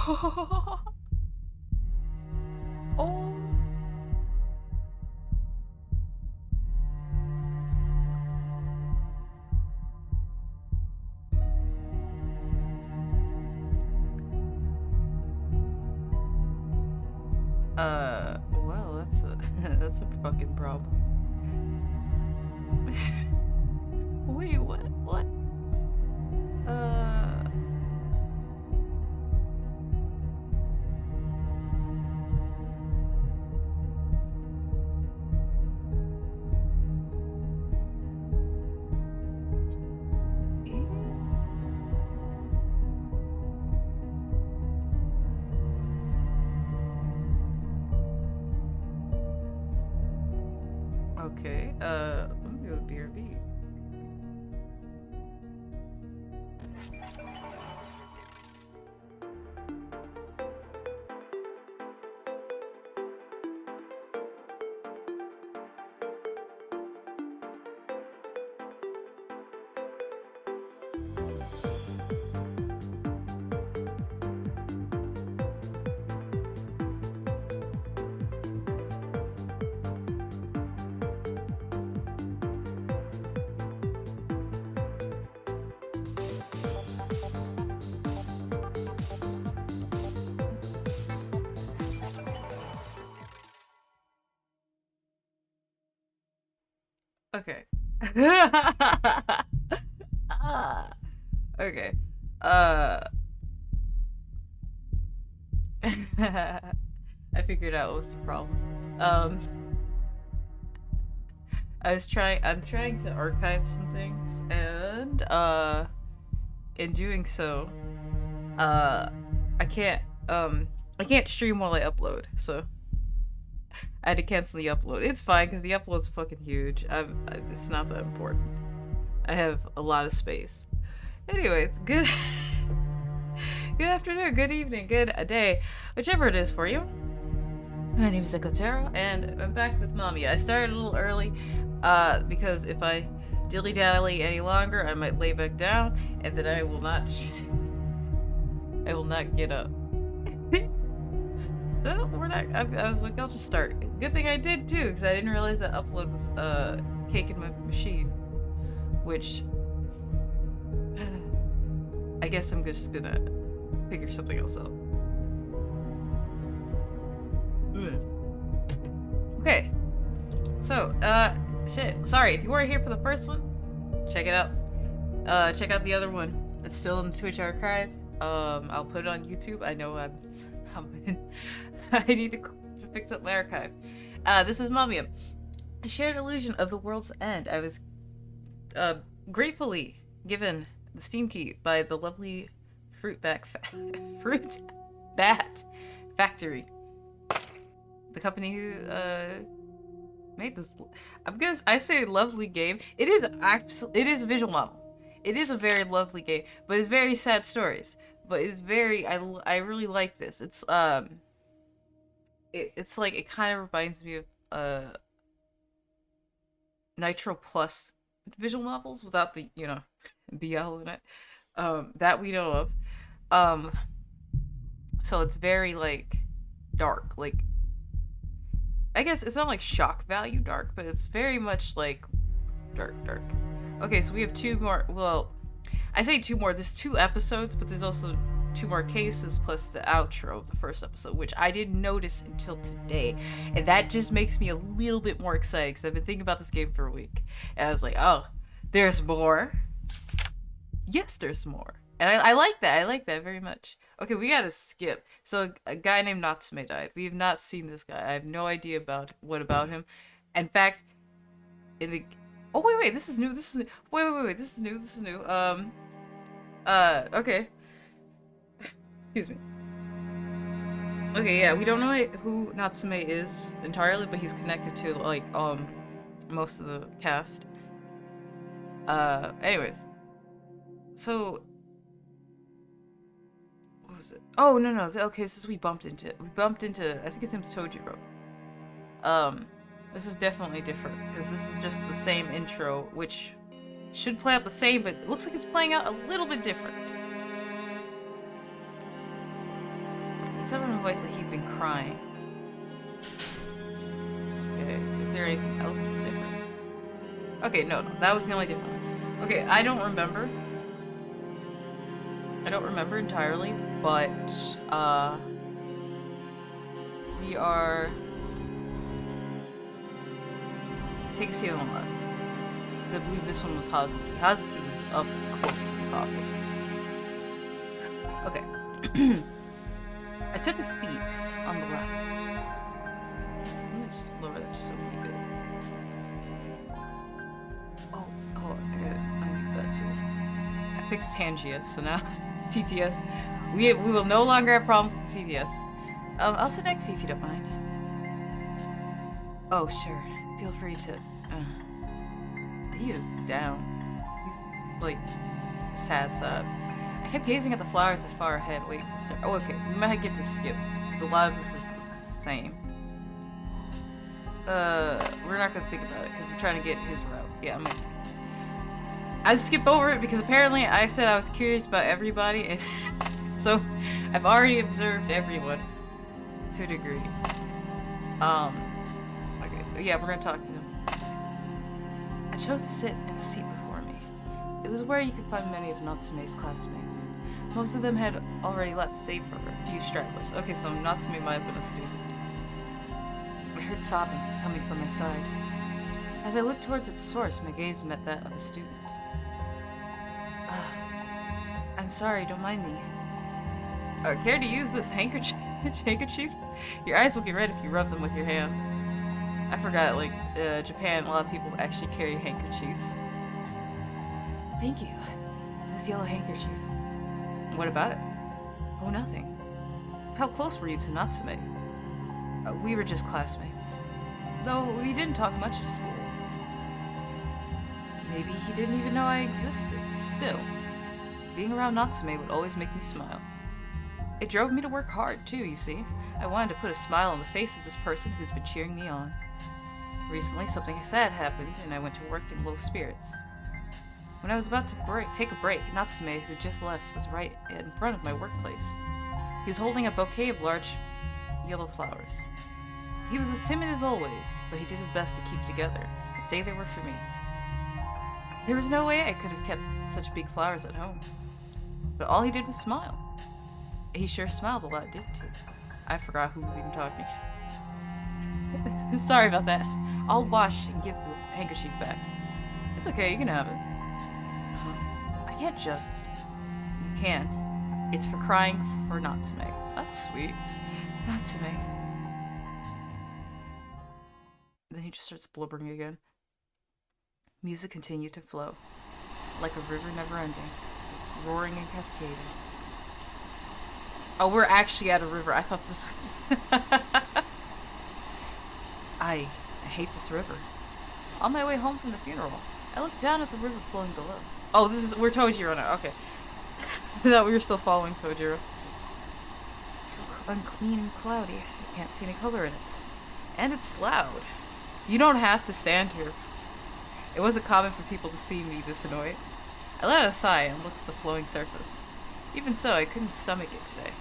Oh. Well, that's a that's a fucking problem. Wait, what? What? Uh. Okay, let me go to BRB. Okay. Ah, okay. Uh. I figured out what was the problem. Um. I'm trying to archive some things, and, in doing so, uh, I can't, I can't stream while I upload, so I had to cancel the upload. It's fine, because the upload's fucking huge. It's not that important. I have a lot of space. Anyways, good good afternoon, good evening, good day, whichever it is for you. My name is Echo Ptero, and I'm back with MAMIYA. I started a little early, because if I dilly-dally any longer, I might lay back down, and then I will not I will not get up. So, we're not, I was like, I'll just start. Good thing I did, too, because I didn't realize that upload was, caking my machine. Which, I guess I'm just gonna figure something else out. Okay. So, shit. Sorry, if you weren't here for the first one, check it out. Check out the other one. It's still in the Twitch archive. I'll put it on YouTube. I know I'm I need to fix up my archive. This is MAMIYA. A shared illusion of the world's end. I was, gratefully given the Steam key by the lovely Fruit Bat Factory. The company who, made this. I say lovely game. It is it is a visual novel. It is a very lovely game, but it's very sad stories. But it's very, I really like this. It's, it's like, it kind of reminds me of, Nitro Plus visual novels without the, BL in it. That we know of. So it's very, like, dark. Like, I guess it's not like shock value dark, but it's very much like dark. Okay, so we have two more. Well, I say two more. There's 2 episodes, but there's also 2 more cases plus the outro of the first episode, which I didn't notice until today. And that just makes me a little bit more excited because I've been thinking about this game for a week. And I was like, oh, there's more. Yes, there's more. And I like that. I like that very much. Okay, we gotta skip. So a guy named Natsume died. We have not seen this guy. I have no idea about him. In fact, in the wait, this is new. Wait, this is new. Okay. Excuse me. Okay, yeah, we don't know who Natsume is entirely, but he's connected to like most of the cast. Anyways. So what was it? Oh no. Okay, this is we bumped into. I think his name's Tojiro. This is definitely different because this is just the same intro, which should play out the same, but it looks like it's playing out a little bit different. tell from her voice that he'd been crying. Okay, is there anything else that's different? Okay, no, that was the only different one. Okay, I don't remember. I don't remember entirely, but, we are... Take a seat on the left. Because I believe this one was Hazuki. Hazuki was up close to the coffee. Okay. I took a seat on the left. Let me just lower that just a wee bit. Oh, I need that too. I fixed Tangia, so now TTS. We will no longer have problems with the TTS. I'll sit next to you if you don't mind. Oh, sure. Feel free to. He is down. He's like sad. I kept gazing at the flowers that far ahead, waiting for the start. Oh, okay. We might get to skip because a lot of this is the same. We're not gonna think about it because I'm trying to get his route. Yeah, I skip over it because apparently I said I was curious about everybody, and so I've already observed everyone to a degree. Okay, yeah, we're gonna talk to them. I chose to sit in the seat before me. It was where you could find many of Natsume's classmates. Most of them had already left, save for a few stragglers. Okay, so Natsume might have been a student. I heard sobbing coming from my side. As I looked towards its source, my gaze met that of a student. I'm sorry, don't mind me. Care to use this handkerchief? Your eyes will get red if you rub them with your hands. I forgot, like, Japan, a lot of people actually carry handkerchiefs. Thank you. This yellow handkerchief. What about it? Oh, nothing. How close were you to Natsume? We were just classmates. Though we didn't talk much at school. Maybe he didn't even know I existed. Still, being around Natsume would always make me smile. It drove me to work hard, too, you see. I wanted to put a smile on the face of this person who's been cheering me on. Recently, something sad happened, and I went to work in low spirits. When I was about to take a break, Natsume, who just left, was right in front of my workplace. He was holding a bouquet of large yellow flowers. He was as timid as always, but he did his best to keep together and say they were for me. There was no way I could have kept such big flowers at home. But all he did was smile. He sure smiled a lot, didn't he? I forgot who was even talking. Sorry about that. I'll wash and give the handkerchief back. It's okay, you can have it. I can't just... You can. It's for crying for Natsume. That's sweet. Natsume. Then he just starts blubbering again. Music continued to flow, like a river never ending, roaring and cascading. Oh, we're actually at a river. I thought this was... I hate this river. On my way home from the funeral, I looked down at the river flowing below. Oh, we're Tojiro now. Okay. I thought we were still following Tojiro. It's so unclean and cloudy. I can't see any color in it. And it's loud. You don't have to stand here. It wasn't common for people to see me this annoyed. I let out a sigh and looked at the flowing surface. Even so, I couldn't stomach it today.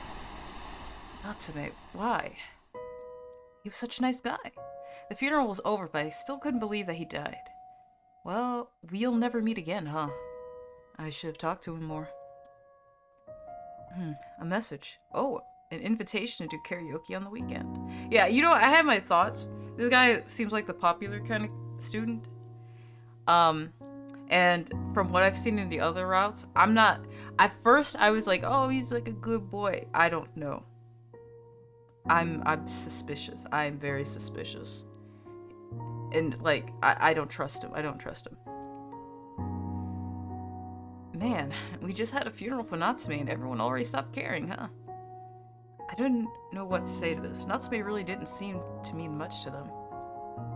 Natsume, why? He was such a nice guy. The funeral was over, but I still couldn't believe that he died. Well, we'll never meet again, huh? I should have talked to him more. A message. Oh, an invitation to do karaoke on the weekend. Yeah, you know, I have my thoughts. This guy seems like the popular kind of student. And from what I've seen in the other routes, I'm not... At first, I was like, oh, he's like a good boy. I don't know. I'm suspicious. I'm very suspicious. And, like, I don't trust him. I don't trust him. Man, we just had a funeral for Natsume and everyone already stopped caring, huh? I didn't know what to say to this. Natsume really didn't seem to mean much to them.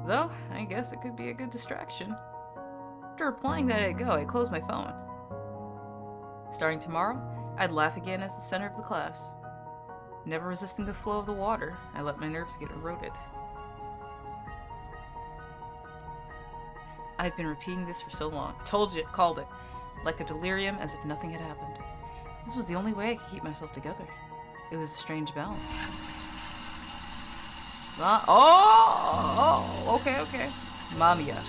Though, I guess it could be a good distraction. After replying that I'd go, I closed my phone. Starting tomorrow, I'd laugh again as the center of the class. Never resisting the flow of the water, I let my nerves get eroded. I'd been repeating this for so long. I told you, called it. Like a delirium, as if nothing had happened. This was the only way I could keep myself together. It was a strange balance. Oh, okay. MAMIYA. I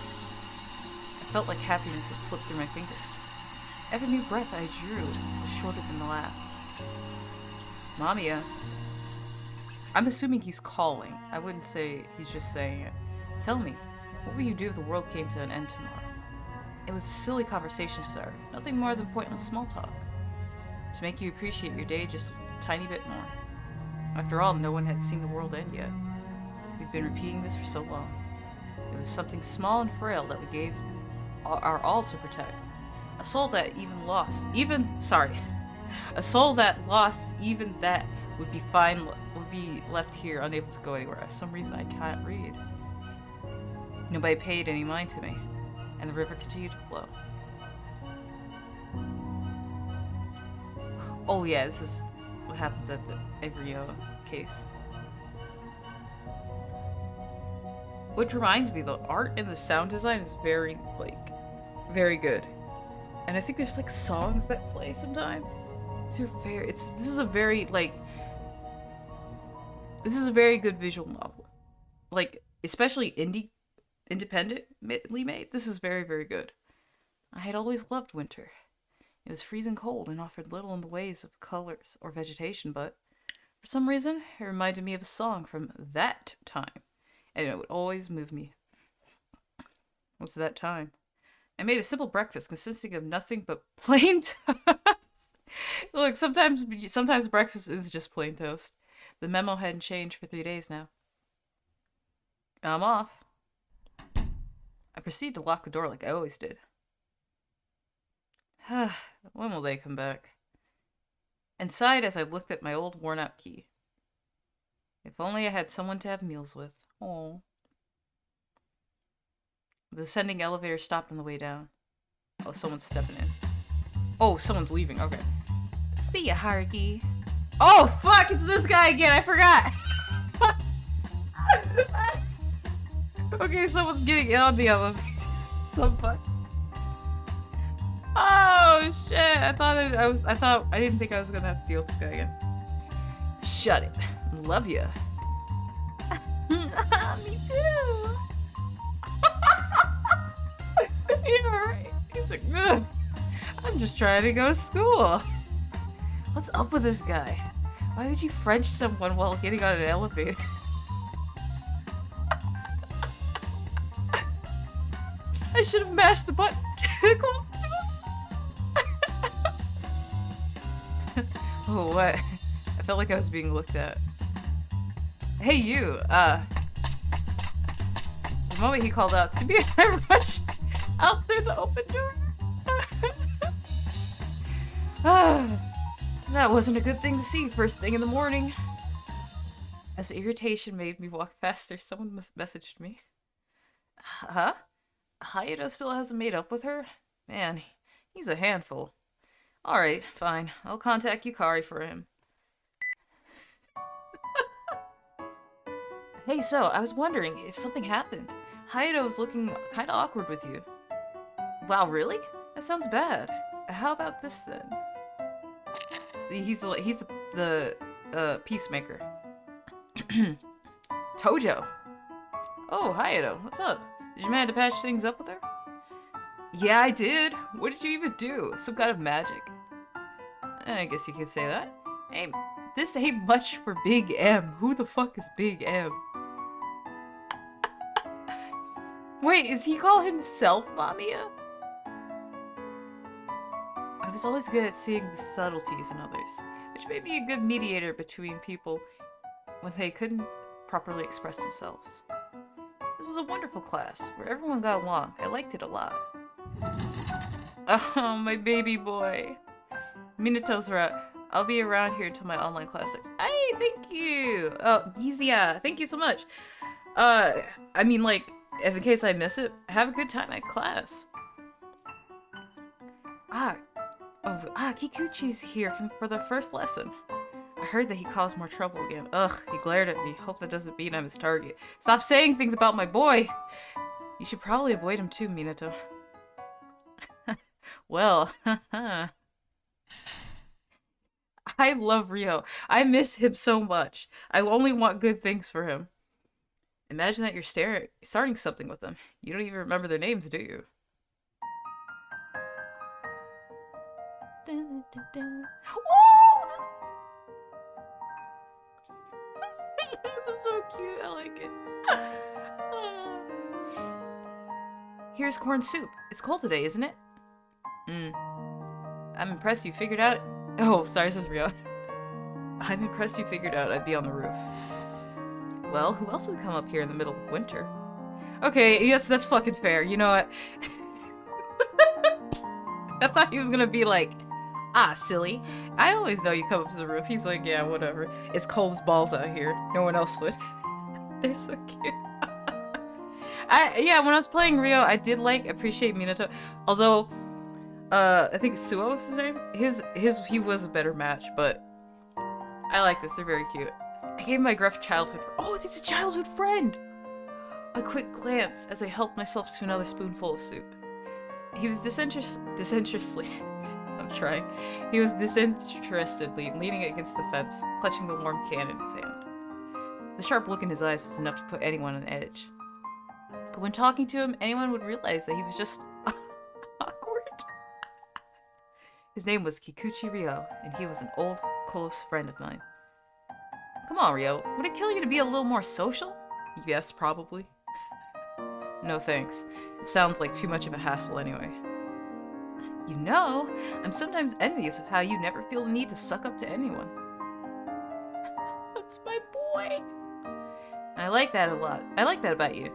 felt like happiness had slipped through my fingers. Every new breath I drew was shorter than the last. MAMIYA. I'm assuming he's calling. I wouldn't say he's just saying it. Tell me, what would you do if the world came to an end tomorrow? It was a silly conversation starter, nothing more than pointless small talk. To make you appreciate your day just a tiny bit more. After all, no one had seen the world end yet. We've been repeating this for so long. It was something small and frail that we gave our all to protect. A soul that a soul that lost even that would be left here unable to go anywhere. For some reason I can't read. Nobody paid any mind to me, and the river continued to flow. Oh yeah, this is what happens at every case. Which reminds me, the art and the sound design is very good. And I think there's like songs that play sometime. This is a very good visual novel. Like, especially independently made. This is very, very good. I had always loved winter. It was freezing cold and offered little in the ways of colors or vegetation, but for some reason, it reminded me of a song from that time, and it would always move me. What's that time? I made a simple breakfast consisting of nothing but plain toast. Look, sometimes breakfast is just plain toast. The memo hadn't changed for 3 days now. I'm off. I proceeded to lock the door like I always did. When will they come back? And sighed as I looked at my old worn-out key. If only I had someone to have meals with. Oh. The descending elevator stopped on the way down. Oh, someone's stepping in. Oh, someone's leaving. Okay. See ya, Haruki. Oh, fuck! It's this guy again! I forgot! Okay, someone's getting on the elevator. Some fuck. Oh shit! I didn't think I was gonna have to deal with this guy again. Shut it. Love ya. Me too. Yeah, right. He's like, ugh. I'm just trying to go to school. What's up with this guy? Why would you French someone while getting on an elevator? I should have mashed the button. Close the door. Oh, what? I felt like I was being looked at. Hey, you. The moment he called out to me, I rushed out through the open door. That wasn't a good thing to see first thing in the morning. As the irritation made me walk faster, someone messaged me. Huh? Hayato still hasn't made up with her? Man, he's a handful. Alright, fine. I'll contact Yukari for him. Hey, so, I was wondering if something happened. Hayato's looking kinda awkward with you. Wow, really? That sounds bad. How about this then? He's the peacemaker. Tojo. Oh, Hayato, what's up? Did you manage to patch things up with her? Yeah, I did. What did you even do? Some kind of magic? I guess you could say that. Hey, this ain't much for Big M. Who the fuck is Big M? Wait, is he call himself MAMIYA? I was always good at seeing the subtleties in others, which made me a good mediator between people when they couldn't properly express themselves. This was a wonderful class, where everyone got along. I liked it a lot. Oh, my baby boy. Minato's right. I'll be around here until my online class starts. Hey, thank you! Oh, Gizia, thank you so much. I mean, like, if in case I miss it, have a good time at class. Kikuchi's here for the first lesson. I heard that he caused more trouble again. Ugh, he glared at me. Hope that doesn't mean I'm his target. Stop saying things about my boy! You should probably avoid him too, Minato. Well, I love Rio. I miss him so much. I only want good things for him. Imagine that you're starting something with them. You don't even remember their names, do you? Dun, dun, dun. Whoa! This is so cute. I like it. Here's corn soup. It's cold today, isn't it? I'm impressed you figured out. Oh, sorry, this is Rio. I'm impressed you figured out I'd be on the roof. Well, who else would come up here in the middle of winter? Okay, yes, that's fucking fair. You know what? I thought he was gonna be like, ah, silly. I always know you come up to the roof. He's like, yeah, whatever. It's cold as balls out here. No one else would. They're so cute. Yeah, when I was playing Rio, I did appreciate Minato. Although, I think Suo was his name. He was a better match, but I like this. They're very cute. I gave my gruff childhood. Oh, it's a childhood friend. A quick glance as I helped myself to another spoonful of soup. He was disinterestedly. I'm trying. He was disinterestedly leaning against the fence, clutching the warm can in his hand. The sharp look in his eyes was enough to put anyone on edge. But when talking to him, anyone would realize that he was just awkward. His name was Kikuchi Rio, and he was an old, close friend of mine. Come on, Rio. Would it kill you to be a little more social? Yes, probably. No thanks. It sounds like too much of a hassle anyway. You know, I'm sometimes envious of how you never feel the need to suck up to anyone. That's my boy. I like that a lot. I like that about you.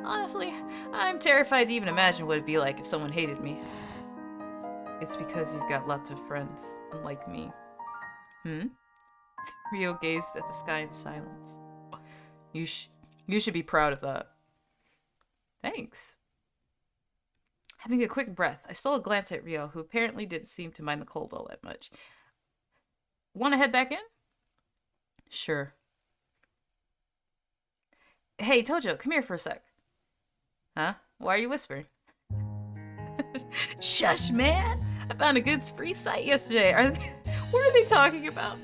Honestly, I'm terrified to even imagine what it'd be like if someone hated me. It's because you've got lots of friends, unlike me. Rio gazed at the sky in silence. You should be proud of that. Thanks. Having a quick breath, I stole a glance at Rio, who apparently didn't seem to mind the cold all that much. Want to head back in? Sure. Hey, Tojo, come here for a sec. Huh? Why are you whispering? Shush, man! I found a good free site yesterday. What are they talking about?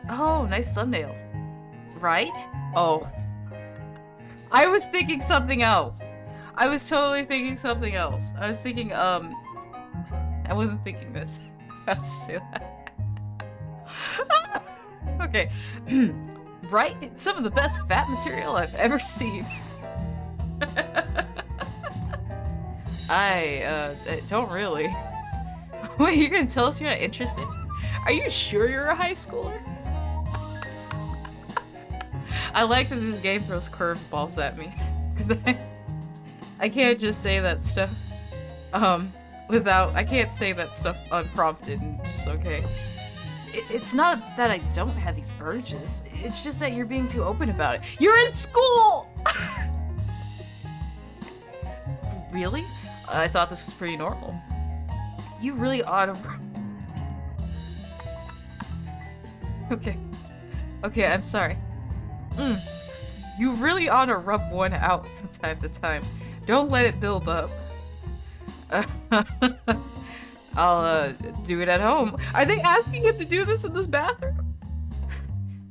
Oh, nice thumbnail. Right? Oh. I was thinking something else. I was totally thinking something else. I was thinking, I wasn't thinking this. I have to say that. Okay. Right? Some of the best fat material I've ever seen. I don't really. Wait, you're gonna tell us you're not interested? Are you sure you're a high schooler? I like that this game throws curveballs at me. Because I can't just say that stuff, I can't say that stuff unprompted and just okay. It's not that I don't have these urges. It's just that you're being too open about it. You're in school! Really? I thought this was pretty normal. You really ought to... Okay, I'm sorry. You really ought to rub one out from time to time. Don't let it build up. I'll, do it at home. Are they asking him to do this in this bathroom?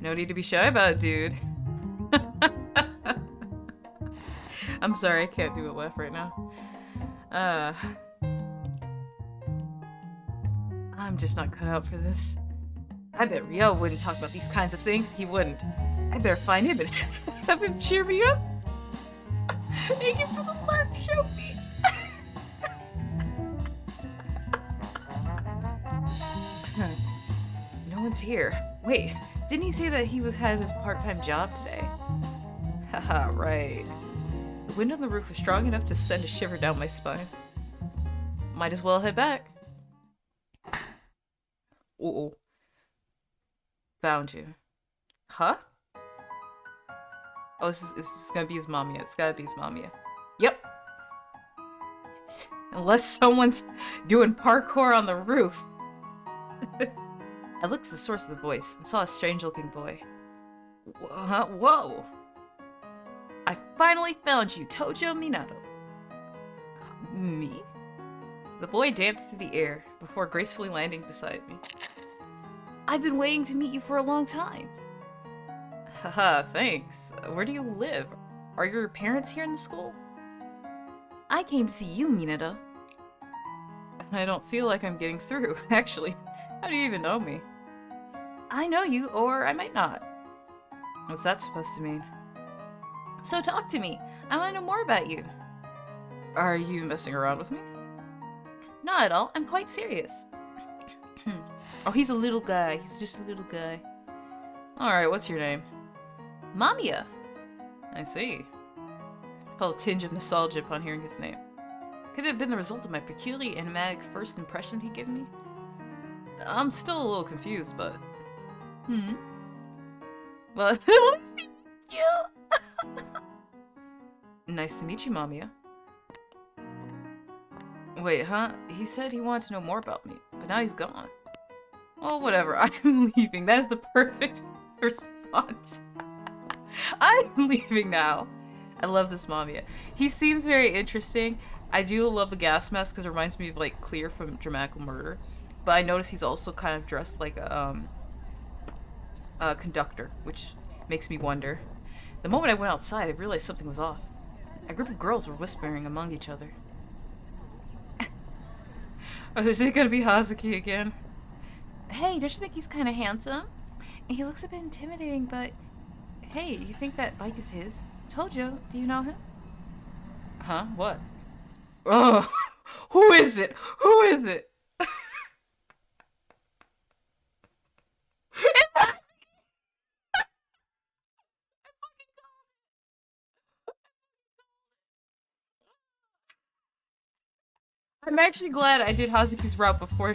No need to be shy about it, dude. I'm sorry, I can't do a laugh right now. I'm just not cut out for this. I bet Rio wouldn't talk about these kinds of things. He wouldn't. I better find him and have him cheer me up. Thank you for the mark, show me. No one's here. Wait, didn't he say that he had his part-time job today? Haha, right. The wind on the roof was strong enough to send a shiver down my spine. Might as well head back. Uh-oh. Found you. Huh? Oh, this is gonna be his MAMIYA. It's gotta be his MAMIYA. Yep. Unless someone's doing parkour on the roof. I looked at the source of the voice and saw a strange-looking boy. Whoa! I finally found you, Tojo Minato. Me? The boy danced through the air before gracefully landing beside me. I've been waiting to meet you for a long time. Haha, thanks. Where do you live? Are your parents here in the school? I came to see you, Mineta. I don't feel like I'm getting through, actually. How do you even know me? I know you, or I might not. What's that supposed to mean? So talk to me. I want to know more about you. Are you messing around with me? Not at all. I'm quite serious. Oh, he's a little guy. He's just a little guy. Alright, what's your name? MAMIYA. I see. I felt a tinge of nostalgia upon hearing his name. Could it have been the result of my peculiarly enigmatic first impression he'd given me? I'm still a little confused, but... Well, nice to meet you, MAMIYA. Wait, huh? He said he wanted to know more about me, but now he's gone. Well, whatever. I'm leaving. That's the perfect response. I'm leaving now. I love this MAMIYA. He seems very interesting. I do love the gas mask because it reminds me of like Clear from Dramatical Murder. But I notice he's also kind of dressed like a conductor, which makes me wonder. The moment I went outside, I realized something was off. A group of girls were whispering among each other. Oh, is it gonna be Hazuki again? Hey, don't you think he's kind of handsome? He looks a bit intimidating, but... Hey, you think that bike is his? Tojo, do you know him? Huh? What? Oh, who is it? Who is it? I'm actually glad I did Hazuki's route before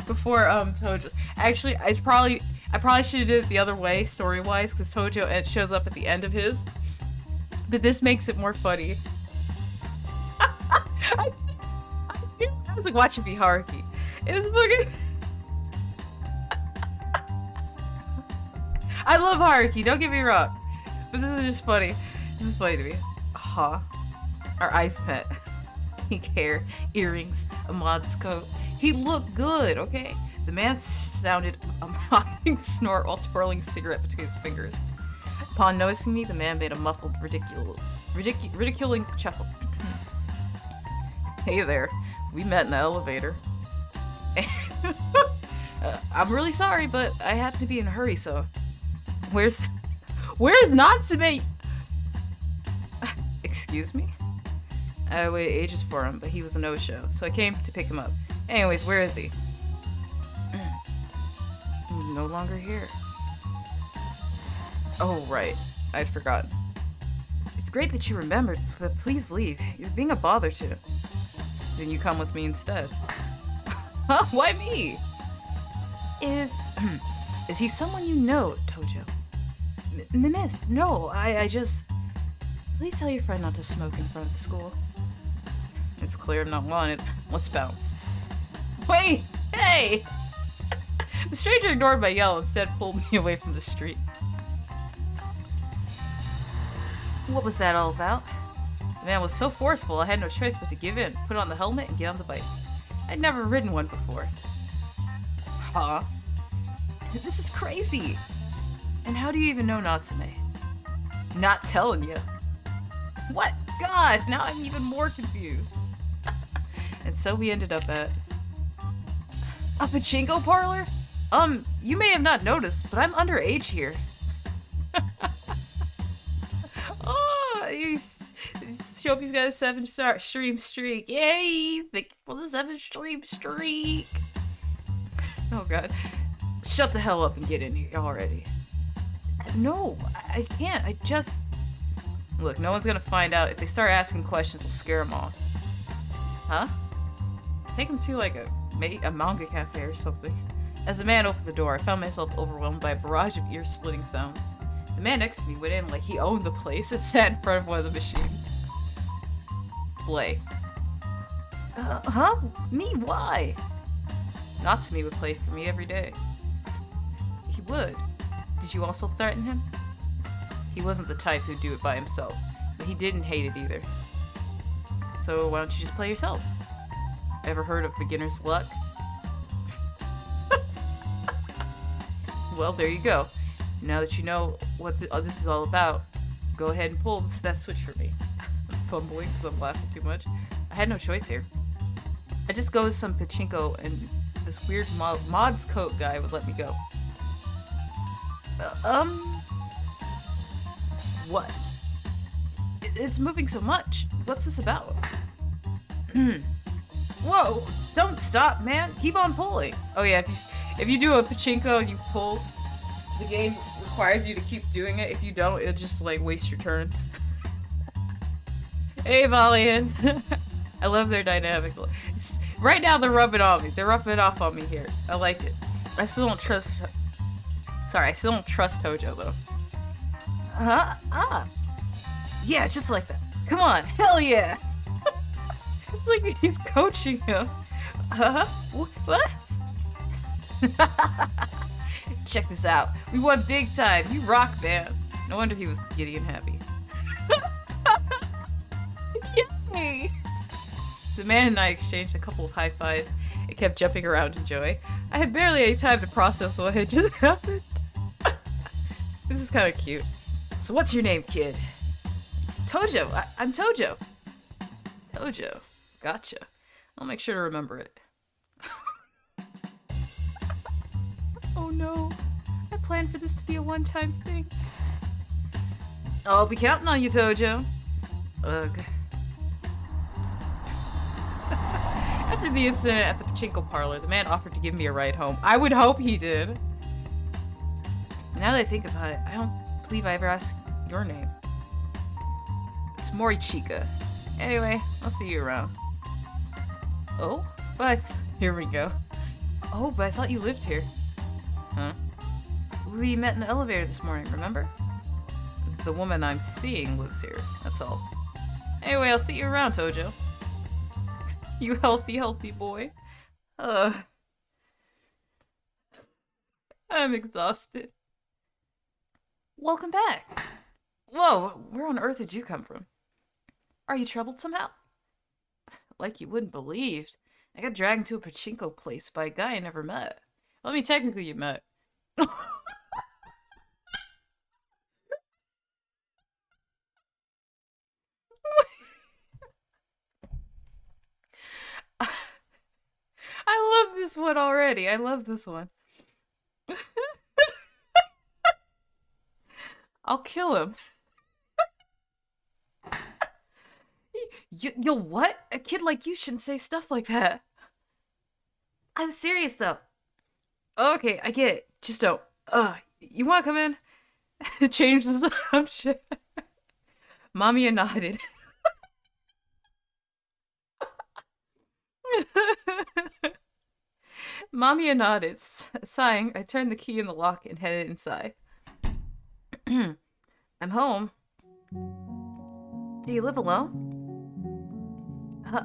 Tojo's. Actually, I probably should have did it the other way, story-wise, because Tojo shows up at the end of his. But this makes it more funny. I was like watching Haruki. It is fucking... I love Haruki, don't get me wrong. But this is just funny. This is funny to me. Huh? Our ice pet. Pink hair, earrings, a mod's coat. He looked good, okay? The man sounded a mocking snort while twirling a cigarette between his fingers. Upon noticing me, the man made a muffled, ridiculing chuckle. Hey there, we met in the elevator. I'm really sorry, but I happen to be in a hurry, so... Where's Natsume? Excuse me? I waited ages for him, but he was a no-show, so I came to pick him up. Anyways, where is he? No longer here. Oh, right. I'd forgotten. It's great that you remembered, but please leave. You're being a bother to. Then you come with me instead. Huh? Why me? Is he someone you know, Tojo? Miss, no, I just... Please tell your friend not to smoke in front of the school. It's clear I'm not wanted. Let's bounce. Wait! Hey! The stranger ignored my yell and instead pulled me away from the street. What was that all about? The man was so forceful I had no choice but to give in, put on the helmet, and get on the bike. I'd never ridden one before. Huh? This is crazy! And how do you even know Natsume? Not telling you. What? God, now I'm even more confused. And so we ended up at... a pachinko parlor? You may have not noticed, but I'm underage here. Oh, Shopi's got a 7-star stream streak. Yay! Thank you for the 7-stream streak. Oh god. Shut the hell up and get in here already. No, I can't. I just... Look, no one's gonna find out. If they start asking questions, I'll scare them off. Huh? Take them to, like, a manga cafe or something. As the man opened the door, I found myself overwhelmed by a barrage of ear-splitting sounds. The man next to me went in like he owned the place and sat in front of one of the machines. Play. Huh? Me? Why? Natsume would play for me every day. He would. Did you also threaten him? He wasn't the type who'd do it by himself, but he didn't hate it either. So why don't you just play yourself? Ever heard of beginner's luck? Well, there you go. Now that you know what this is all about, go ahead and pull that switch for me. I'm fumbling because I'm laughing too much. I had no choice here. I just go with some pachinko, and this weird mod's coat guy would let me go. What? It's moving so much. What's this about? Whoa! Don't stop, man. Keep on pulling. Oh yeah, if you do a pachinko and you pull, the game requires you to keep doing it. If you don't, it'll just like waste your turns. Hey, Valian. I love their dynamic. Right now, they're rubbing on me. They're rubbing off on me here. I like it. I still don't trust. Sorry, I still don't trust Tojo though. Yeah, just like that. Come on, hell yeah. It's like he's coaching him. What? Check this out. We won big time. You rock, man. No wonder he was giddy and happy. Yay! The man and I exchanged a couple of high fives and kept jumping around in joy. I had barely any time to process what had just happened. This is kind of cute. So what's your name, kid? Tojo. I'm Tojo. Tojo. Gotcha. I'll make sure to remember it. Oh no. I planned for this to be a one-time thing. I'll be counting on you, Tojo. Ugh. After the incident at the pachinko parlor, the man offered to give me a ride home. I would hope he did. Now that I think about it, I don't believe I ever asked your name. It's Morichika. Anyway, I'll see you around. Oh? But here we go. Oh, but I thought you lived here. Huh? We met in the elevator this morning, remember? The woman I'm seeing lives here, that's all. Anyway, I'll see you around, Tojo. You healthy boy. I'm exhausted. Welcome back. Whoa, where on earth did you come from? Are you troubled somehow? Like you wouldn't believe. I got dragged into a pachinko place by a guy I never met. Well, I mean, technically you met. I love this one already. I love this one. I'll kill him. You what? A kid like you shouldn't say stuff like that. I'm serious though. Okay, I get it. Just don't. You wanna come in? Change the subject. MAMIYA nodded. MAMIYA nodded. Sighing, I turned the key in the lock and headed inside. I'm home. Do you live alone?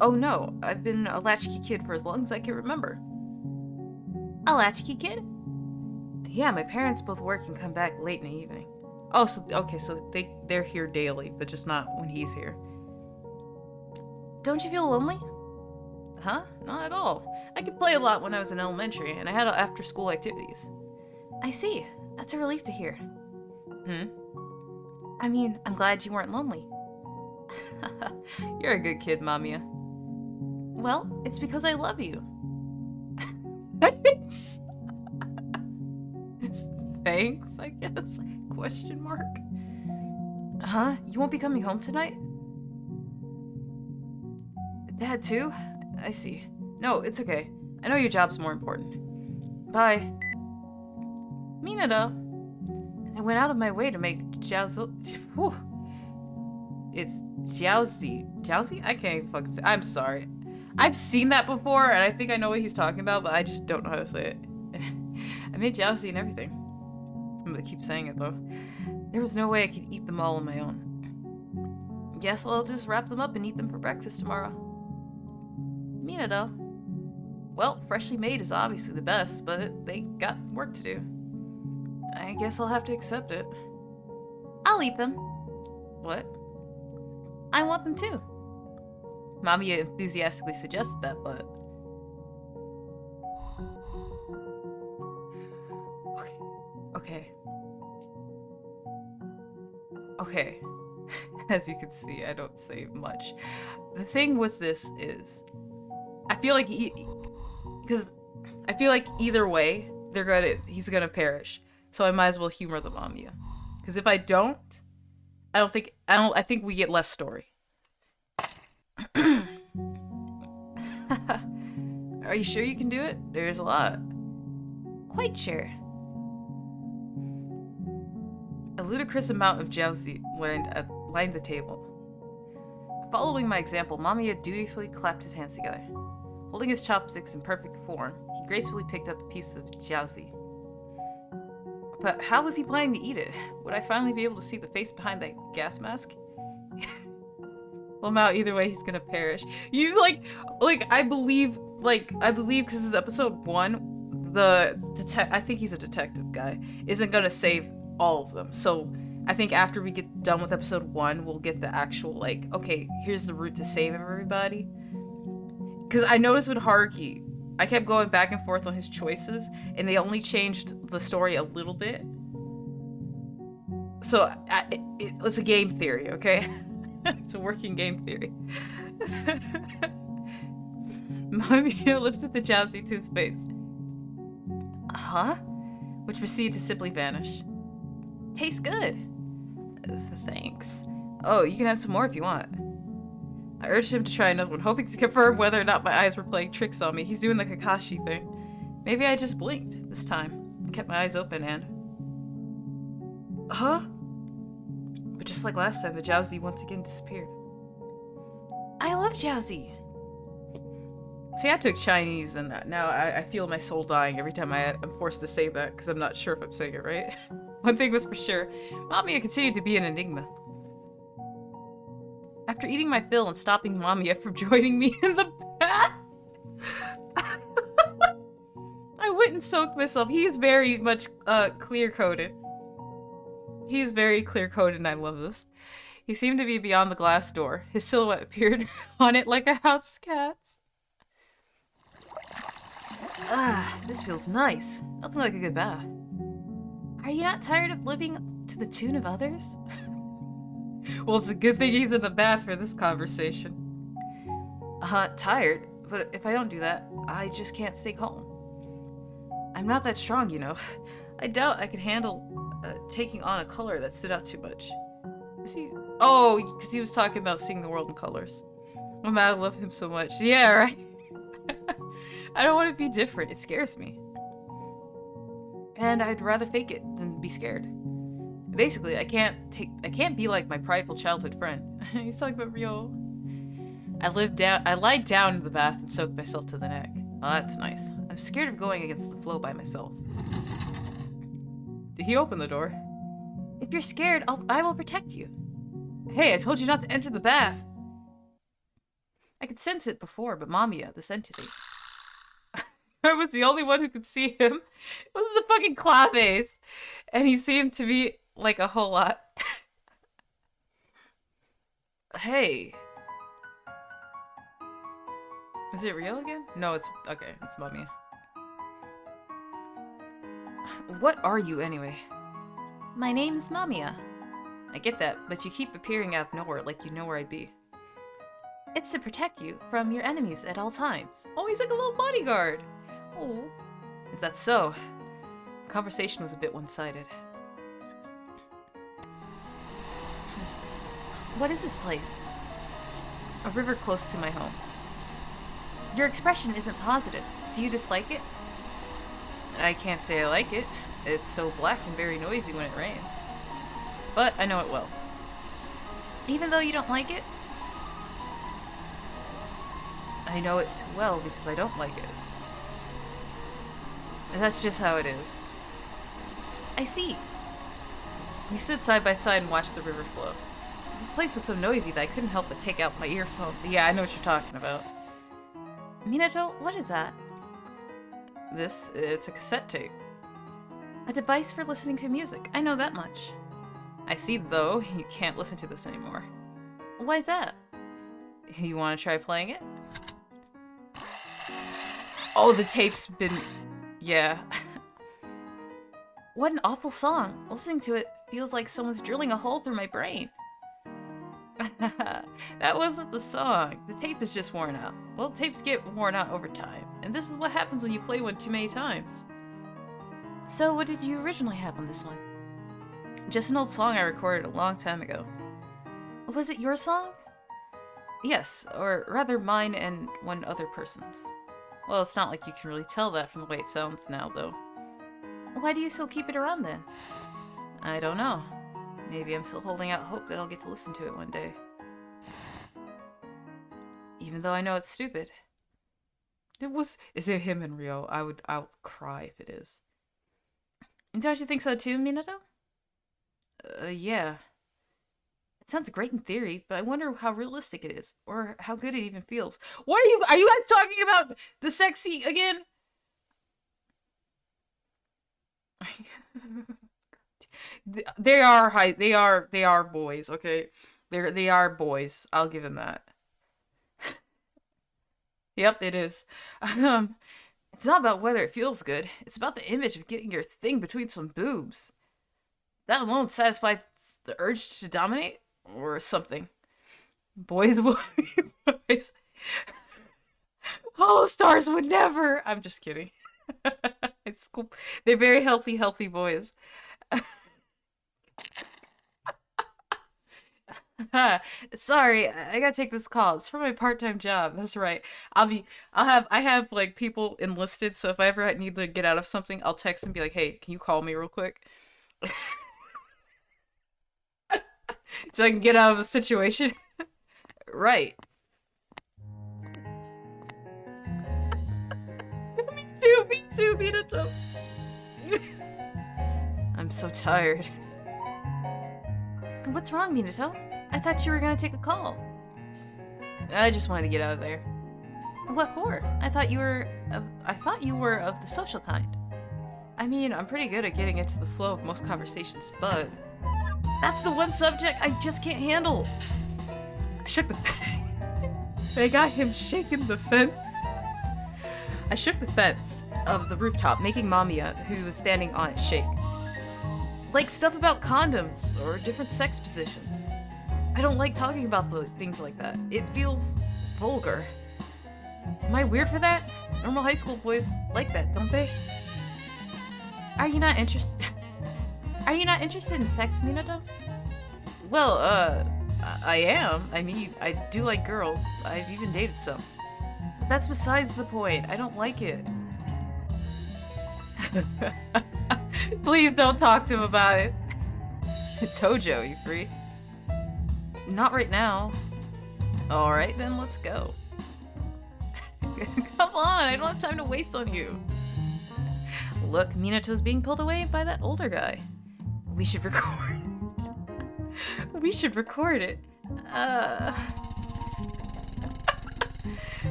Oh no, I've been a latchkey kid for as long as I can remember. A latchkey kid? Yeah, my parents both work and come back late in the evening. Oh, so okay, so they're here daily, but just not when he's here. Don't you feel lonely? Huh? Not at all. I could play a lot when I was in elementary, and I had after-school activities. I see. That's a relief to hear. I mean, I'm glad you weren't lonely. You're a good kid, Mamiya. Well, it's because I love you. Thanks. Thanks, I guess. Question mark. Huh? You won't be coming home tonight? Dad, too? I see. No, it's okay. I know your job's more important. Bye. Minado. I went out of my way to make Jiaozi. It's Jiaozi. Jiaozi? I can't even fucking say. I'm sorry. I've seen that before, and I think I know what he's talking about, but I just don't know how to say it. I made Jiaozi and everything. I'm gonna keep saying it, though. There was no way I could eat them all on my own. Guess I'll just wrap them up and eat them for breakfast tomorrow. Minado. Well, freshly made is obviously the best, but they got work to do. I guess I'll have to accept it. I'll eat them. What? I want them too. Mamiya enthusiastically suggested that, but... Okay. Okay. Okay. As you can see, I don't say much. The thing with this is, I feel like because I feel like either way, he's gonna perish. So I might as well humor the Mamiya. Because if I don't, I think we get less story. Are you sure you can do it? There's a lot. Quite sure. A ludicrous amount of jealousy lined the table. Following my example, Mamiya dutifully clapped his hands together. Holding his chopsticks in perfect form, he gracefully picked up a piece of jiaozi. But how was he planning to eat it? Would I finally be able to see the face behind that gas mask? Well, Mao, either way, he's gonna perish. You I believe because it's episode 1, I think he's a detective guy, isn't gonna save all of them. So I think after we get done with episode 1, we'll get the actual, okay, here's the route to save everybody. Because I noticed with Haruki, I kept going back and forth on his choices, and they only changed the story a little bit. So it's a game theory, okay? It's a working game theory. Mamiya lifted the jiaozi to his face. Huh? Which proceeded to simply vanish. Tastes good. Thanks. Oh, you can have some more if you want. I urged him to try another one, hoping to confirm whether or not my eyes were playing tricks on me. He's doing the Kakashi thing. Maybe I just blinked this time and kept my eyes open and... Huh? But just like last time, the jiaozi once again disappeared. I love jiaozi! See, I took Chinese, and now I feel my soul dying every time I'm forced to say that, because I'm not sure if I'm saying it right. One thing was for sure, Mamiya continued to be an enigma. After eating my fill and stopping Mamiya from joining me in the bath, I went and soaked myself. He is very much clear-coated. He is very clear-coated, and I love this. He seemed to be beyond the glass door. His silhouette appeared on it like a house cat's. Ah, this feels nice. Nothing like a good bath. Are you not tired of living to the tune of others? Well, it's a good thing he's in the bath for this conversation. Tired? But if I don't do that, I just can't stay calm. I'm not that strong, you know. I doubt I could handle taking on a color that stood out too much. Is he? Oh, because he was talking about seeing the world in colors. Oh man, I love him so much. Yeah, right? I don't want to be different. It scares me. And I'd rather fake it than be scared. Basically, I can't be like my prideful childhood friend. He's talking about Ryo. I lied down in the bath and soaked myself to the neck. Oh, that's nice. I'm scared of going against the flow by myself. Did he open the door? If you're scared, I will protect you. Hey, I told you not to enter the bath. I could sense it before, but Mamiya, this entity. I was the only one who could see him. It was the fucking claw-face. And he seemed to be like a whole lot. Hey. Is it real again? No, it's okay. It's Mamiya. What are you anyway? My name is Mamiya. I get that, but you keep appearing out of nowhere like you know where I'd be. It's to protect you from your enemies at all times. Oh, he's like a little bodyguard. Oh. Is that so? The conversation was a bit one-sided. What is this place? A river close to my home. Your expression isn't positive. Do you dislike it? I can't say I like it. It's so black and very noisy when it rains. But I know it well. Even though you don't like it? I know it well because I don't like it. And that's just how it is. I see. We stood side by side and watched the river flow. This place was so noisy that I couldn't help but take out my earphones. Yeah, I know what you're talking about. Minato, what is that? It's a cassette tape. A device for listening to music. I know that much. I see, though, you can't listen to this anymore. Why's that? You want to try playing it? Oh, the tape's been... Yeah. What an awful song. Listening to it feels like someone's drilling a hole through my brain. That wasn't the song. The tape is just worn out. Well, tapes get worn out over time, and this is what happens when you play one too many times. So, what did you originally have on this one? Just an old song I recorded a long time ago. Was it your song? Yes, or rather mine and one other person's. Well, it's not like you can really tell that from the way it sounds now, though. Why do you still keep it around then? I don't know. Maybe I'm still holding out hope that I'll get to listen to it one day. Even though I know it's stupid. Is it him and Rio? I would cry if it is. Don't you think so too, Minato? Yeah. It sounds great in theory, but I wonder how realistic it is, or how good it even feels. What are you guys talking about the sexy again? They are boys, okay? They are boys. I'll give them that. Yep, it is. It's not about whether it feels good. It's about the image of getting your thing between some boobs. That alone satisfies the urge to dominate or something. Boys will be boys. Hollow Stars would never. I'm just kidding. It's cool. They're very healthy boys. Sorry, I gotta take this call. It's for my part-time job. That's right. I have like people enlisted, so if I ever need to get out of something, I'll text and be like, hey, can you call me real quick? So I can get out of the situation. Right. Me too, Minato. I'm so tired. What's wrong, Minato? I thought you were gonna take a call. I just wanted to get out of there. What for? I thought you were of the social kind. I mean, I'm pretty good at getting into the flow of most conversations, but that's the one subject I just can't handle. I shook the I got him shaking the fence. I shook the fence of the rooftop, making Mamiya, who was standing on it, shake. Like stuff about condoms or different sex positions. I don't like talking about things like that. It feels vulgar. Am I weird for that? Normal high school boys like that, don't they? Are you not interested in sex, Minato? Well, I am. I mean, I do like girls. I've even dated some. But that's besides the point. I don't like it. Please don't talk to him about it. Tojo, you free? Not right now. Alright, then let's go. Come on, I don't have time to waste on you. Look, Minato's being pulled away by that older guy. We should record it. We should record it.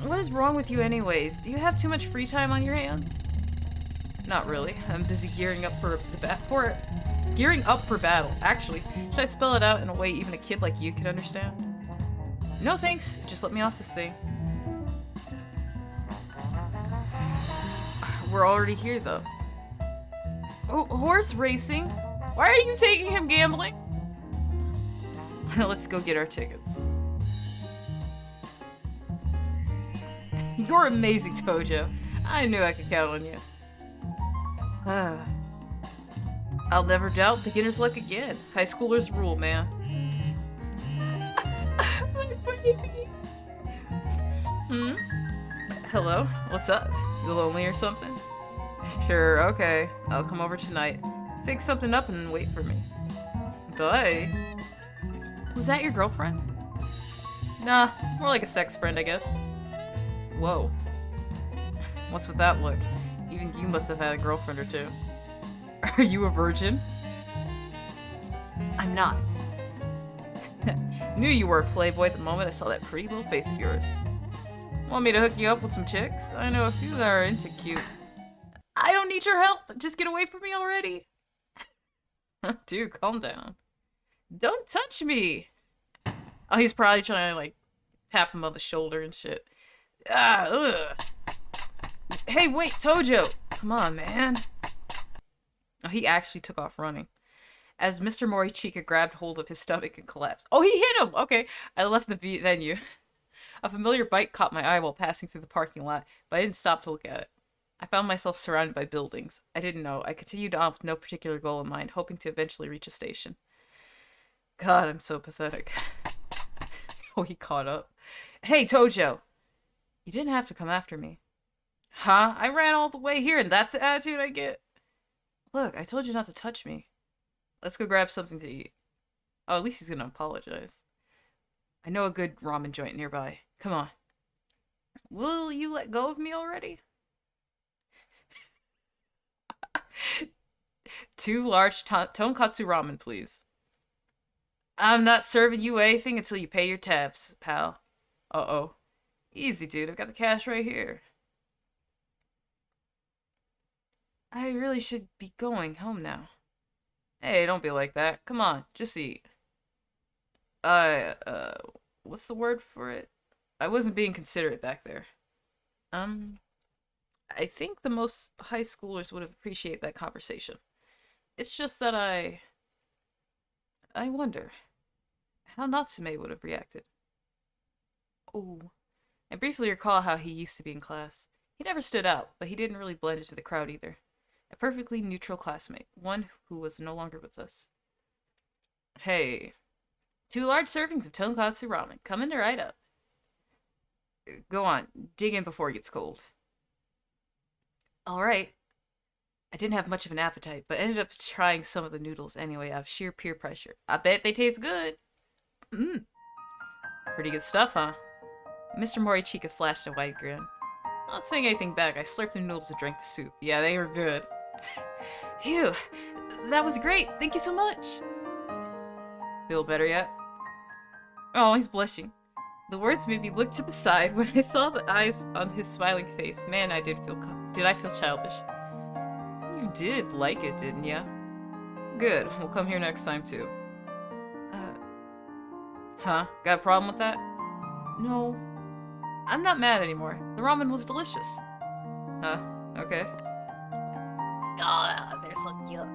What is wrong with you anyways? Do you have too much free time on your hands? Not really. I'm busy gearing up for battle. Actually, should I spell it out in a way even a kid like you can understand? No thanks. Just let me off this thing. We're already here though. Oh, horse racing? Why are you taking him gambling? Let's go get our tickets. You're amazing, Tojo. I knew I could count on you. I'll never doubt beginner's luck again. High schoolers rule, man. My baby. Hello? What's up? You lonely or something? Sure, okay. I'll come over tonight. Fix something up and wait for me. Bye. Was that your girlfriend? Nah, more like a sex friend, I guess. Whoa. What's with that look? Even you must have had a girlfriend or two. Are you a virgin? I'm not. Knew you were a playboy the moment I saw that pretty little face of yours. Want me to hook you up with some chicks? I know a few that are into cute. I don't need your help! Just get away from me already! Dude, calm down. Don't touch me! Oh, he's probably trying to, like, tap him on the shoulder and shit. Ugh. Hey, wait, Tojo! Come on, man. Oh, he actually took off running. As Mr. Morichika grabbed hold of his stomach and collapsed. Oh, he hit him! Okay, I left the venue. A familiar bike caught my eye while passing through the parking lot, but I didn't stop to look at it. I found myself surrounded by buildings. I didn't know. I continued on with no particular goal in mind, hoping to eventually reach a station. God, I'm so pathetic. Oh, he caught up. Hey, Tojo! You didn't have to come after me. Huh? I ran all the way here and that's the attitude I get? Look, I told you not to touch me. Let's go grab something to eat. Oh, at least he's gonna apologize. I know a good ramen joint nearby. Come on. Will you let go of me already? 2 large tonkatsu ramen, please. I'm not serving you anything until you pay your tabs, pal. Uh-oh. Easy, dude. I've got the cash right here. I really should be going home now. Hey, don't be like that. Come on, just eat. What's the word for it? I wasn't being considerate back there. I think the most high schoolers would appreciate that conversation. It's just that I wonder how Natsume would have reacted. Oh, I briefly recall how he used to be in class. He never stood out, but he didn't really blend into the crowd either. A perfectly neutral classmate, one who was no longer with us. Hey, 2 large servings of tonkatsu ramen, coming right up. Go on, dig in before it gets cold. Alright. I didn't have much of an appetite, but ended up trying some of the noodles anyway out of sheer peer pressure. I bet they taste good. Pretty good stuff, huh? Mr. Morichika flashed a wide grin. Not saying anything back, I slurped the noodles and drank the soup. Yeah, they were good. Phew, that was great. Thank you so much. Feel better yet? Oh, he's blushing. The words made me look to the side when I saw the eyes on his smiling face. Man, did I feel childish? You did like it, didn't ya? Good, we'll come here next time too. Huh? Got a problem with that? No. I'm not mad anymore. The ramen was delicious. Huh? Okay. Oh, they're so cute.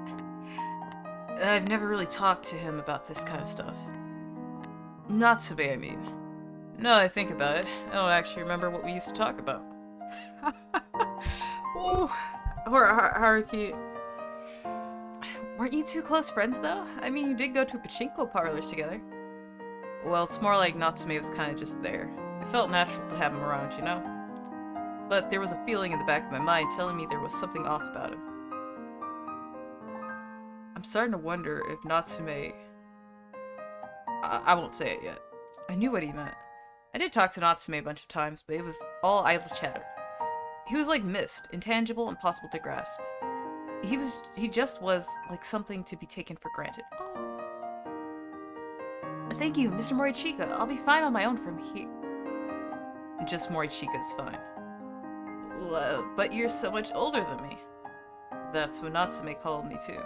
I've never really talked to him about this kind of stuff. Natsume, I mean. Now that I think about it, I don't actually remember what we used to talk about. Ooh. Haruki. Weren't you 2 close friends, though? I mean, you did go to pachinko parlors together. Well, it's more like Natsume was kind of just there. It felt natural to have him around, you know? But there was a feeling in the back of my mind telling me there was something off about him. I'm starting to wonder if Natsume... I won't say it yet. I knew what he meant. I did talk to Natsume a bunch of times, but it was all idle chatter. He was like mist, intangible, impossible to grasp. He just was like something to be taken for granted. Oh. Thank you, Mr. Morichika. I'll be fine on my own from here. Just Morichika is fine. But you're so much older than me. That's what Natsume called me too.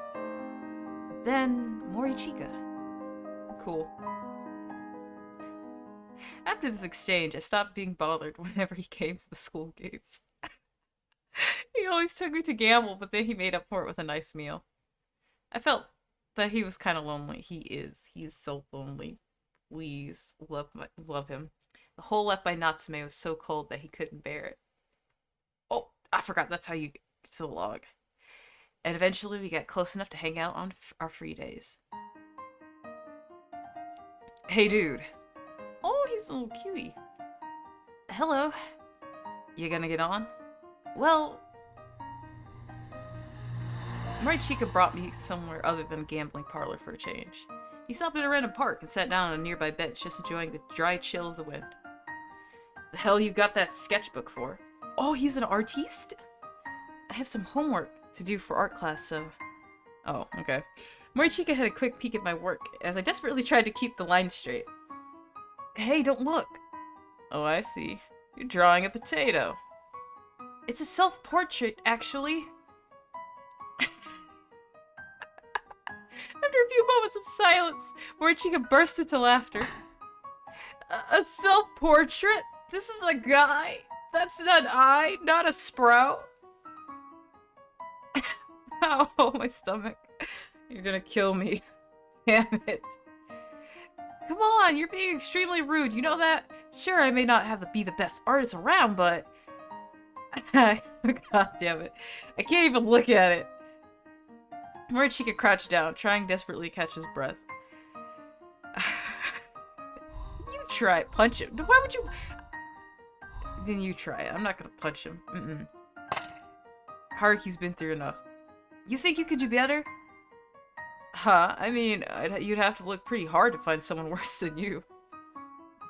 Then Morichika. Cool. After this exchange, I stopped being bothered whenever he came to the school gates. He always took me to gamble, but then he made up for it with a nice meal. I felt that he was kind of lonely. He is. He is so lonely. Please, love him. The hole left by Natsume was so cold that he couldn't bear it. Oh, I forgot that's how you get to the log. And eventually we got close enough to hang out on our free days. Hey, dude. Oh, he's a little cutie. Hello. You gonna get on? Well, Morichika brought me somewhere other than a gambling parlor for a change. He stopped at a random park and sat down on a nearby bench, just enjoying the dry chill of the wind. The hell you got that sketchbook for? Oh, he's an artiste? I have some homework to do for art class, so... Oh, okay. Morichika had a quick peek at my work, as I desperately tried to keep the lines straight. Hey, don't look! Oh, I see. You're drawing a potato. It's a self-portrait, actually. After a few moments of silence, Morichika burst into laughter. A self-portrait? This is a guy? That's not I, not a sprout. Ow, my stomach. You're gonna kill me. Damn it. Come on, you're being extremely rude. You know that? Sure, I may not be the best artist around, but... God damn it. I can't even look at it. Morichika crouched down, trying desperately to catch his breath. You try it. Punch him. Why would you... Then you try it. I'm not gonna punch him. Haruki's been through enough. You think you could do better? Huh? I mean, you'd have to look pretty hard to find someone worse than you.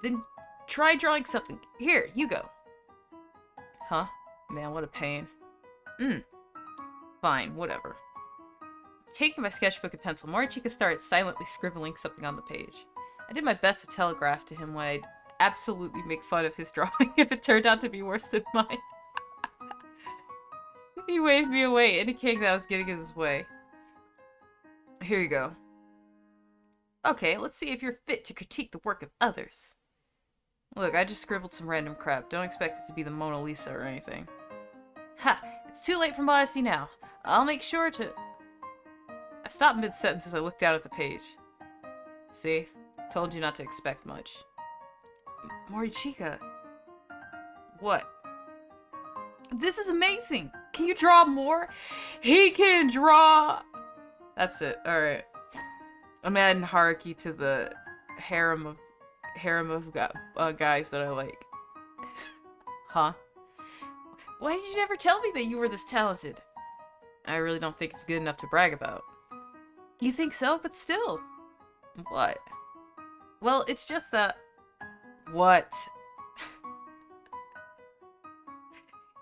Then try drawing something. Here, you go. Huh? Man, what a pain. Fine, whatever. Taking my sketchbook and pencil, Morichika started silently scribbling something on the page. I did my best to telegraph to him when I'd absolutely make fun of his drawing if it turned out to be worse than mine. He waved me away, indicating that I was getting in his way. Here you go. Okay, let's see if you're fit to critique the work of others. Look, I just scribbled some random crap. Don't expect it to be the Mona Lisa or anything. Ha! It's too late for modesty now. I'll make sure to... I stopped mid-sentence as I looked down at the page. See? Told you not to expect much. Morichika. What? This is amazing! Can you draw more? He can draw! That's it. Alright. I'm adding Haruki to the harem of guys that I like. Huh? Why did you never tell me that you were this talented? I really don't think it's good enough to brag about. You think so? But still. What? Well, it's just that... What?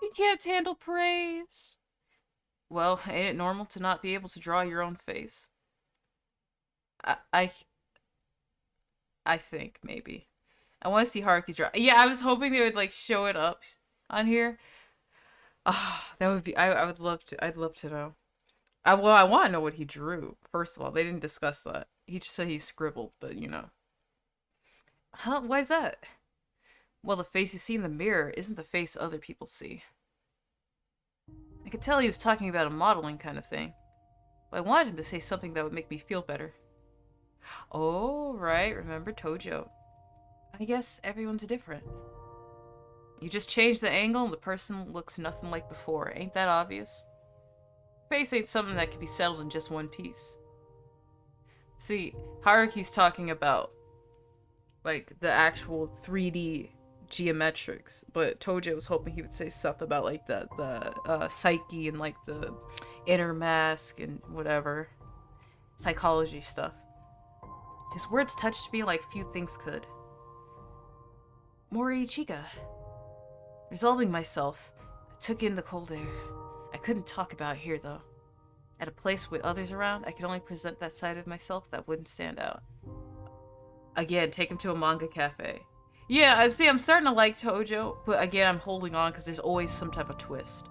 You can't handle praise. Well, ain't it normal to not be able to draw your own face? I think, maybe. I want to see Haruki's draw. Yeah, I was hoping they would, like, show it up on here. Ah, that would be... I would love to... I'd love to know. Well, I want to know what he drew. First of all, they didn't discuss that. He just said he scribbled, but, you know. Huh? Why is that? Well, the face you see in the mirror isn't the face other people see. I could tell he was talking about a modeling kind of thing. But I wanted him to say something that would make me feel better. Oh, right. Remember Tojo. I guess everyone's different. You just change the angle and the person looks nothing like before. Ain't that obvious? Face ain't something that can be settled in just one piece. See, Haruki's talking about, like, the actual 3D geometrics, but Tojo was hoping he would say stuff about, like, the psyche and, like, the inner mask and whatever. Psychology stuff. His words touched me like few things could. Morichika. Resolving myself, I took in the cold air. I couldn't talk about it here, though. At a place with others around, I could only present that side of myself that wouldn't stand out. Again, take him to a manga cafe. Yeah, I'm starting to like Tojo, but again, I'm holding on because there's always some type of twist.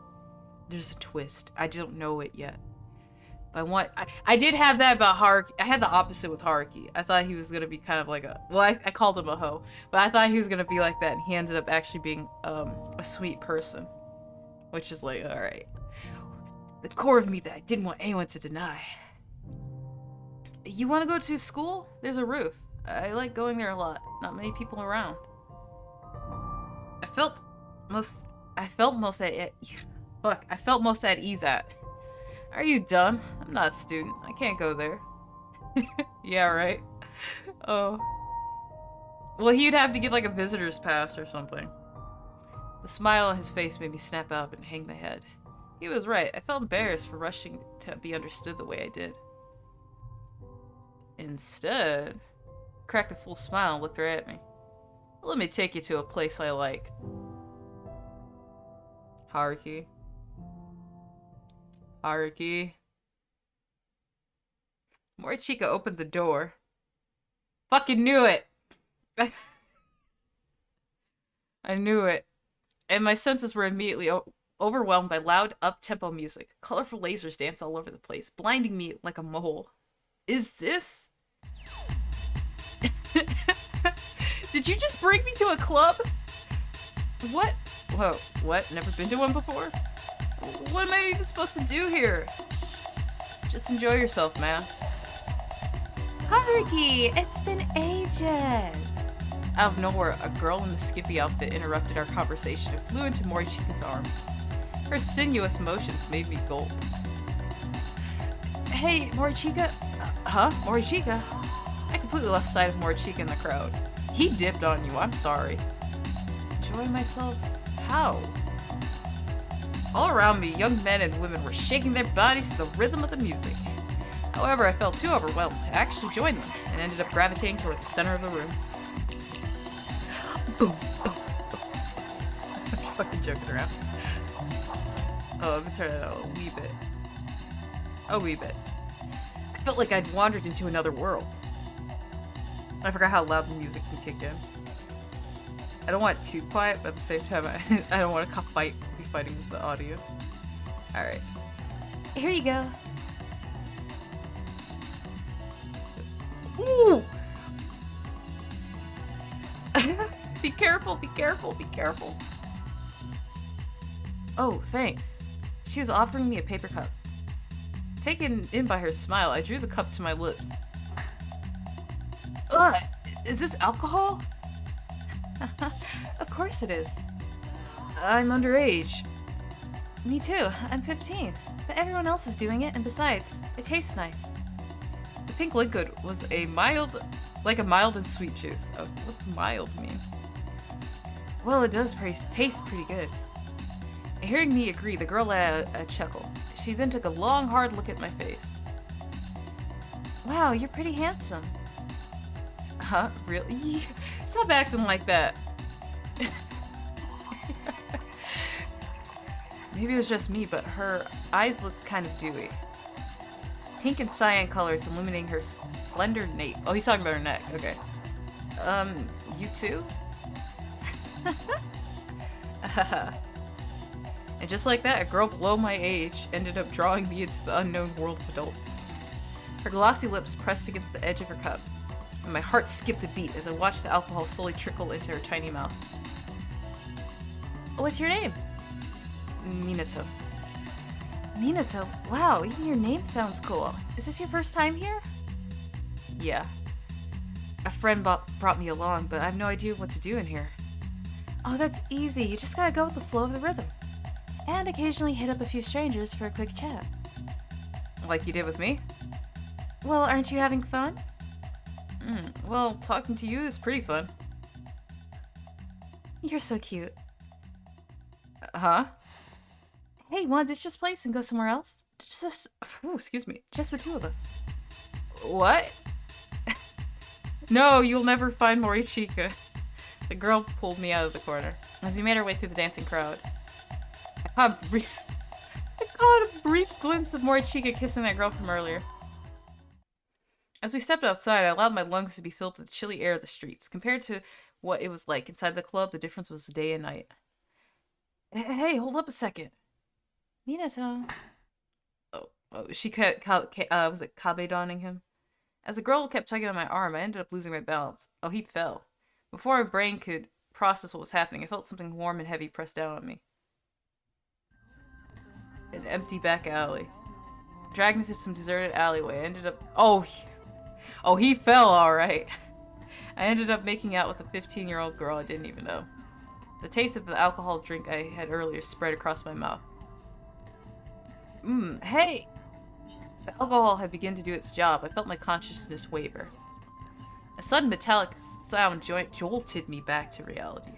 There's a twist. I don't know it yet. But I did have that about Haruki. I had the opposite with Haruki. I thought he was going to be kind of like a... Well, I called him a hoe. But I thought he was going to be like that, and he ended up actually being a sweet person. Which is like, alright. The core of me that I didn't want anyone to deny. You want to go to school? There's a roof. I like going there a lot. Not many people around. I felt most at ease at. Are you dumb? I'm not a student. I can't go there. Yeah, right. Oh. Well, he'd have to get like a visitor's pass or something. The smile on his face made me snap out and hang my head. He was right. I felt embarrassed for rushing to be understood the way I did. Instead, I cracked a full smile and looked right at me. Let me take you to a place I like. Haruki. Haruki. Morichika opened the door. Fucking knew it! I knew it. And my senses were immediately overwhelmed by loud, up-tempo music. Colorful lasers dance all over the place, blinding me like a mole. Is this? Did you just bring me to a club? What? Whoa, what? Never been to one before? What am I even supposed to do here? Just enjoy yourself, man. Haruki, it's been ages. Out of nowhere, a girl in a Skippy outfit interrupted our conversation and flew into Morichika's arms. Her sinuous motions made me gulp. Hey, Morichika? Huh? Morichika? I completely lost sight of Morichika in the crowd. He dipped on you, I'm sorry. Enjoy myself? How? All around me, young men and women were shaking their bodies to the rhythm of the music. However, I felt too overwhelmed to actually join them and ended up gravitating toward the center of the room. Boom, boom, boom. I'm fucking joking around. Oh, let me turn it out a wee bit. A wee bit. I felt like I'd wandered into another world. I forgot how loud the music can kick in. I don't want it too quiet, but at the same time, I don't want to be fighting with the audio. Alright. Here you go. Ooh! Be careful, be careful, be careful. Oh, thanks. She was offering me a paper cup. Taken in by her smile, I drew the cup to my lips. Ugh! Is this alcohol? Of course it is. I'm underage. Me too. I'm 15. But everyone else is doing it, and besides, it tastes nice. The pink liquid was like a mild and sweet juice. Oh, what's mild mean? Well, it does taste pretty good. Hearing me agree, the girl let a chuckle. She then took a long, hard look at my face. Wow, you're pretty handsome. Huh? Really? Stop acting like that. Maybe it was just me, but her eyes looked kind of dewy. Pink and cyan colors illuminating her slender nape. Oh, he's talking about her neck. Okay. You too? And just like that, a girl below my age ended up drawing me into the unknown world of adults. Her glossy lips pressed against the edge of her cup, and my heart skipped a beat as I watched the alcohol slowly trickle into her tiny mouth. What's your name? Minato. Minato? Wow, even your name sounds cool. Is this your first time here? Yeah. A friend brought me along, but I have no idea what to do in here. Oh, that's easy. You just gotta go with the flow of the rhythm. And occasionally hit up a few strangers for a quick chat. Like you did with me? Well, aren't you having fun? Well, talking to you is pretty fun. You're so cute. Huh? Hey, wanna ditch this place and go somewhere else? Excuse me. Just the two of us. What? No, you'll never find Morichika. The girl pulled me out of the corner as we made our way through the dancing crowd. I caught a brief glimpse of Morichika kissing that girl from earlier. As we stepped outside, I allowed my lungs to be filled with the chilly air of the streets. Compared to what it was like inside the club, the difference was day and night. Hey, hold up a second. Minato. Oh, she kept, was it kabe-donning him? As the girl kept tugging on my arm, I ended up losing my balance. Oh, he fell. Before my brain could process what was happening, I felt something warm and heavy pressed down on me. An empty back alley. Dragged into some deserted alleyway, I ended up... Oh, he fell, alright. I ended up making out with a 15-year-old girl I didn't even know. The taste of the alcohol drink I had earlier spread across my mouth. Hey! The alcohol had begun to do its job. I felt my consciousness waver. A sudden metallic sound jolted me back to reality.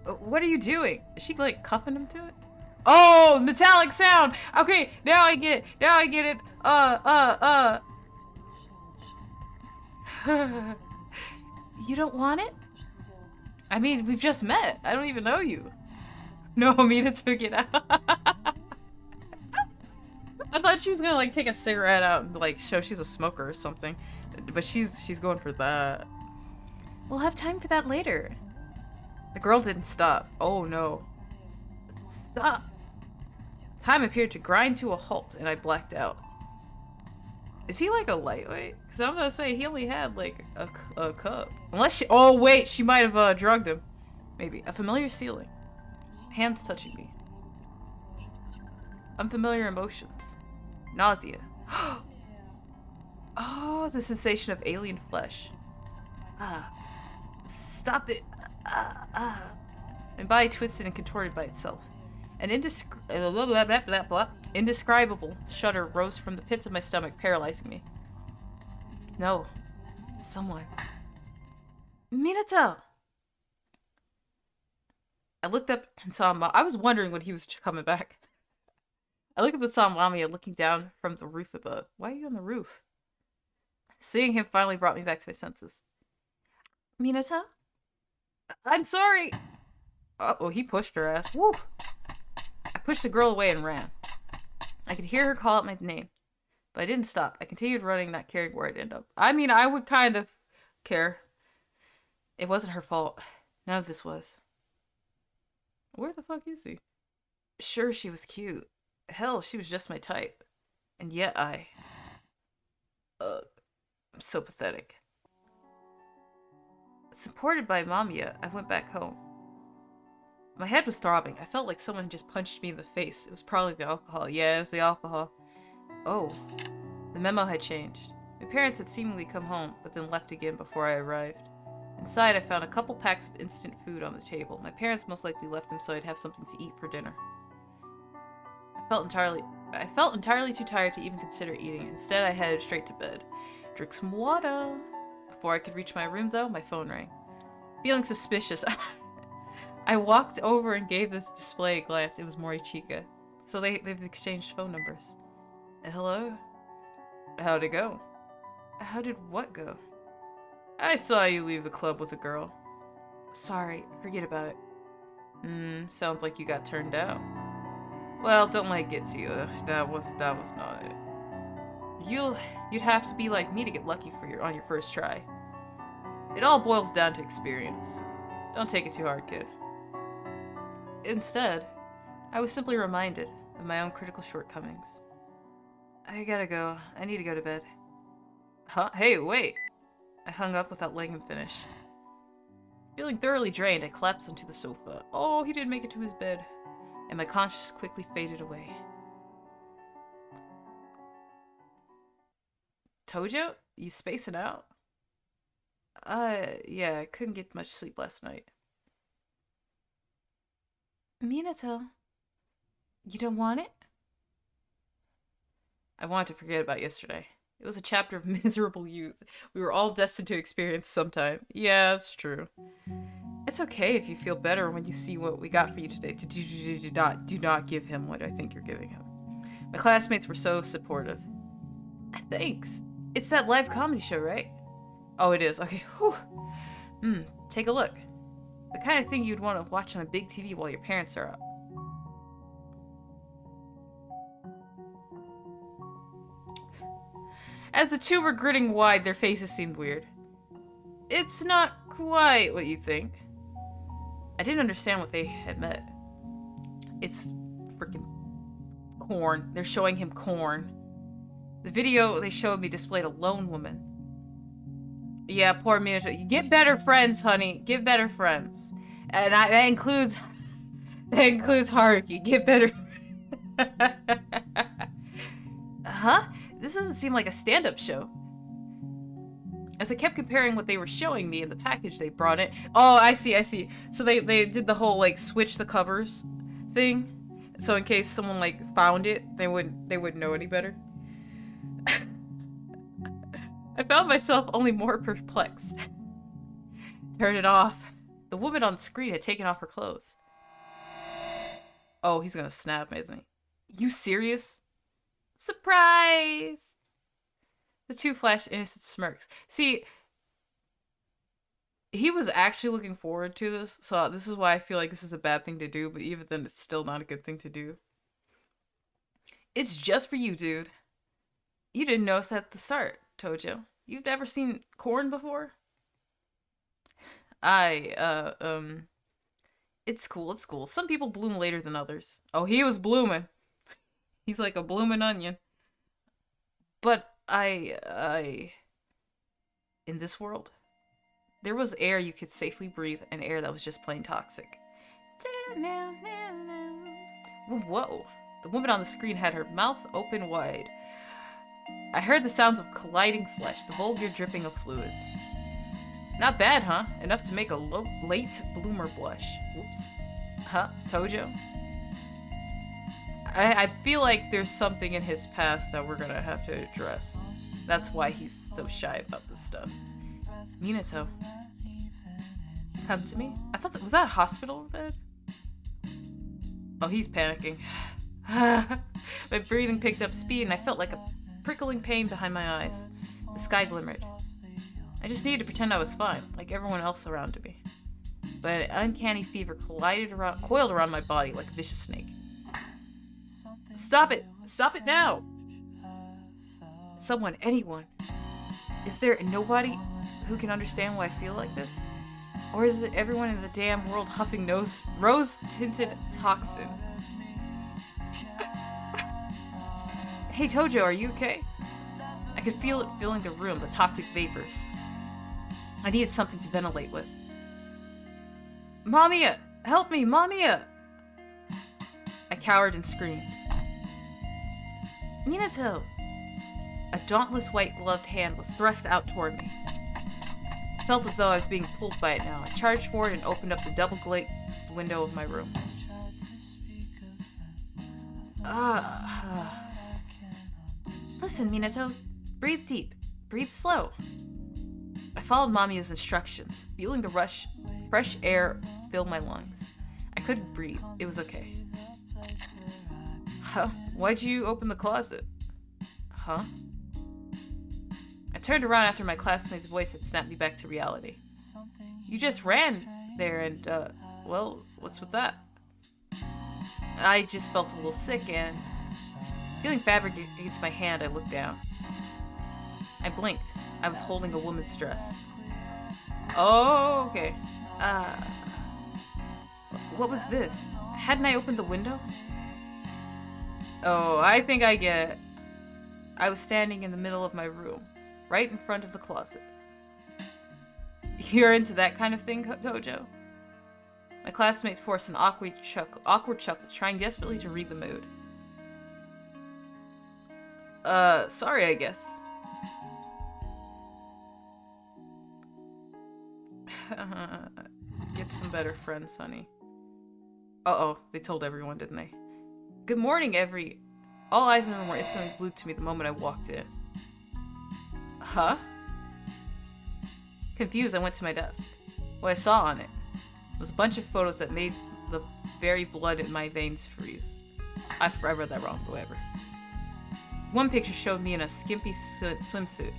What are you doing? Is she, like, cuffing him to it? Oh, metallic sound! Okay, now I get it. You don't want it? I mean, we've just met. I don't even know you. No, Minato, get out. I thought she was gonna, like, take a cigarette out and, like, show she's a smoker or something. But she's going for that. We'll have time for that later. The girl didn't stop. Oh, no. Stop. Time appeared to grind to a halt, and I blacked out. Is he, like, a lightweight? Because I'm gonna say he only had, like, a cup. Unless she... Oh, wait! She might have, drugged him. Maybe. A familiar ceiling. Hands touching me. Unfamiliar emotions. Nausea. Oh, the sensation of alien flesh. Stop it. My body twisted and contorted by itself. An indescribable shudder rose from the pits of my stomach, paralyzing me. No. Someone. Minato! I looked up and saw I was wondering when he was coming back. I looked up and saw Mamiya looking down from the roof above. Why are you on the roof? Seeing him finally brought me back to my senses. Minato? I'm sorry! Uh-oh, he pushed her ass. Woo! I pushed the girl away and ran. I could hear her call out my name, but I didn't stop. I continued running, not caring where I'd end up. I mean, I would kind of care. It wasn't her fault. None of this was. Where the fuck is he? Sure, she was cute. Hell, she was just my type. And yet I'm so pathetic. Supported by Mamiya, I went back home. My head was throbbing. I felt like someone just punched me in the face. It was probably the alcohol. Yeah, it was the alcohol. Oh, the memo had changed. My parents had seemingly come home, but then left again before I arrived. Inside, I found a couple packs of instant food on the table. My parents most likely left them so I'd have something to eat for dinner. I felt entirely too tired to even consider eating. Instead, I headed straight to bed. Drank some water. Before I could reach my room, though, my phone rang. Feeling suspicious, I walked over and gave this display a glance. It was Morichika. So they've exchanged phone numbers. Hello? How'd it go? How did what go? I saw you leave the club with a girl. Sorry, forget about it. Sounds like you got turned down. Well, don't let it get to you. That was not it. You'd have to be like me to get lucky on your first try. It all boils down to experience. Don't take it too hard, kid. Instead, I was simply reminded of my own critical shortcomings. I gotta go. I need to go to bed. Huh? Hey, wait! I hung up without letting him finish. Feeling thoroughly drained, I collapsed onto the sofa. Oh, he didn't make it to his bed. And my conscience quickly faded away. Tojo? You spacing out? Yeah, I couldn't get much sleep last night. Minato, you don't want it? I wanted to forget about yesterday. It was a chapter of miserable youth. We were all destined to experience sometime. Yeah, it's true. It's okay if you feel better when you see what we got for you today. Do not give him what I think you're giving him. My classmates were so supportive. Thanks. It's that live comedy show, right? Oh, it is. Okay. Whew. Take a look. The kind of thing you'd want to watch on a big TV while your parents are out. As the two were grinning wide, their faces seemed weird. It's not quite what you think. I didn't understand what they had meant. It's freaking corn. They're showing him corn. The video they showed me displayed a lone woman. Yeah, poor Minato. You get better friends, honey. Get better friends. And that includes Haruki. Get better. Huh? This doesn't seem like a stand-up show. As I kept comparing what they were showing me in the package they brought in. Oh, I see. So they did the whole like switch the covers thing. So in case someone like found it, they wouldn't know any better. I found myself only more perplexed. Turn it off. The woman on the screen had taken off her clothes. Oh, he's gonna snap, isn't he? You serious? Surprise! The two flashed innocent smirks. See, he was actually looking forward to this, so this is why I feel like this is a bad thing to do, but even then, it's still not a good thing to do. It's just for you, dude. You didn't notice at the start, Tojo. You've never seen corn before? It's cool. Some people bloom later than others. Oh, he was blooming. He's like a blooming onion. But in this world, there was air you could safely breathe and air that was just plain toxic. Whoa. The woman on the screen had her mouth open wide. I heard the sounds of colliding flesh, the vulgar dripping of fluids. Not bad, huh? Enough to make a late bloomer blush. Whoops. Huh? Tojo? I feel like there's something in his past that we're gonna have to address. That's why he's so shy about this stuff. Minato. Come to me? I thought was that a hospital bed? Oh, he's panicking. My breathing picked up speed and I felt like a prickling pain behind my eyes. The sky glimmered. I just needed to pretend I was fine, like everyone else around me. But an uncanny fever coiled around my body like a vicious snake. Stop it! Stop it now! Someone, anyone. Is there nobody who can understand why I feel like this? Or is it everyone in the damn world huffing rose-tinted toxin? Hey Tojo, are you okay? I could feel it filling the room, the toxic vapors. I needed something to ventilate with. Mamiya! Help me, Mamiya! I cowered and screamed. Minato! A dauntless white-gloved hand was thrust out toward me. I felt as though I was being pulled by it now. I charged forward and opened up the double-glazed window of my room. Listen, Minato. Breathe deep. Breathe slow. I followed Mamiya's instructions, feeling the fresh air fill my lungs. I couldn't breathe. It was okay. Huh? Why'd you open the closet? Huh? I turned around after my classmate's voice had snapped me back to reality. You just ran there and, well, what's with that? I just felt a little sick and, feeling fabric against my hand, I looked down. I blinked. I was holding a woman's dress. Oh, okay. What was this? Hadn't I opened the window? Oh, I think I get it. I was standing in the middle of my room, right in front of the closet. You're into that kind of thing, Tojo? My classmates forced an awkward chuckle, trying desperately to read the mood. Sorry, I guess. Get some better friends, honey. Uh-oh, they told everyone, didn't they? Good morning, all eyes in the room were instantly glued to me the moment I walked in. Huh? Confused, I went to my desk. What I saw on it was a bunch of photos that made the very blood in my veins freeze. I read that wrong, whatever. One picture showed me in a skimpy swimsuit.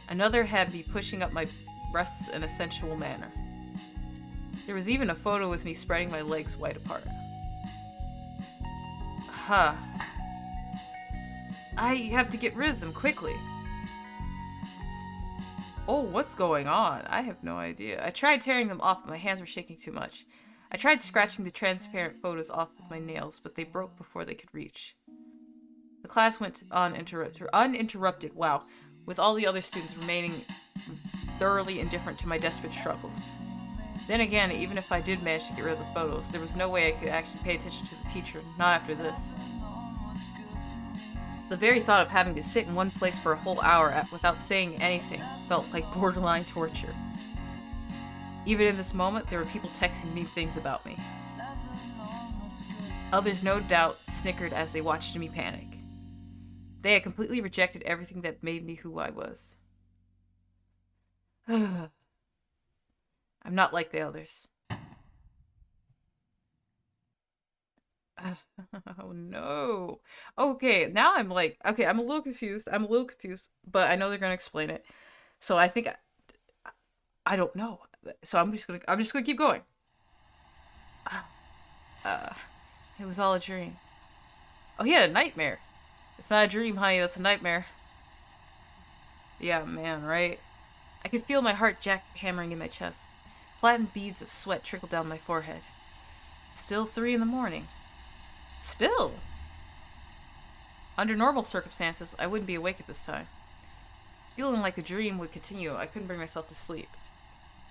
Another had me pushing up my breasts in a sensual manner. There was even a photo with me spreading my legs wide apart. Huh. I have to get rid of them quickly. Oh, what's going on? I have no idea. I tried tearing them off, but my hands were shaking too much. I tried scratching the transparent photos off with my nails, but they broke before they could reach. The class went on uninterrupted, wow, with all the other students remaining thoroughly indifferent to my desperate struggles. Then again, even if I did manage to get rid of the photos, there was no way I could actually pay attention to the teacher, not after this. The very thought of having to sit in one place for a whole hour without saying anything felt like borderline torture. Even in this moment, there were people texting me things about me. Others no doubt snickered as they watched me panic. They had completely rejected everything that made me who I was. I'm not like the others. Oh no. Okay, now I'm like, okay, I'm a little confused, but I know they're gonna explain it. So I think I don't know. So I'm just gonna keep going. It was all a dream. Oh, he had a nightmare. It's not a dream, honey, that's a nightmare. Yeah, man, right? I could feel my heart jackhammering in my chest. Flattened beads of sweat trickled down my forehead. It's still 3 a.m. Still? Under normal circumstances, I wouldn't be awake at this time. Feeling like the dream would continue, I couldn't bring myself to sleep.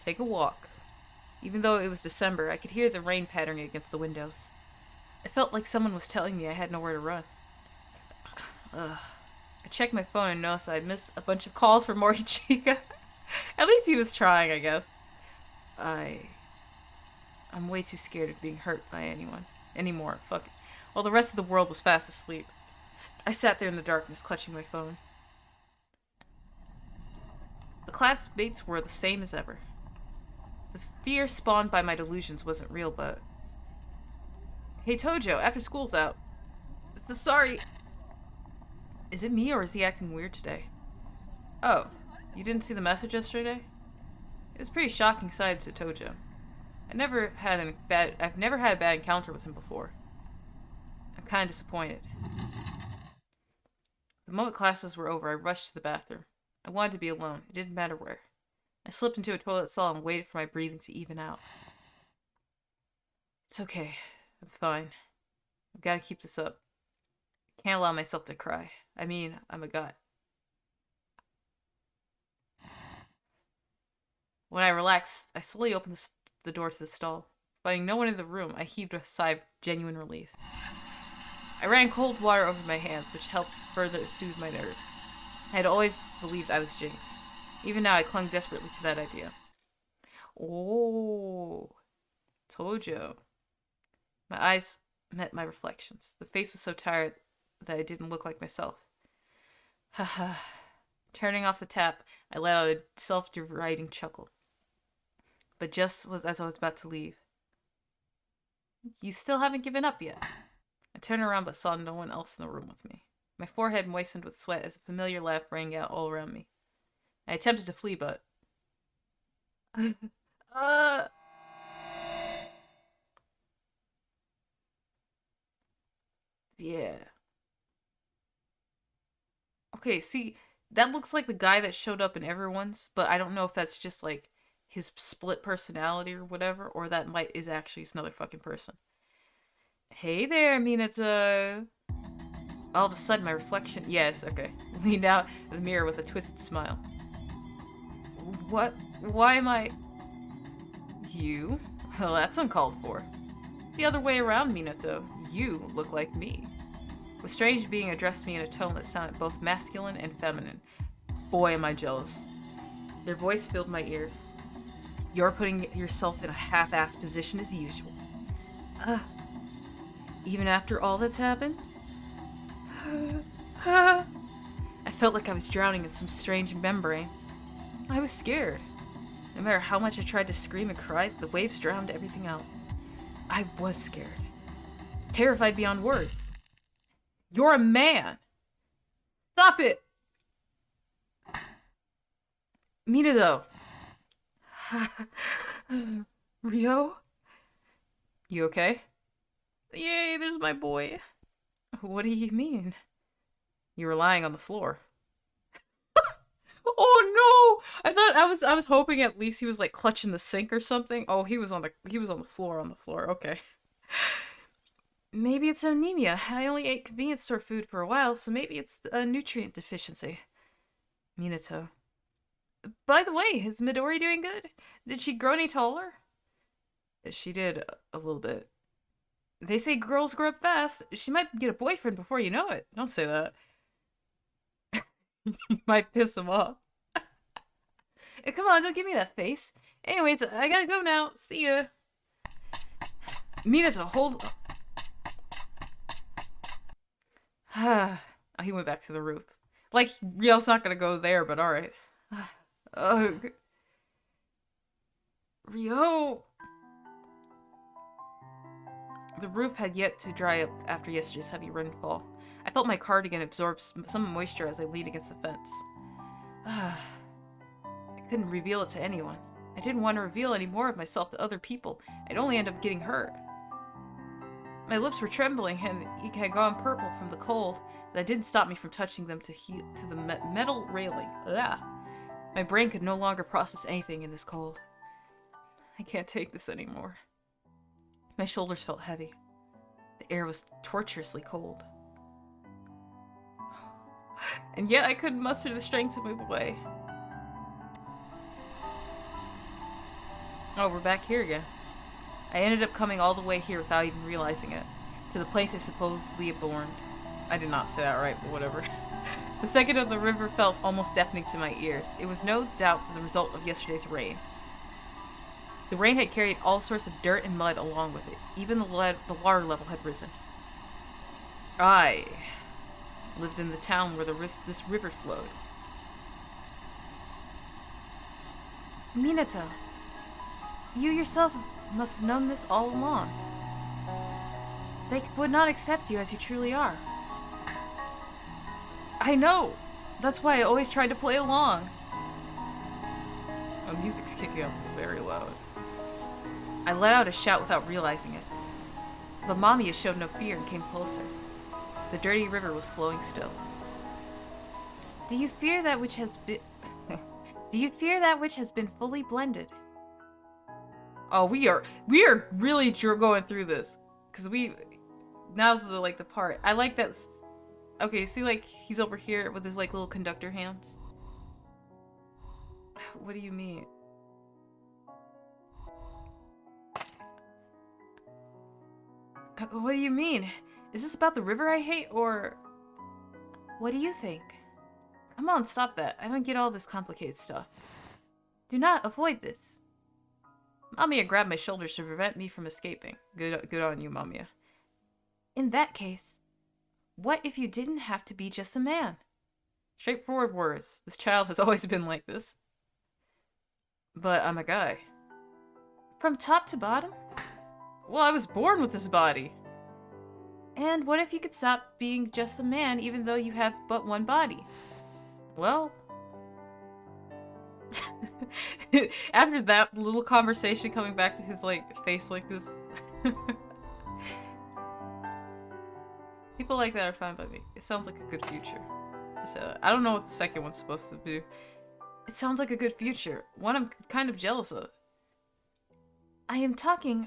Take a walk. Even though it was December, I could hear the rain pattering against the windows. It felt like someone was telling me I had nowhere to run. I I checked my phone and noticed I missed a bunch of calls from Morichika. At least he was trying, I guess. I'm way too scared of being hurt by anyone anymore. Fuck it. While the rest of the world was fast asleep, I sat there in the darkness, clutching my phone. The classmates were the same as ever. The fear spawned by my delusions wasn't real, but... Hey, Tojo, after school's out. Sorry. Is it me, or is he acting weird today? Oh, you didn't see the message yesterday? It was a pretty shocking side to Tojo. I've never had a bad encounter with him before. I'm kind of disappointed. The moment classes were over, I rushed to the bathroom. I wanted to be alone. It didn't matter where. I slipped into a toilet stall and waited for my breathing to even out. It's okay. I'm fine. I've got to keep this up. I can't allow myself to cry. I mean, I'm a guy. When I relaxed, I slowly opened the door to the stall. Finding no one in the room, I heaved a sigh of genuine relief. I ran cold water over my hands, which helped further soothe my nerves. I had always believed I was jinxed. Even now, I clung desperately to that idea. Oh, Tojo. My eyes met my reflections. The face was so tired that I didn't look like myself. Haha. Turning off the tap, I let out a self-deriding chuckle. But just as I was about to leave. You still haven't given up yet. I turned around but saw no one else in the room with me. My forehead moistened with sweat as a familiar laugh rang out all around me. I attempted to flee, but... Yeah. Okay, see, that looks like the guy that showed up in everyone's, but I don't know if that's just like his split personality or whatever, or that is actually another fucking person. Hey there, Minato. All of a sudden, my reflection... Yes, okay. Leaned out of the mirror with a twisted smile. What? Why am I... You? Well, that's uncalled for. It's the other way around, Minato. You look like me. The strange being addressed me in a tone that sounded both masculine and feminine. Boy, am I jealous. Their voice filled my ears. You're putting yourself in a half-assed position as usual. Even after all that's happened? I felt like I was drowning in some strange membrane. I was scared. No matter how much I tried to scream and cry, the waves drowned everything out. I was scared. Terrified beyond words. You're a man! Stop it! Minato. Ryo? You okay? Yay, there's my boy. What do you mean? You were lying on the floor. Oh no! I was hoping at least he was like clutching the sink or something. Oh, he was on the floor. Okay. Maybe it's anemia. I only ate convenience store food for a while, so maybe it's a nutrient deficiency. Minato. By the way, is Midori doing good? Did she grow any taller? She did a little bit. They say girls grow up fast. She might get a boyfriend before you know it. Don't say that. You might piss him off. Come on, don't give me that face. Anyways, I gotta go now. See ya. Minato, hold... Oh, he went back to the roof. Like, Ryo's not gonna go there, but alright. Ugh. Ryo! The roof had yet to dry up after yesterday's heavy rainfall. I felt my cardigan absorb some moisture as I leaned against the fence. I couldn't reveal it to anyone. I didn't want to reveal any more of myself to other people. I'd only end up getting hurt. My lips were trembling and had gone purple from the cold. That didn't stop me from touching them to the metal railing. Ugh. My brain could no longer process anything in this cold. I can't take this anymore. My shoulders felt heavy. The air was torturously cold. And yet I couldn't muster the strength to move away. Oh, we're back here again. I ended up coming all the way here without even realizing it. To the place I supposedly abhorred. I did not say that right, but whatever. The second of the river felt almost deafening to my ears. It was no doubt the result of yesterday's rain. The rain had carried all sorts of dirt and mud along with it. Even the water level had risen. I lived in the town where this river flowed. Minato, you yourself must have known this all along. They would not accept you as you truly are. I know! That's why I always tried to play along. Oh, music's kicking up very loud. I let out a shout without realizing it. But Mamiya showed no fear and came closer. The dirty river was flowing still. Do you fear that which has been... Do you fear that which has been fully blended? Oh, we are really going through this. Because now's the part. I like that... Okay, see, like, he's over here with his, like, little conductor hands. What do you mean? What do you mean? Is this about the river I hate, or... What do you think? Come on, stop that. I don't get all this complicated stuff. Do not avoid this. Mamiya grabbed my shoulders to prevent me from escaping. Good on you, Mamiya. In that case, what if you didn't have to be just a man? Straightforward words. This child has always been like this. But I'm a guy. From top to bottom? Well, I was born with this body. And what if you could stop being just a man even though you have but one body? Well... After that little conversation coming back to his, like, face like this... People like that are fine by me. It sounds like a good future. So, I don't know what the second one's supposed to do. It sounds like a good future. One I'm kind of jealous of. I am talking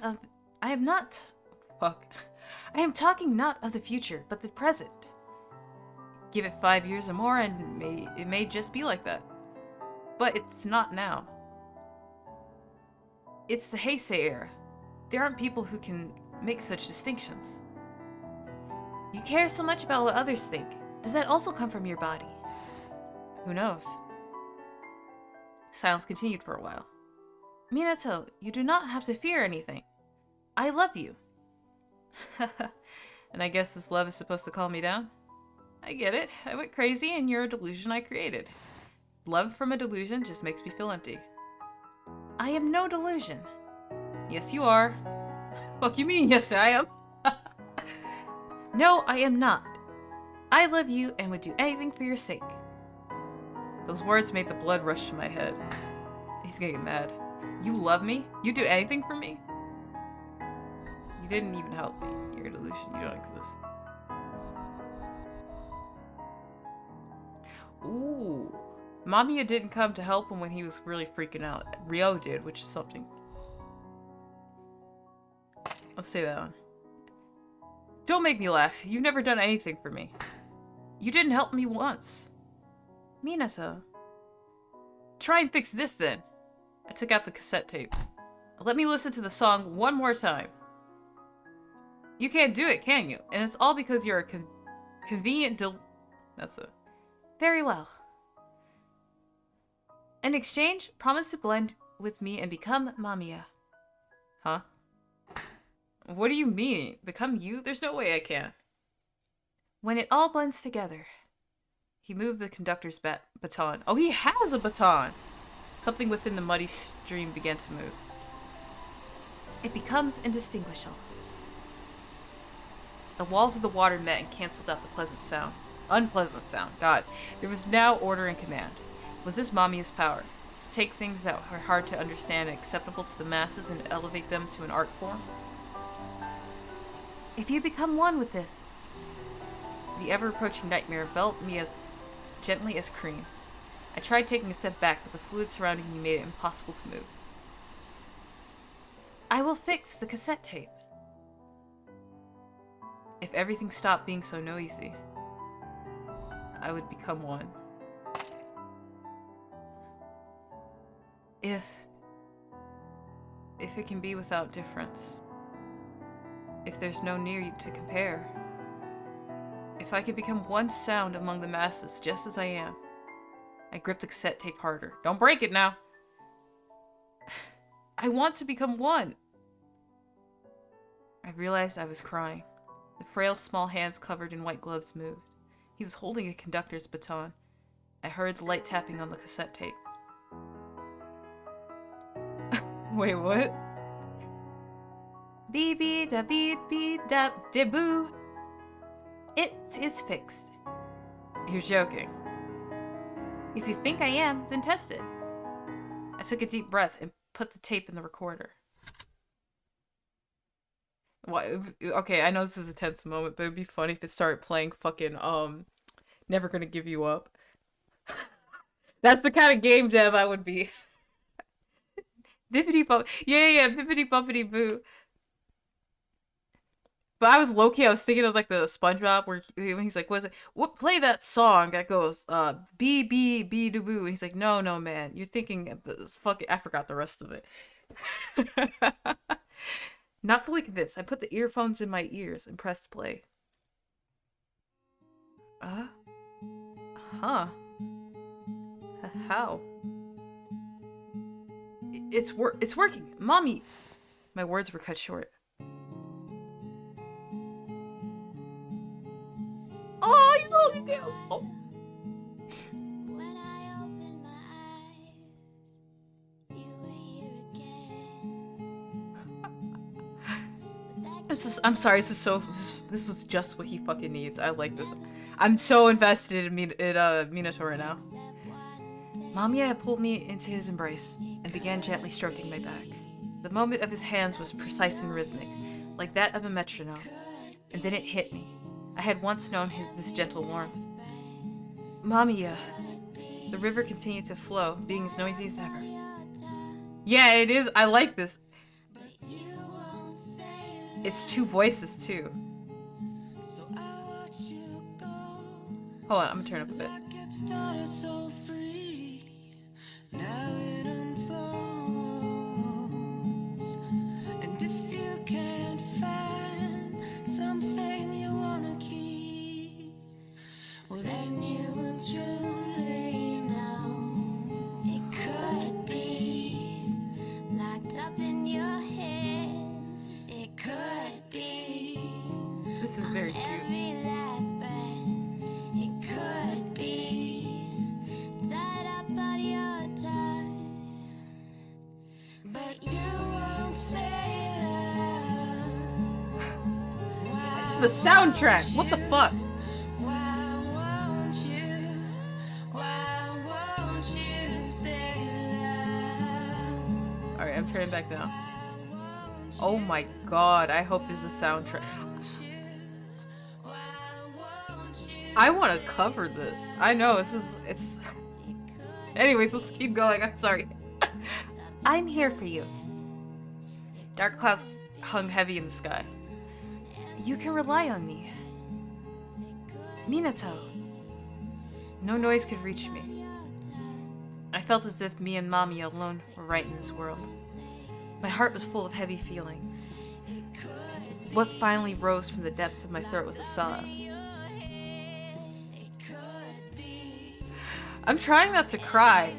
not of the future, but the present. Give it 5 years or more and it may just be like that. But it's not now. It's the Heisei era. There aren't people who can make such distinctions. You care so much about what others think. Does that also come from your body? Who knows? Silence continued for a while. Minato, you do not have to fear anything. I love you. And I guess this love is supposed to calm me down? I get it. I went crazy and you're a delusion I created. Love from a delusion just makes me feel empty. I am no delusion. Yes, you are. Fuck you mean, yes, I am. No, I am not. I love you and would do anything for your sake. Those words made the blood rush to my head. He's gonna get mad. You love me? You do anything for me? You didn't even help me. You're a delusion. You don't exist. Ooh. Mamiya didn't come to help him when he was really freaking out. Ryo did, which is something. Let's say that one. Don't make me laugh. You've never done anything for me. You didn't help me once. Minato. Try and fix this then. I took out the cassette tape. Let me listen to the song one more time. You can't do it, can you? And it's all because you're a convenient That's it. Very well. In exchange, promise to blend with me and become Mamiya. Huh? What do you mean? Become you? There's no way I can. When it all blends together. He moved the conductor's baton. Oh, he has a baton! Something within the muddy stream began to move. It becomes indistinguishable. The walls of the water met and canceled out the unpleasant sound. God, there was now order and command. Was this Mamiya's power? To take things that are hard to understand and acceptable to the masses and elevate them to an art form? If you become one with this... The ever-approaching nightmare enveloped me as gently as cream. I tried taking a step back, but the fluid surrounding me made it impossible to move. I will fix the cassette tape. If everything stopped being so noisy, I would become one. If it can be without difference. If there's no need to compare. If I could become one sound among the masses just as I am. I gripped the cassette tape harder. Don't break it now. I want to become one. I realized I was crying. The frail small hands covered in white gloves moved. He was holding a conductor's baton. I heard the light tapping on the cassette tape. Wait, what? Beep beep da beep beep da de boo. It is fixed. You're joking. If you think I am, then test it. I took a deep breath and put the tape in the recorder. What? Okay, I know this is a tense moment, but it'd be funny if it started playing fucking Never Gonna Give You Up. That's the kind of game dev I would be. Bippity bop. Yeah, bippity boppity boo. But I was low-key, I was thinking of like the SpongeBob where he's like, what play that song that goes, B, B, B, do boo. And he's like, no, man, you're thinking of the fucking, I forgot the rest of it. Not fully convinced, I put the earphones in my ears and pressed play. Huh. How? It's working. Mommy. My words were cut short. Oh, he's holding it. Oh. When I opened my eyes, you were here again. I'm sorry. This is just what he fucking needs. I like this. I'm so invested in Minato right now. Mamiya had pulled me into his embrace and began gently stroking my back. The movement of his hands was precise and rhythmic, like that of a metronome. And then it hit me. I had once known this gentle warmth. Mamiya. The river continued to flow, being as noisy as ever. Yeah, it is. I like this. It's two voices, too. Hold on, I'm gonna turn up a bit. Then you will truly know it could be locked up in your head. It could be. This is very cute. Every last breath. It could be tied up on your tongue. But you won't say love. The soundtrack. What the fuck? Alright, I'm turning back down. Oh my god, I hope this is a soundtrack. I want to cover this. I know, it's... Anyways, let's keep going, I'm sorry. I'm here for you. Dark clouds hung heavy in the sky. You can rely on me. Minato. No noise could reach me. I felt as if me and Mamiya alone were right in this world. My heart was full of heavy feelings. What finally rose from the depths of my throat was a sob. I'm trying not to cry.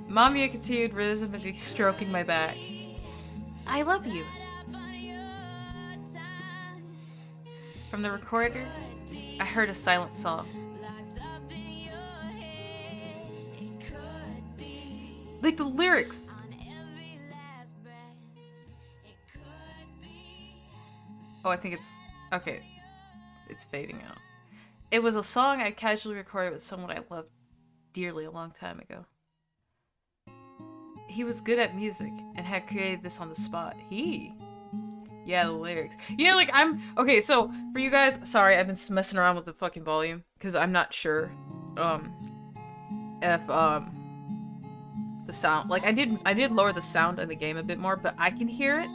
Mamiya continued rhythmically stroking my back. I love you. From the recorder, I heard a silent song. Like the lyrics. Oh, I think it's... Okay. It's fading out. It was a song I casually recorded with someone I loved dearly a long time ago. He was good at music and had created this on the spot. Yeah, the lyrics. Yeah, like, okay, so, for you guys... Sorry, I've been messing around with the fucking volume. Because I'm not sure, if, the sound... Like, I did lower the sound in the game a bit more, but I can hear it.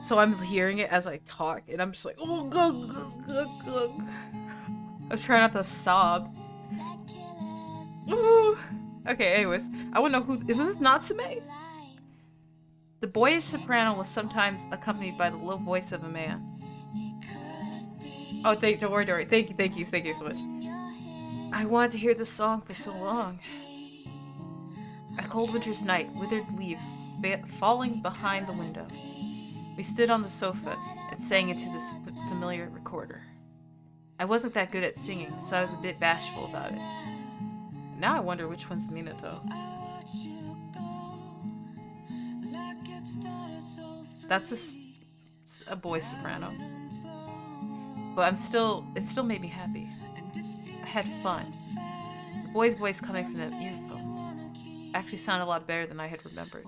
So I'm hearing it as I talk, and I'm just like, oh, go. I'm trying not to sob. Ooh. Okay, anyways, I want to know who... Was this Natsume? The boyish soprano was sometimes accompanied by the low voice of a man. Oh, don't worry, Dory. Thank you so much. I wanted to hear this song for so long. A cold winter's night, withered leaves falling behind the window. We stood on the sofa and sang into this familiar recorder. I wasn't that good at singing, so I was a bit bashful about it. Now I wonder which one's Minato. That's a boy soprano. But it still made me happy. I had fun. The boy's voice coming from the earphones actually sounded a lot better than I had remembered.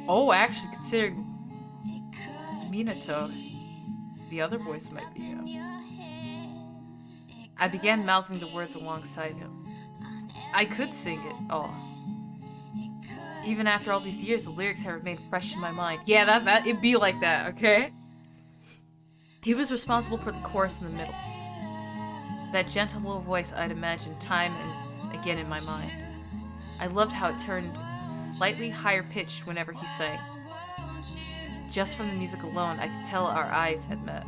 Oh, actually, considering Minato, the other voice might be him. I began mouthing the words alongside him. I could sing it all. Even after all these years, the lyrics have remained fresh in my mind. Yeah, it'd be like that, okay? He was responsible for the chorus in the middle. That gentle little voice I'd imagined time and again in my mind. I loved how it turned slightly higher pitched whenever he sang. Just from the music alone, I could tell our eyes had met.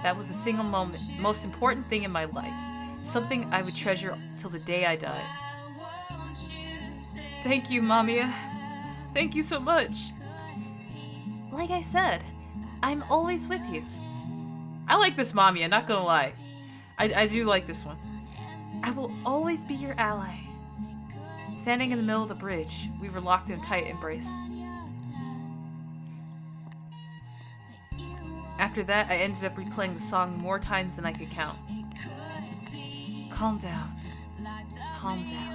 That was the single most important thing in my life. Something I would treasure till the day I died. Thank you, Mamiya. Thank you so much. Like I said, I'm always with you. I like this Mamiya, not gonna lie. I do like this one. I will always be your ally. Standing in the middle of the bridge, we were locked in a tight embrace. After that, I ended up replaying the song more times than I could count. Calm down. Calm down.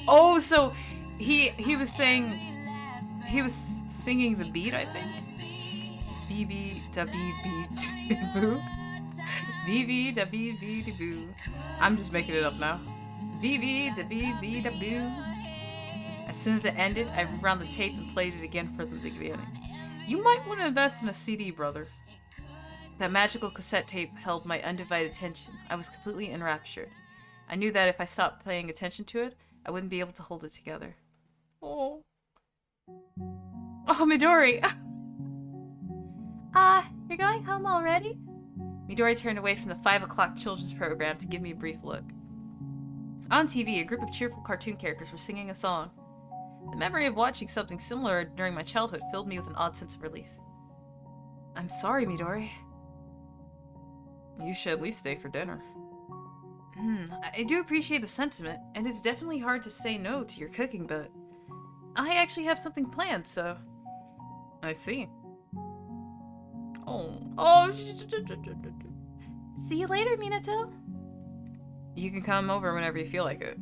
Oh, so he was saying, he was singing the beat, I think. BBWB-boo. BBWB-boo. I'm just making it up now. BBWB-boo. As soon as it ended, I rewound the tape and played it again from the beginning. You might want to invest in a CD, brother. That magical cassette tape held my undivided attention. I was completely enraptured. I knew that if I stopped paying attention to it, I wouldn't be able to hold it together. Oh. Oh, Midori! You're going home already? Midori turned away from the 5 o'clock children's program to give me a brief look. On TV, a group of cheerful cartoon characters were singing a song. The memory of watching something similar during my childhood filled me with an odd sense of relief. I'm sorry, Midori. You should at least stay for dinner. I do appreciate the sentiment, and it's definitely hard to say no to your cooking, but I actually have something planned, so... I see. Oh, see you later, Minato. You can come over whenever you feel like it.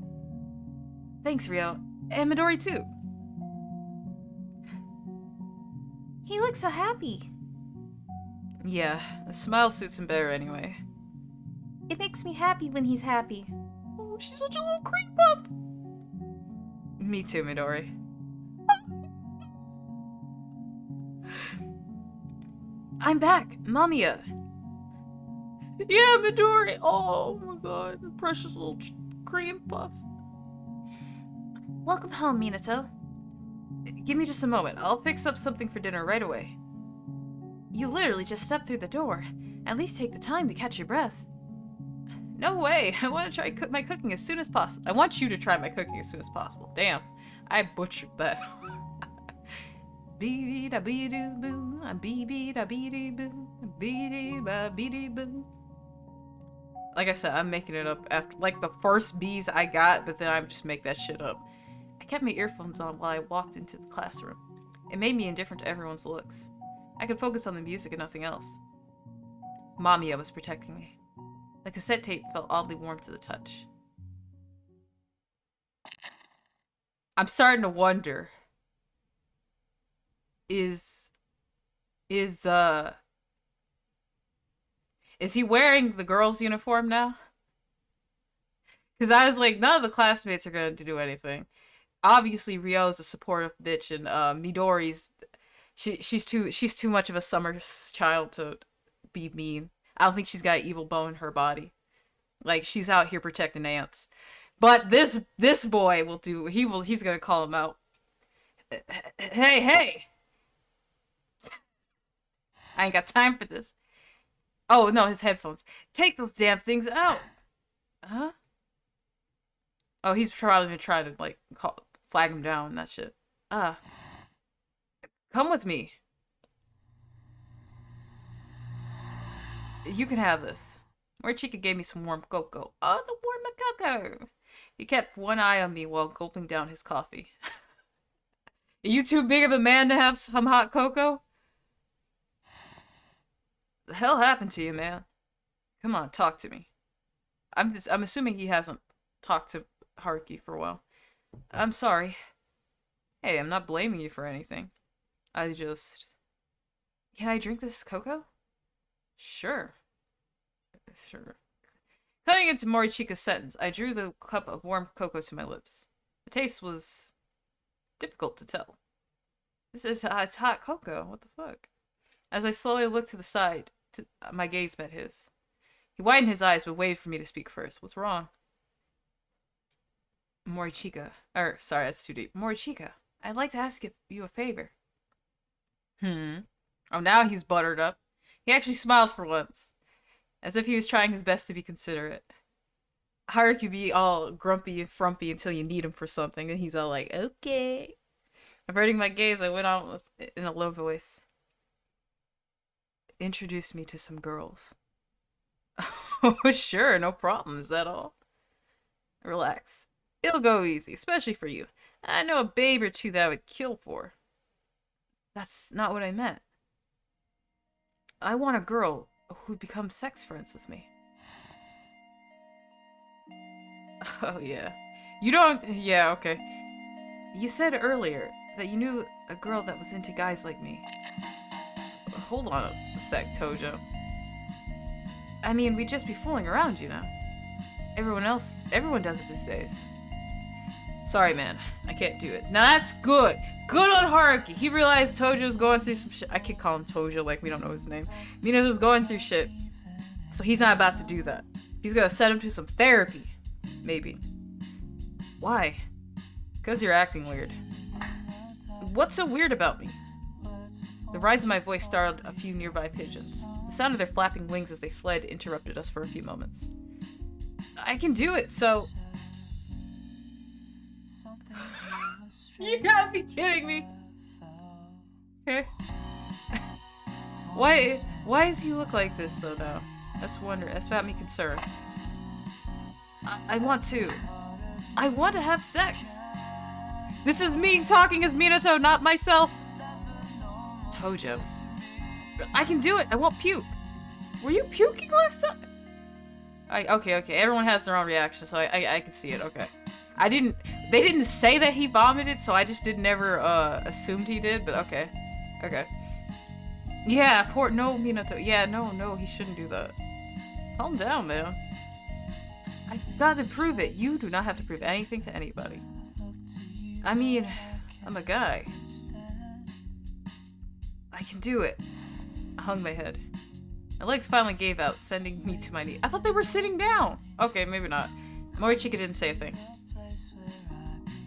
Thanks, Ryo. And Midori, too. He looks so happy. Yeah, the smile suits him better anyway. It makes me happy when he's happy. Oh, she's such a little creep puff. Me too, Midori. I'm back, Mamiya. Yeah, Midori. Oh my god, the precious little cream puff. Welcome home, Minato. Give me just a moment. I'll fix up something for dinner right away. You literally just stepped through the door. At least take the time to catch your breath. No way. I want to try my cooking as soon as possible. I want you to try my cooking as soon as possible. Damn. I butchered that. Bee-dee-da-bee-doo-boo. Bee-dee-da-bee-doo-boo. Bee-dee-ba-bee-dee-boo. Like I said, I'm making it up after, like, the first bees I got, but then I just make that shit up. I kept my earphones on while I walked into the classroom. It made me indifferent to everyone's looks. I could focus on the music and nothing else. Mamiya was protecting me. The cassette tape felt oddly warm to the touch. I'm starting to wonder. Is he wearing the girl's uniform now? Because I was like, none of the classmates are going to do anything. Obviously, Ryo's a supportive bitch, and Midori's she's too much of a summer child to be mean. I don't think she's got an evil bone in her body. Like, she's out here protecting ants. But this boy will do. He's gonna call him out. Hey. I ain't got time for this. Oh, no, his headphones. Take those damn things out. Huh? Oh, he's probably been trying to, like, flag him down and that shit. Come with me. You can have this. Morichika gave me some warm cocoa. Oh, the warm cocoa. He kept one eye on me while gulping down his coffee. Are you too big of a man to have some hot cocoa? The hell happened to you, man? Come on, talk to me. I'm assuming he hasn't talked to Haruki for a while. I'm sorry. Hey, I'm not blaming you for anything. I just... Can I drink this cocoa? Sure. Sure. Cutting into Morichika's sentence, I drew the cup of warm cocoa to my lips. The taste was difficult to tell. It's hot cocoa. What the fuck? As I slowly looked to the side, my gaze met his. He widened his eyes but waited for me to speak first. What's wrong? Morichika. Sorry, that's too deep. Morichika, I'd like to ask you a favor. Oh, now he's buttered up. He actually smiled for once, as if he was trying his best to be considerate. Haruki be all grumpy and frumpy until you need him for something, and he's all like, okay. Averting my gaze, I went on in a low voice. Introduce me to some girls. Oh, sure, no problem. Is that all? Relax. It'll go easy, especially for you. I know a babe or two that I would kill for. That's not what I meant. I want a girl who'd become sex friends with me. Oh, yeah. You don't... Yeah, okay. You said earlier that you knew a girl that was into guys like me. Hold on a sec, Tojo. I mean, we'd just be fooling around, you know. Everyone does it these days. Sorry, man. I can't do it. Now that's good. Good on Haruki. He realized Tojo's going through some shit. I could call him Tojo like we don't know his name. Minato's going through shit. So he's not about to do that. He's gonna send him to some therapy. Maybe. Why? Because you're acting weird. What's so weird about me? The rise of my voice startled a few nearby pigeons. The sound of their flapping wings as they fled interrupted us for a few moments. I can do it, so... You gotta be kidding me! Okay. Why does he look like this, though, now? That's got me concerned. I want to have sex! This is me talking as Minato, not myself! Tojo. I can do it! I won't puke! Were you puking last time? Okay, everyone has their own reaction, so I can see it, okay. They didn't say that he vomited, so I just never assumed he did, but okay. Okay. Yeah, no, Minato. Yeah, no, he shouldn't do that. Calm down, man. I got to prove it. You do not have to prove anything to anybody. I mean, I'm a guy. I can do it. I hung my head. My legs finally gave out, sending me to my knee. I thought they were sitting down. Okay, maybe not. Morichika didn't say a thing.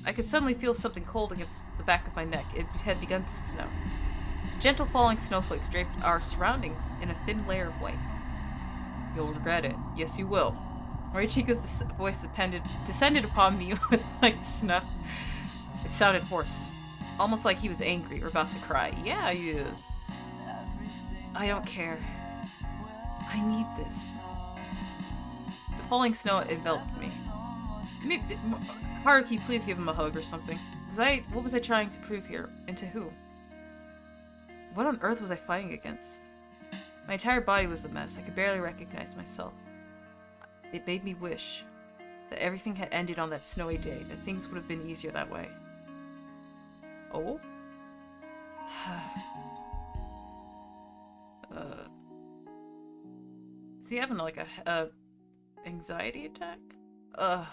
I could suddenly feel something cold against the back of my neck. It had begun to snow. Gentle falling snowflakes draped our surroundings in a thin layer of white. You'll regret it. Yes, you will. Morichika's voice descended upon me like snuff. It sounded hoarse. Almost like he was angry or about to cry. Yeah, he is. I don't care. I need this. The falling snow enveloped me. Haruki, please give him a hug or something. What was I trying to prove here? And to who? What on earth was I fighting against? My entire body was a mess. I could barely recognize myself. It made me wish that everything had ended on that snowy day, that things would have been easier that way. Oh? Is he having like a anxiety attack? Ugh.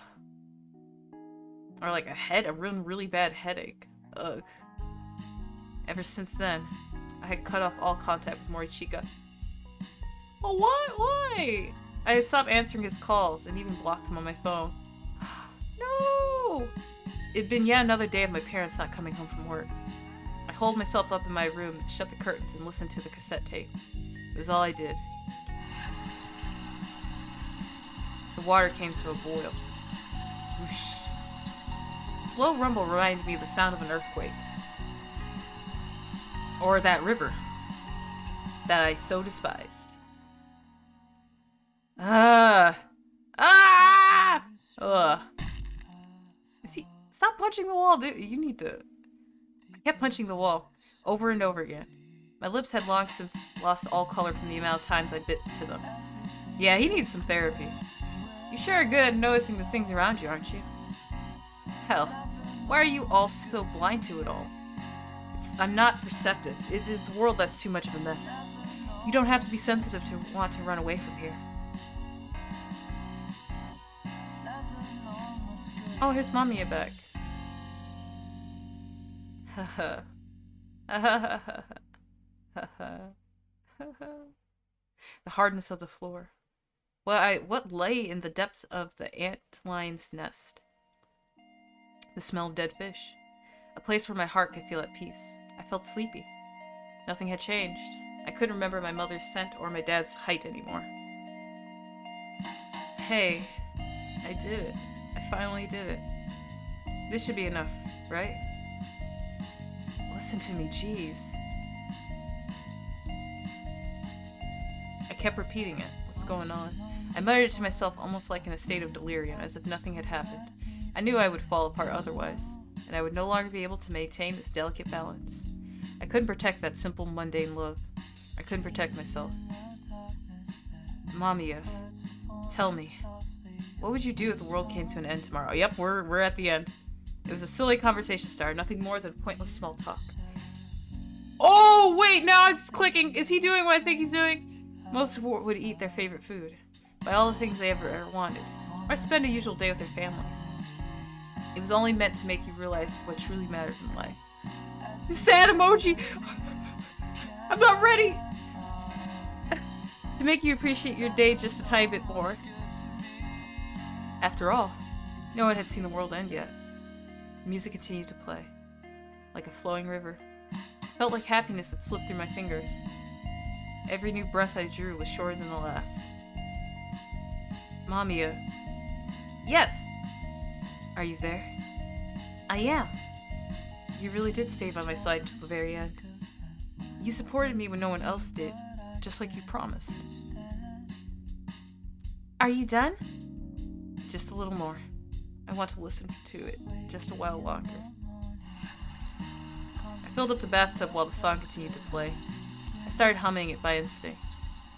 Or like a really bad headache. Ugh. Ever since then, I had cut off all contact with Morichika. Oh, why? I had stopped answering his calls and even blocked him on my phone. No! It'd been yet another day of my parents not coming home from work. I holed myself up in my room, shut the curtains, and listened to the cassette tape. It was all I did. The water came to a boil. Whoosh. Its low rumble reminded me of the sound of an earthquake. Or that river that I so despised. Ugh. Stop punching the wall, dude. You need to... I kept punching the wall over and over again. My lips had long since lost all color from the amount of times I bit into them. Yeah, he needs some therapy. You sure are good at noticing the things around you, aren't you? Hell, why are you all so blind to it all? I'm not perceptive. It is the world that's too much of a mess. You don't have to be sensitive to want to run away from here. Oh, here's Mamiya back. Haha. The hardness of the floor. What lay in the depths of the antlion's nest? The smell of dead fish. A place where my heart could feel at peace. I felt sleepy. Nothing had changed. I couldn't remember my mother's scent or my dad's height anymore. Hey, I did it. I finally did it. This should be enough, right? Listen to me, jeez. I kept repeating it. What's going on? I muttered it to myself almost like in a state of delirium, as if nothing had happened. I knew I would fall apart otherwise, and I would no longer be able to maintain this delicate balance. I couldn't protect that simple, mundane love. I couldn't protect myself. Mamiya, tell me, what would you do if the world came to an end tomorrow? Yep, we're at the end. It was a silly conversation starter, nothing more than pointless small talk. Oh, wait, now it's clicking. Is he doing what I think he's doing? Most would eat their favorite food, buy all the things they ever wanted, or spend a usual day with their families. It was only meant to make you realize what truly mattered in life. Sad emoji! I'm not ready! To make you appreciate your day just a tiny bit more. After all, no one had seen the world end yet. The music continued to play, like a flowing river. It felt like happiness that slipped through my fingers. Every new breath I drew was shorter than the last. Mamiya. Yes! Are you there? I am. You really did stay by my side until the very end. You supported me when no one else did, just like you promised. Are you done? Just a little more. I want to listen to it just a while longer. I filled up the bathtub while the song continued to play. I started humming it by instinct.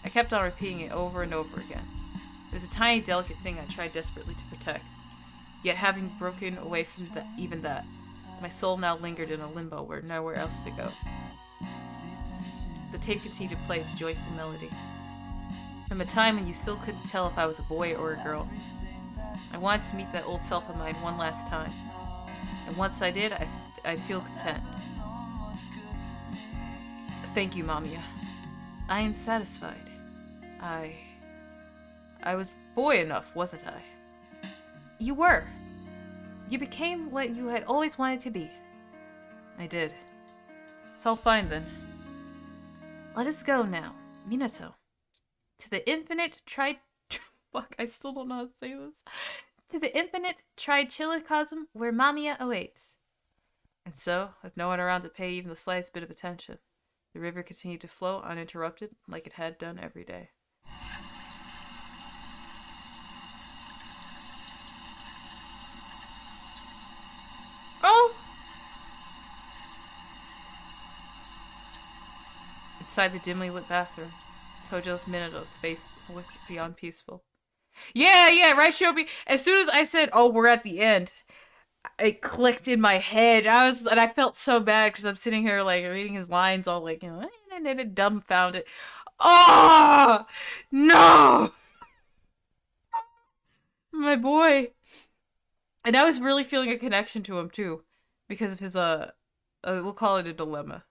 I kept on repeating it over and over again. It was a tiny, delicate thing I tried desperately to protect. Yet having broken away from even that, my soul now lingered in a limbo where nowhere else to go. The tape continued to play its joyful melody. From a time when you still couldn't tell if I was a boy or a girl. I wanted to meet that old self of mine one last time. And once I did, I'd feel content. Thank you, Mamiya. I am satisfied. I was boy enough, wasn't I? You were. You became what you had always wanted to be. I did. It's all fine then. Let us go now, Minato. To the infinite Fuck, I still don't know how to say this. To the infinite trichillicosm where Mamiya awaits. And so, with no one around to pay even the slightest bit of attention, the river continued to flow uninterrupted like it had done every day. Oh! Inside the dimly lit bathroom, Tojo's Minato's face looked beyond peaceful. Yeah, right, Shobi. As soon as I said, "Oh, we're at the end," it clicked in my head. I felt so bad because I'm sitting here like reading his lines, all like, dumbfounded. Oh no, my boy. And I was really feeling a connection to him too, because of his we'll call it a dilemma,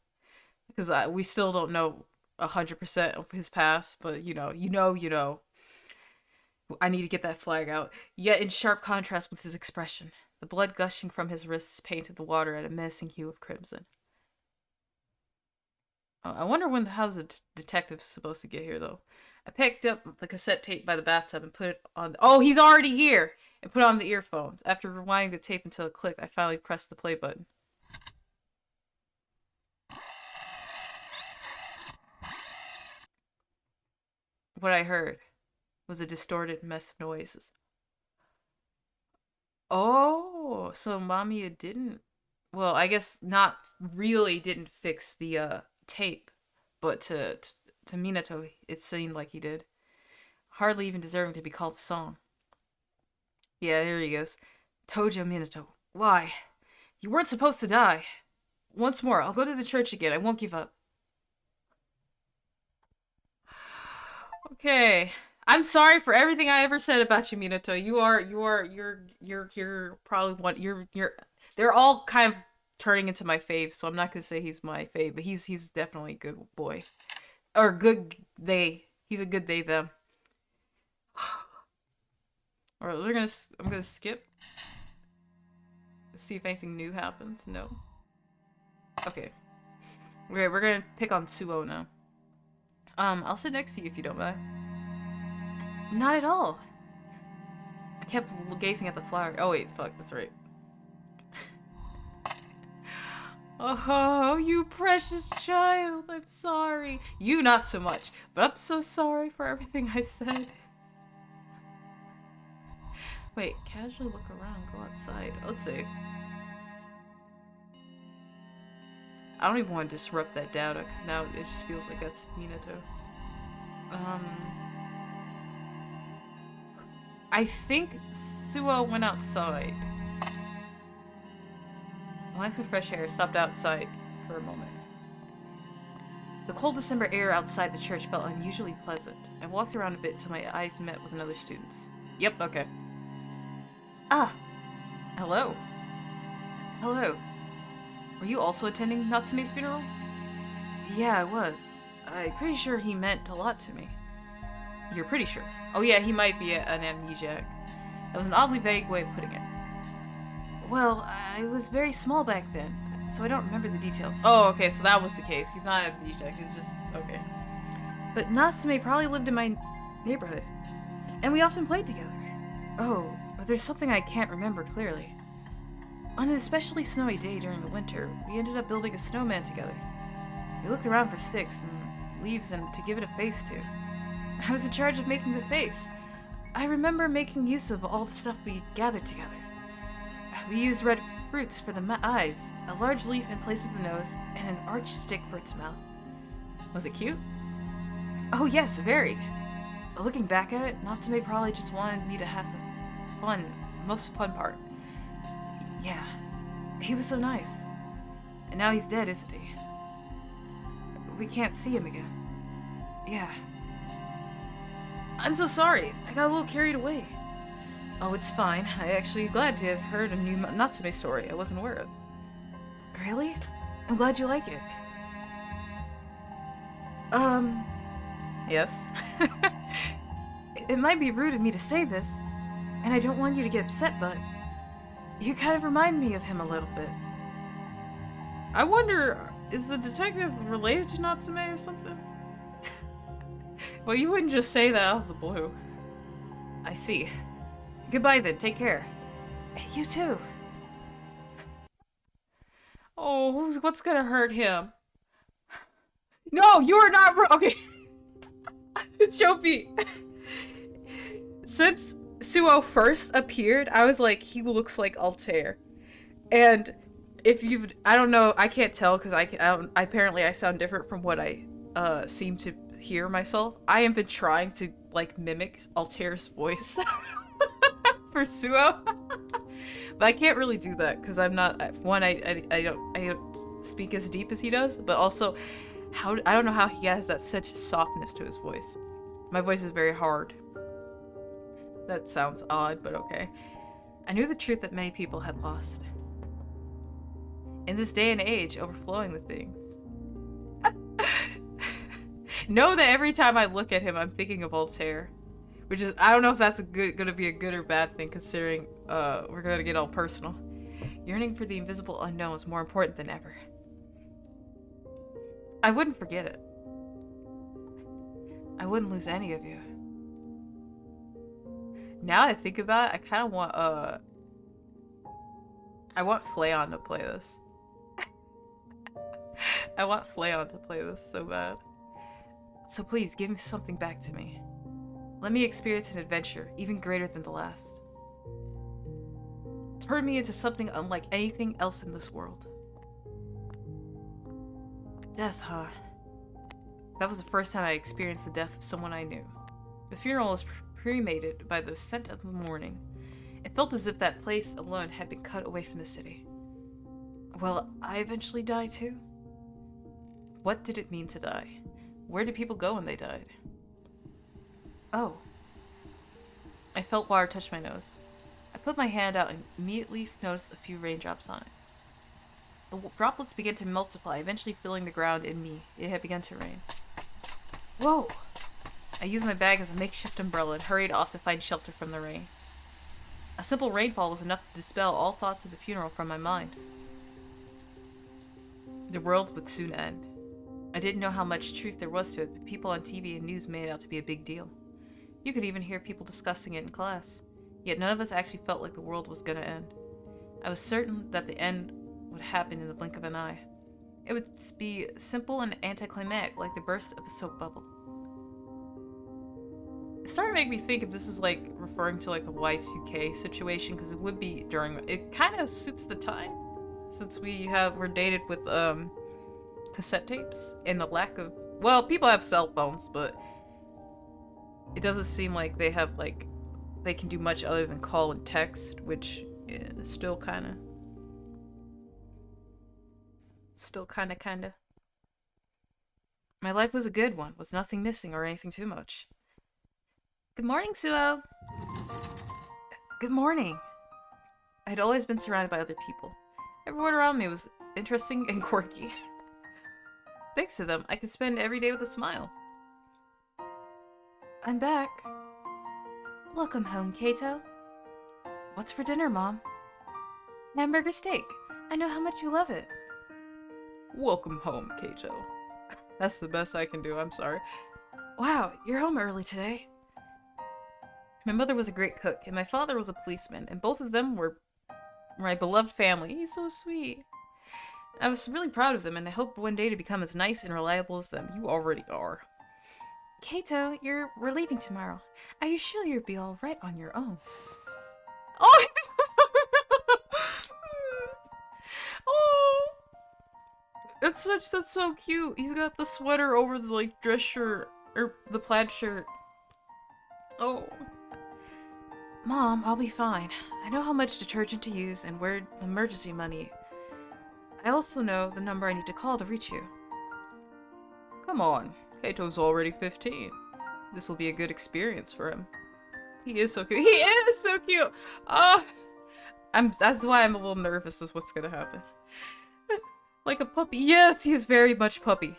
because we still don't know 100% of his past, but you know. I need to get that flag out. Yet in sharp contrast with his expression, the blood gushing from his wrists painted the water at a menacing hue of crimson. I wonder how's the detective supposed to get here, though. I picked up the cassette tape by the bathtub and put it on. Oh, he's already here! And put on the earphones. After rewinding the tape until it clicked, I finally pressed the play button. What I heard was a distorted mess of noises. Oh, so Mamiya didn't. Well, I guess not really didn't fix the tape, but to Minato, it seemed like he did. Hardly even deserving to be called a song. Yeah, there he goes. Tojo Minato. Why? You weren't supposed to die. Once more, I'll go to the church again. I won't give up. Okay. I'm sorry for everything I ever said about you, Minato. You're probably one. They're all kind of turning into my fave, so I'm not gonna say he's my fave, but he's definitely a good boy, or good they. He's a good they them. All right, I'm gonna skip. See if anything new happens. No. Okay. We're gonna pick on Suo now. I'll sit next to you if you don't mind. Not at all. I kept gazing at the flower. Oh wait, fuck, that's right. Oh, you precious child, I'm sorry. You not so much, but I'm so sorry for everything I said. Wait, casually look around, go outside. Let's see. I don't even want to disrupt that data, because now it just feels like that's Minato. I think Suo went outside. Wanting some fresh air, stopped outside for a moment. The cold December air outside the church felt unusually pleasant. I walked around a bit till my eyes met with another student's. Yep, okay. Ah! Hello. Hello. Were you also attending Natsume's funeral? Yeah, I was. I'm pretty sure he meant a lot to me. You're pretty sure? Oh yeah, he might be an amnesiac. That was an oddly vague way of putting it. Well, I was very small back then, so I don't remember the details. Oh, okay, so that was the case. He's not an amnesiac, he's just... okay. But Natsume probably lived in my neighborhood, and we often played together. Oh, but there's something I can't remember clearly. On an especially snowy day during the winter, we ended up building a snowman together. We looked around for sticks and leaves and to give it a face to. I was in charge of making the face. I remember making use of all the stuff we gathered together. We used red fruits for the eyes, a large leaf in place of the nose, and an arched stick for its mouth. Was it cute? Oh yes, very. Looking back at it, Natsume probably just wanted me to have the most fun part. Yeah, he was so nice. And now he's dead, isn't he? We can't see him again. Yeah. I'm so sorry. I got a little carried away. Oh, it's fine. I'm actually glad to have heard a new Natsume story I wasn't aware of. Really? I'm glad you like it. Yes. It might be rude of me to say this, and I don't want you to get upset, but you kind of remind me of him a little bit. I wonder, is the detective related to Natsume or something? Well, you wouldn't just say that out of the blue. I see. Goodbye then, take care. You too. Oh, what's gonna hurt him? No, you are not okay. Chopi. Since Suo first appeared, I was like, he looks like Altair. And if you've, I don't know, I can't tell because apparently I sound different from what I seem to hear myself. I have been trying to like mimic Altair's voice for Suo. But I can't really do that because I'm not, one, I don't speak as deep as he does, but also I don't know how he has that such softness to his voice. My voice is very hard. That sounds odd, but okay. I knew the truth that many people had lost. In this day and age, overflowing with things. Know that every time I look at him, I'm thinking of Altair. Which is, I don't know if that's gonna be a good or bad thing, considering we're gonna get all personal. Yearning for the invisible unknown is more important than ever. I wouldn't forget it. I wouldn't lose any of you. Now I think about it, I kind of want, I want Flayon to play this. I want Flayon to play this so bad. So please, give me something back to me. Let me experience an adventure, even greater than the last. Turn me into something unlike anything else in this world. Death, huh? That was the first time I experienced the death of someone I knew. The funeral was cremated by the scent of the morning. It felt as if that place alone had been cut away from the city. Will I eventually die too? What did it mean to die? Where did people go when they died? Oh. I felt water touch my nose. I put my hand out and immediately noticed a few raindrops on it. The droplets began to multiply, eventually filling the ground in me. It had begun to rain. Whoa! I used my bag as a makeshift umbrella and hurried off to find shelter from the rain. A simple rainfall was enough to dispel all thoughts of the funeral from my mind. The world would soon end. I didn't know how much truth there was to it, but people on TV and news made it out to be a big deal. You could even hear people discussing it in class. Yet none of us actually felt like the world was gonna end. I was certain that the end would happen in the blink of an eye. It would be simple and anticlimactic, like the burst of a soap bubble. It started to make me think if this is like referring to like the Y2K situation, because it would be during, it kind of suits the time, since we're dated with cassette tapes and the lack of, well, people have cell phones, but it doesn't seem like they have like, they can do much other than call and text, which is still kind of. My life was a good one, with nothing missing or anything too much. Good morning, Suo! Good morning! I'd always been surrounded by other people. Everyone around me was interesting and quirky. Thanks to them, I could spend every day with a smile. I'm back. Welcome home, Kato. What's for dinner, Mom? Hamburger steak. I know how much you love it. Welcome home, Kato. That's the best I can do, I'm sorry. Wow, you're home early today. My mother was a great cook, and my father was a policeman, and both of them were my beloved family. He's so sweet. I was really proud of them, and I hope one day to become as nice and reliable as them. You already are. Kato, we're leaving tomorrow. Are you sure you'll be all right on your own? Oh! Oh! That's so cute. He's got the sweater over the like dress shirt or the plaid shirt. Oh. Mom, I'll be fine. I know how much detergent to use and where the emergency money. I also know the number I need to call to reach you. Come on. Kato's already 15. This will be a good experience for him. He is so cute. He is so cute! That's why I'm a little nervous as what's gonna happen. Like a puppy. Yes, he is very much puppy.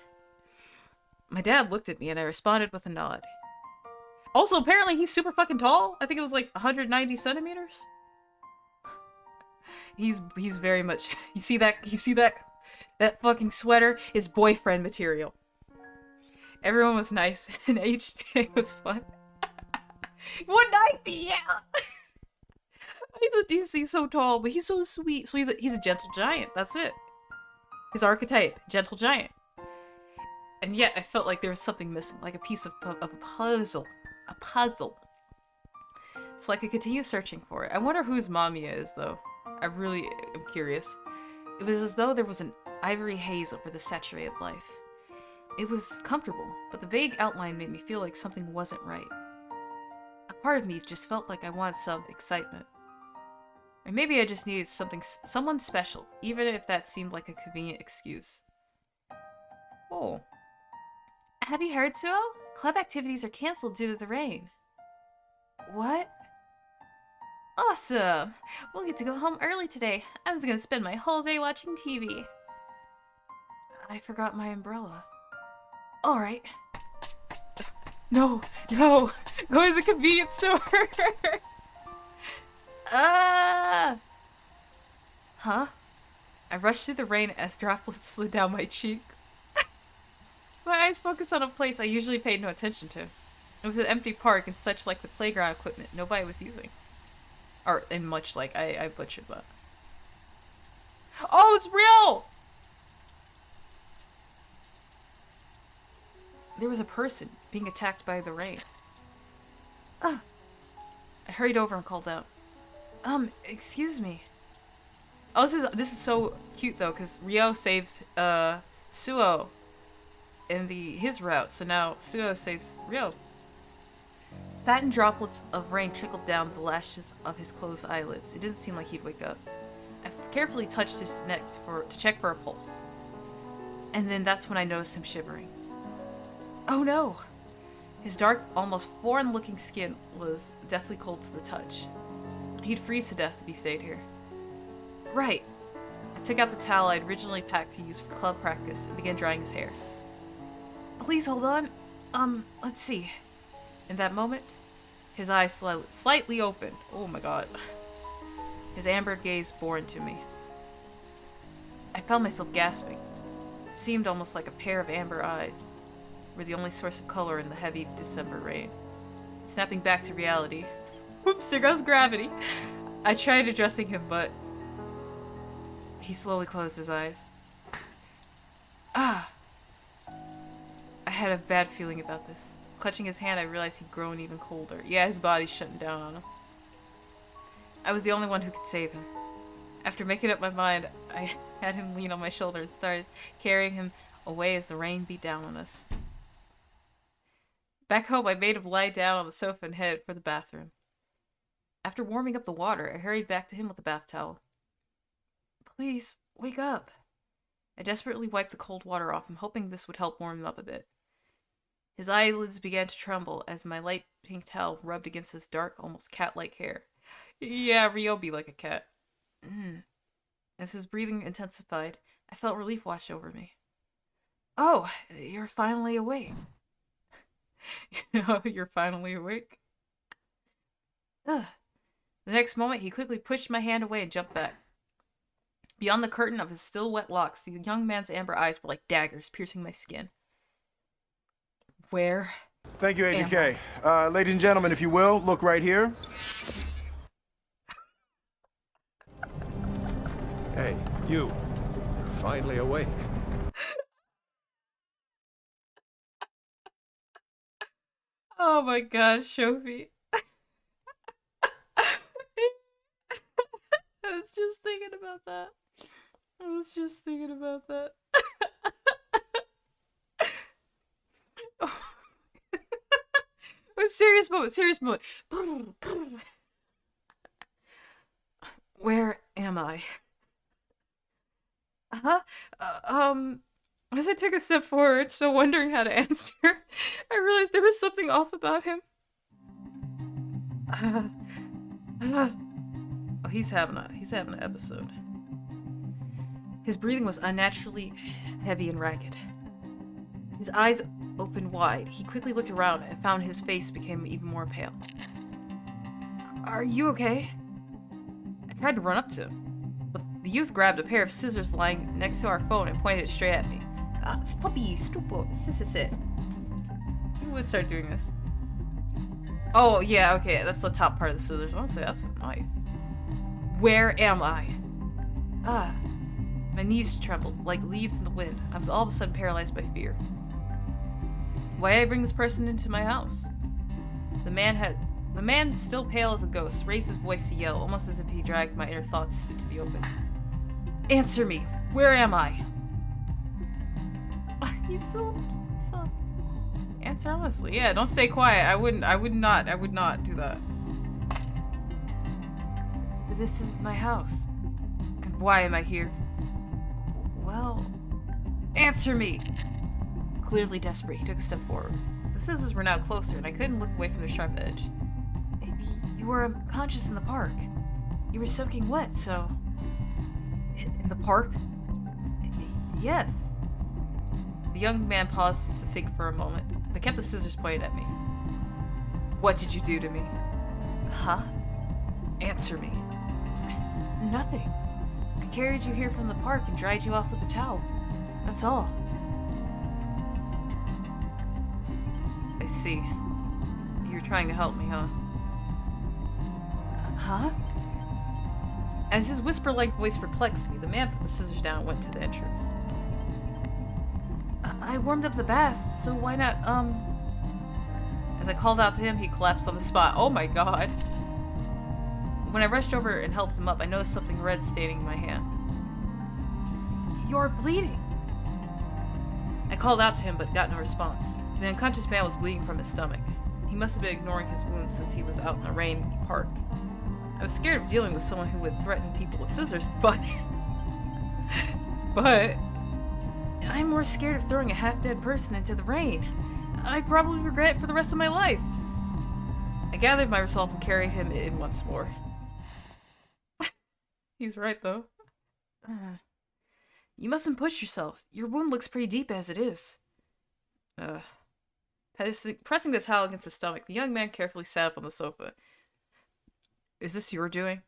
My dad looked at me and I responded with a nod. Also, apparently he's super fucking tall. I think it was like 190 centimeters. He's very much, you see that fucking sweater is boyfriend material. Everyone was nice and each day was fun. 190, yeah! He's so tall, but he's so sweet. So he's a gentle giant, that's it. His archetype, gentle giant. And yet I felt like there was something missing, like a piece of a puzzle. A puzzle. So I could continue searching for it. I wonder whose MAMIYA is, though. I really am curious. It was as though there was an ivory haze over the saturated life. It was comfortable, but the vague outline made me feel like something wasn't right. A part of me just felt like I wanted some excitement. Or maybe I just needed someone special, even if that seemed like a convenient excuse. Oh. Have you heard, Suo? Club activities are cancelled due to the rain. What? Awesome! We'll get to go home early today. I was gonna spend my whole day watching TV. I forgot my umbrella. Alright. No! Go to the convenience store! Huh? I rushed through the rain as droplets slid down my cheeks. My eyes focused on a place I usually paid no attention to. It was an empty park and such like the playground equipment nobody was using. Or, and much like, I butchered that. Oh, it's real! There was a person being attacked by the rain. Ah! I hurried over and called out. Excuse me. Oh, this is so cute though, because Ryo saves Suo in his route, so now Suo saves Ryo. Fattened droplets of rain trickled down the lashes of his closed eyelids. It didn't seem like he'd wake up. I carefully touched his neck to check for a pulse. And then that's when I noticed him shivering. Oh no! His dark, almost foreign-looking skin was deathly cold to the touch. He'd freeze to death if he stayed here. Right. I took out the towel I'd originally packed to use for club practice and began drying his hair. Please hold on. Let's see. In that moment, his eyes slightly opened. Oh my god. His amber gaze bore into me. I found myself gasping. It seemed almost like a pair of amber eyes were the only source of color in the heavy December rain. Snapping back to reality. Whoops, there goes gravity. I tried addressing him, but he slowly closed his eyes. Ah! I had a bad feeling about this. Clutching his hand, I realized he'd grown even colder. Yeah, his body's shutting down on him. I was the only one who could save him. After making up my mind, I had him lean on my shoulder and started carrying him away as the rain beat down on us. Back home, I made him lie down on the sofa and headed for the bathroom. After warming up the water, I hurried back to him with a bath towel. Please, wake up. I desperately wiped the cold water off him, hoping this would help warm him up a bit. His eyelids began to tremble as my light pink towel rubbed against his dark, almost cat-like hair. Yeah, Ryo be like a cat. As his breathing intensified, I felt relief wash over me. Oh, you're finally awake. You're finally awake? Ugh. The next moment, he quickly pushed my hand away and jumped back. Beyond the curtain of his still wet locks, the young man's amber eyes were like daggers piercing my skin. Where? Thank you, Agent K. Ladies and gentlemen, if you will, look right here. Hey, you. You're finally awake. Oh my gosh, Shofi. I was just thinking about that. Serious moment. Where am I? As I took a step forward, still wondering how to answer, I realized there was something off about him. Oh, he's having an episode. His breathing was unnaturally heavy and ragged. His eyes opened wide. He quickly looked around and found his face became even more pale. Are you okay? I tried to run up to him, but the youth grabbed a pair of scissors lying next to our phone and pointed it straight at me. Puppy, stupid, sit. Who would start doing this? Oh, yeah, okay, that's the top part of the scissors. Honestly, that's a knife. Where am I? My knees trembled like leaves in the wind. I was all of a sudden paralyzed by fear. Why did I bring this person into my house? The man, still pale as a ghost, raised his voice to yell, almost as if he dragged my inner thoughts into the open. Answer me! Where am I? He's so answer honestly. Yeah, don't stay quiet. I would not do that. This is my house. And why am I here? Well, answer me! Clearly desperate, he took a step forward. The scissors were now closer, and I couldn't look away from their sharp edge. You were unconscious in the park. You were soaking wet, so... In the park? Yes. The young man paused to think for a moment, but kept the scissors pointed at me. What did you do to me? Huh? Answer me. Nothing. I carried you here from the park and dried you off with a towel. That's all. I see. You're trying to help me, huh? Huh? As his whisper-like voice perplexed me, the man put the scissors down and went to the entrance. I warmed up the bath, so why not, As I called out to him, he collapsed on the spot. Oh my god. When I rushed over and helped him up, I noticed something red staining my hand. You're bleeding. I called out to him, but got no response. The unconscious man was bleeding from his stomach. He must have been ignoring his wounds since he was out in the rainy park. I was scared of dealing with someone who would threaten people with scissors, but... but... I'm more scared of throwing a half-dead person into the rain. I'd probably regret it for the rest of my life. I gathered my resolve and carried him in once more. He's right, though. You mustn't push yourself. Your wound looks pretty deep as it is. Pressing the towel against his stomach, the young man carefully sat up on the sofa. Is this your doing?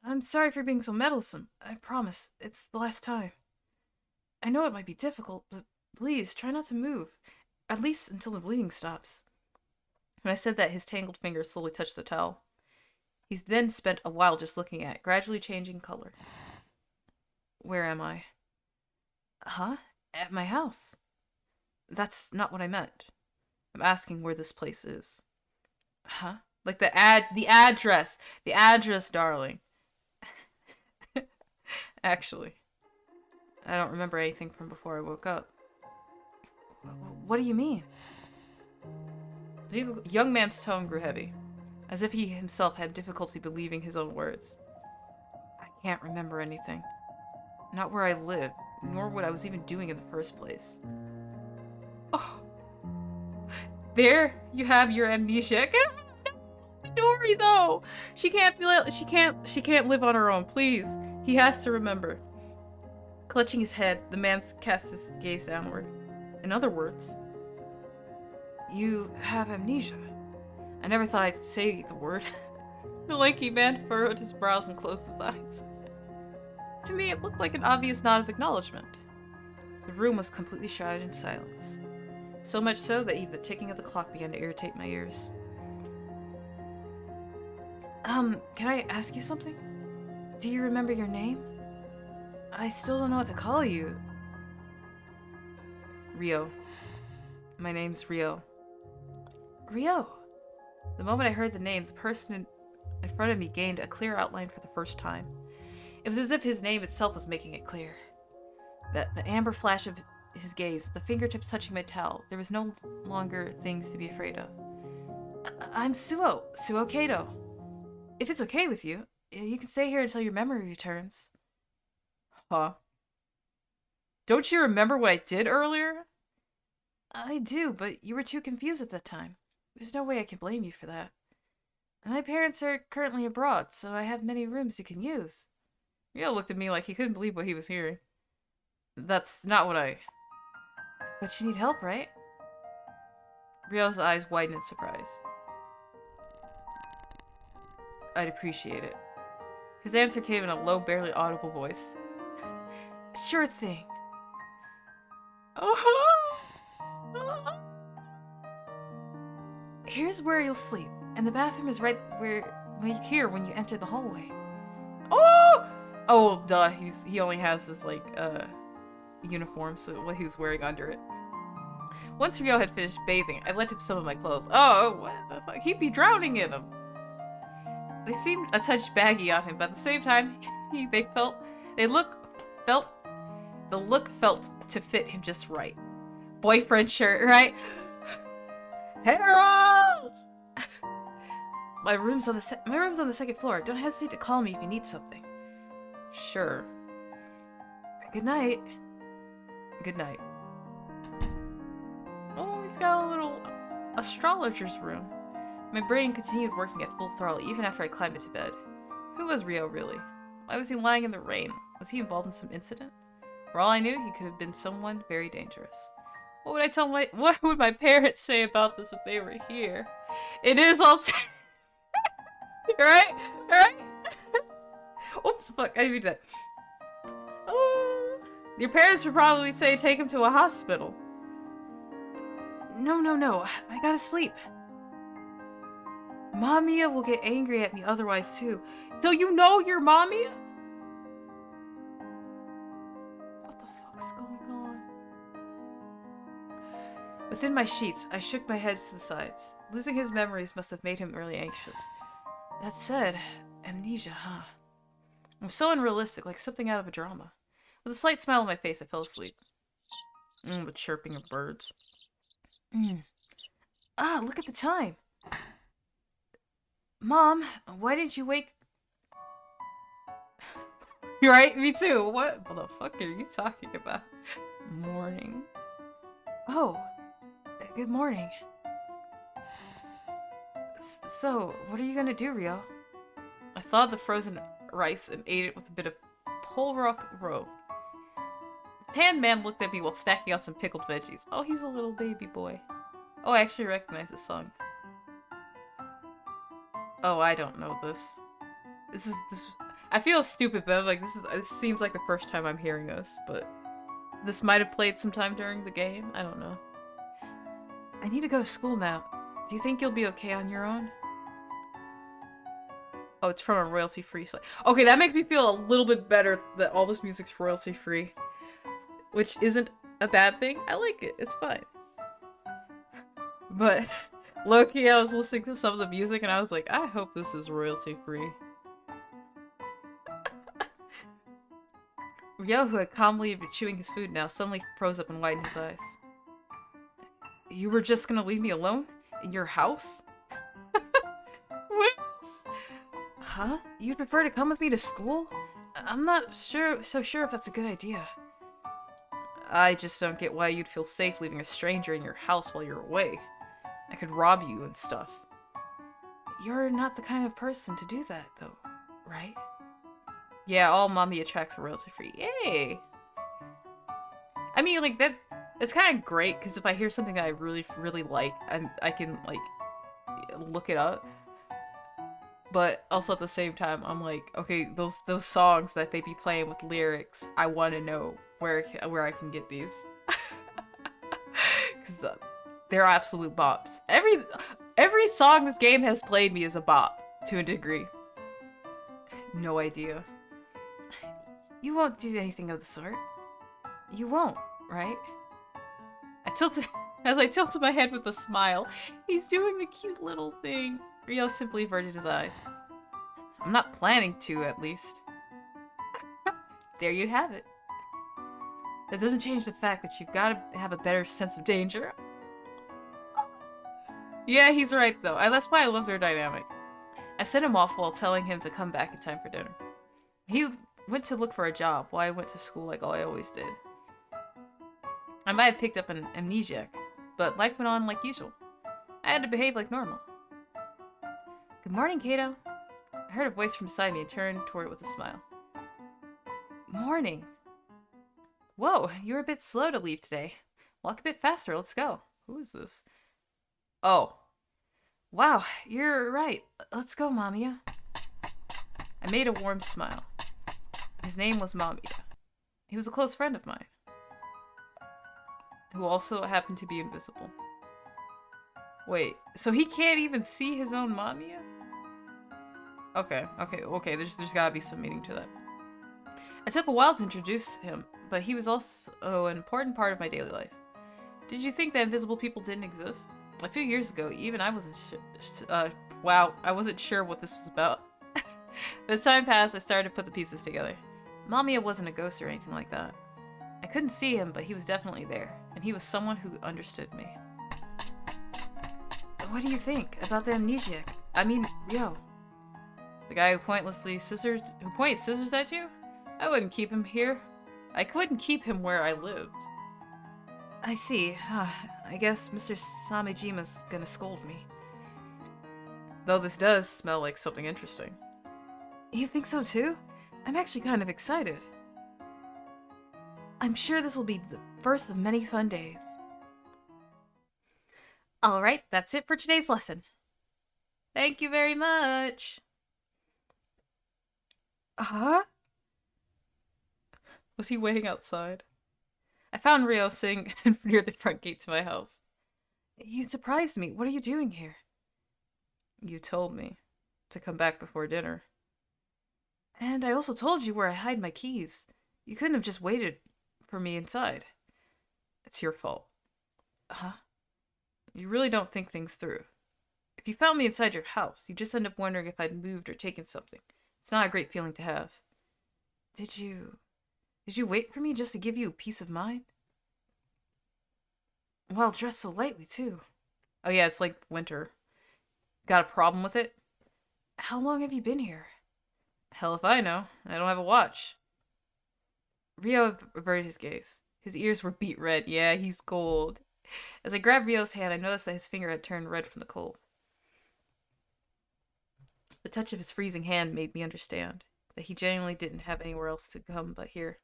I'm sorry for being so meddlesome. I promise, it's the last time. I know it might be difficult, but please, try not to move. At least until the bleeding stops. When I said that, his tangled fingers slowly touched the towel. He then spent a while just looking at it, gradually changing color. Where am I? Huh? At my house. That's not what I meant. I'm asking where this place is. Huh? Like the address. The address, darling. Actually, I don't remember anything from before I woke up. What do you mean? The young man's tone grew heavy, as if he himself had difficulty believing his own words. I can't remember anything. Not where I live, nor what I was even doing in the first place. Oh. There you have your amnesia. Dory, though. She can't live on her own. Please. He has to remember. Clutching his head, the man cast his gaze downward. In other words, you have amnesia. I never thought I'd say the word. The lanky man furrowed his brows and closed his eyes. To me, it looked like an obvious nod of acknowledgement. The room was completely shrouded in silence. So much so that even the ticking of the clock began to irritate my ears. Can I ask you something? Do you remember your name? I still don't know what to call you. Rio. My name's Rio. Rio. The moment I heard the name, the person in front of me gained a clear outline for the first time. It was as if his name itself was making it clear. The amber flash of his gaze, the fingertips touching my towel, there was no longer things to be afraid of. I'm Suo Kato. If it's okay with you, you can stay here until your memory returns. Huh? Don't you remember what I did earlier? I do, but you were too confused at that time. There's no way I can blame you for that. My parents are currently abroad, so I have many rooms you can use. Rio looked at me like he couldn't believe what he was hearing. That's not what I... But you need help, right? Rio's eyes widened in surprise. I'd appreciate it. His answer came in a low, barely audible voice. Sure thing. Here's where you'll sleep, and the bathroom is right here when you enter the hallway. Oh, duh. He only has this uniform, so what he was wearing under it. Once Rio had finished bathing, I lent him some of my clothes. Oh, what the fuck? He'd be drowning in them. They seemed a touch baggy on him, but at the same time, the look felt to fit him just right. Boyfriend shirt, right? Harold! My room's on the second floor. Don't hesitate to call me if you need something. Sure. Good night. Good night. Oh, he's got a little astrologer's room. My brain continued working at full throttle even after I climbed into bed. Who was Rio, really? Why was he lying in the rain? Was he involved in some incident? For all I knew, he could have been someone very dangerous. What would my parents say about this if they were here? It is all right? Oops, fuck, I didn't mean that. Your parents would probably say take him to a hospital. No. I gotta sleep. Mamiya will get angry at me otherwise too. So you know you're Mamiya? What the fuck is going on? Within my sheets, I shook my head to the sides. Losing his memories must have made him really anxious. That said, amnesia, huh? I'm so unrealistic, like something out of a drama. With a slight smile on my face, I fell asleep. The chirping of birds. Ah, look at the time. Mom, why didn't you wake... You're right, me too. What the fuck are you talking about? Morning. Oh, good morning. So, what are you gonna do, Rio? I thawed the frozen rice and ate it with a bit of Polrock roe. The tan man looked at me while snacking on some pickled veggies. Oh, he's a little baby boy. Oh, I actually recognize this song. Oh, I don't know this. This. I feel stupid, but I'm like, this seems like the first time I'm hearing this, but this might have played sometime during the game. I don't know. I need to go to school now. Do you think you'll be okay on your own? Oh, it's from a royalty-free site. Okay, that makes me feel a little bit better that all this music's royalty-free. Which isn't a bad thing. I like it. It's fine. But, low-key, I was listening to some of the music and I was like, I hope this is royalty-free. Ryo, who had calmly been chewing his food now, suddenly froze up and widened his eyes. You were just gonna leave me alone? In your house? What? Huh? You'd prefer to come with me to school? I'm not so sure if that's a good idea. I just don't get why you'd feel safe leaving a stranger in your house while you're away. I could rob you and stuff. You're not the kind of person to do that, though, right? Yeah, all Mamiya tracks are royalty-free. Yay! I mean, like, it's kind of great, because if I hear something that I really, really like, I can, like, look it up. But also at the same time, I'm like, okay, those songs that they be playing with lyrics, I want to know where I can get these. Because they're absolute bops. Every song this game has played me is a bop, to a degree. No idea. You won't do anything of the sort. You won't, right? As I tilted my head with a smile. He's doing the cute little thing. Ryo simply averted his eyes. I'm not planning to, at least. There you have it. That doesn't change the fact that you've got to have a better sense of danger. Yeah, he's right, though. That's why I love their dynamic. I sent him off while telling him to come back in time for dinner. He went to look for a job while I went to school like I always did. I might have picked up an amnesiac, but life went on like usual. I had to behave like normal. Good morning, Kato. I heard a voice from beside me and turned toward it with a smile. Morning. Whoa, you're a bit slow to leave today. Walk a bit faster, let's go. Who is this? Oh. Wow, you're right. Let's go, Mamiya. I made a warm smile. His name was Mamiya. He was a close friend of mine, who also happened to be invisible. Wait, so he can't even see his own Mamiya? Okay, there's gotta be some meaning to that. I took a while to introduce him, but he was also an important part of my daily life. Did you think that invisible people didn't exist? A few years ago, even I wasn't I wasn't sure what this was about. But as time passed, I started to put the pieces together. Mamiya wasn't a ghost or anything like that. I couldn't see him, but he was definitely there, and he was someone who understood me. What do you think about the amnesiac? I mean, Ryo. The guy who pointed scissors at you? I wouldn't keep him here. I couldn't keep him where I lived. I see. I guess Mr. Samejima's gonna scold me. Though this does smell like something interesting. You think so too? I'm actually kind of excited. I'm sure this will be the first of many fun days. Alright, that's it for today's lesson. Thank you very much. Huh? Was he waiting outside? I found Ryo sitting near the front gate to my house. You surprised me. What are you doing here? You told me to come back before dinner. And I also told you where I hide my keys. You couldn't have just waited for me inside. It's your fault. Huh? You really don't think things through. If you found me inside your house, you just end up wondering if I'd moved or taken something. It's not a great feeling to have. Did you wait for me just to give you peace of mind? Well, dressed so lightly, too. Oh yeah, it's like winter. Got a problem with it? How long have you been here? Hell if I know. I don't have a watch. Rio averted his gaze. His ears were beet red. Yeah, he's cold. As I grabbed Rio's hand, I noticed that his finger had turned red from the cold. The touch of his freezing hand made me understand that he genuinely didn't have anywhere else to come but here.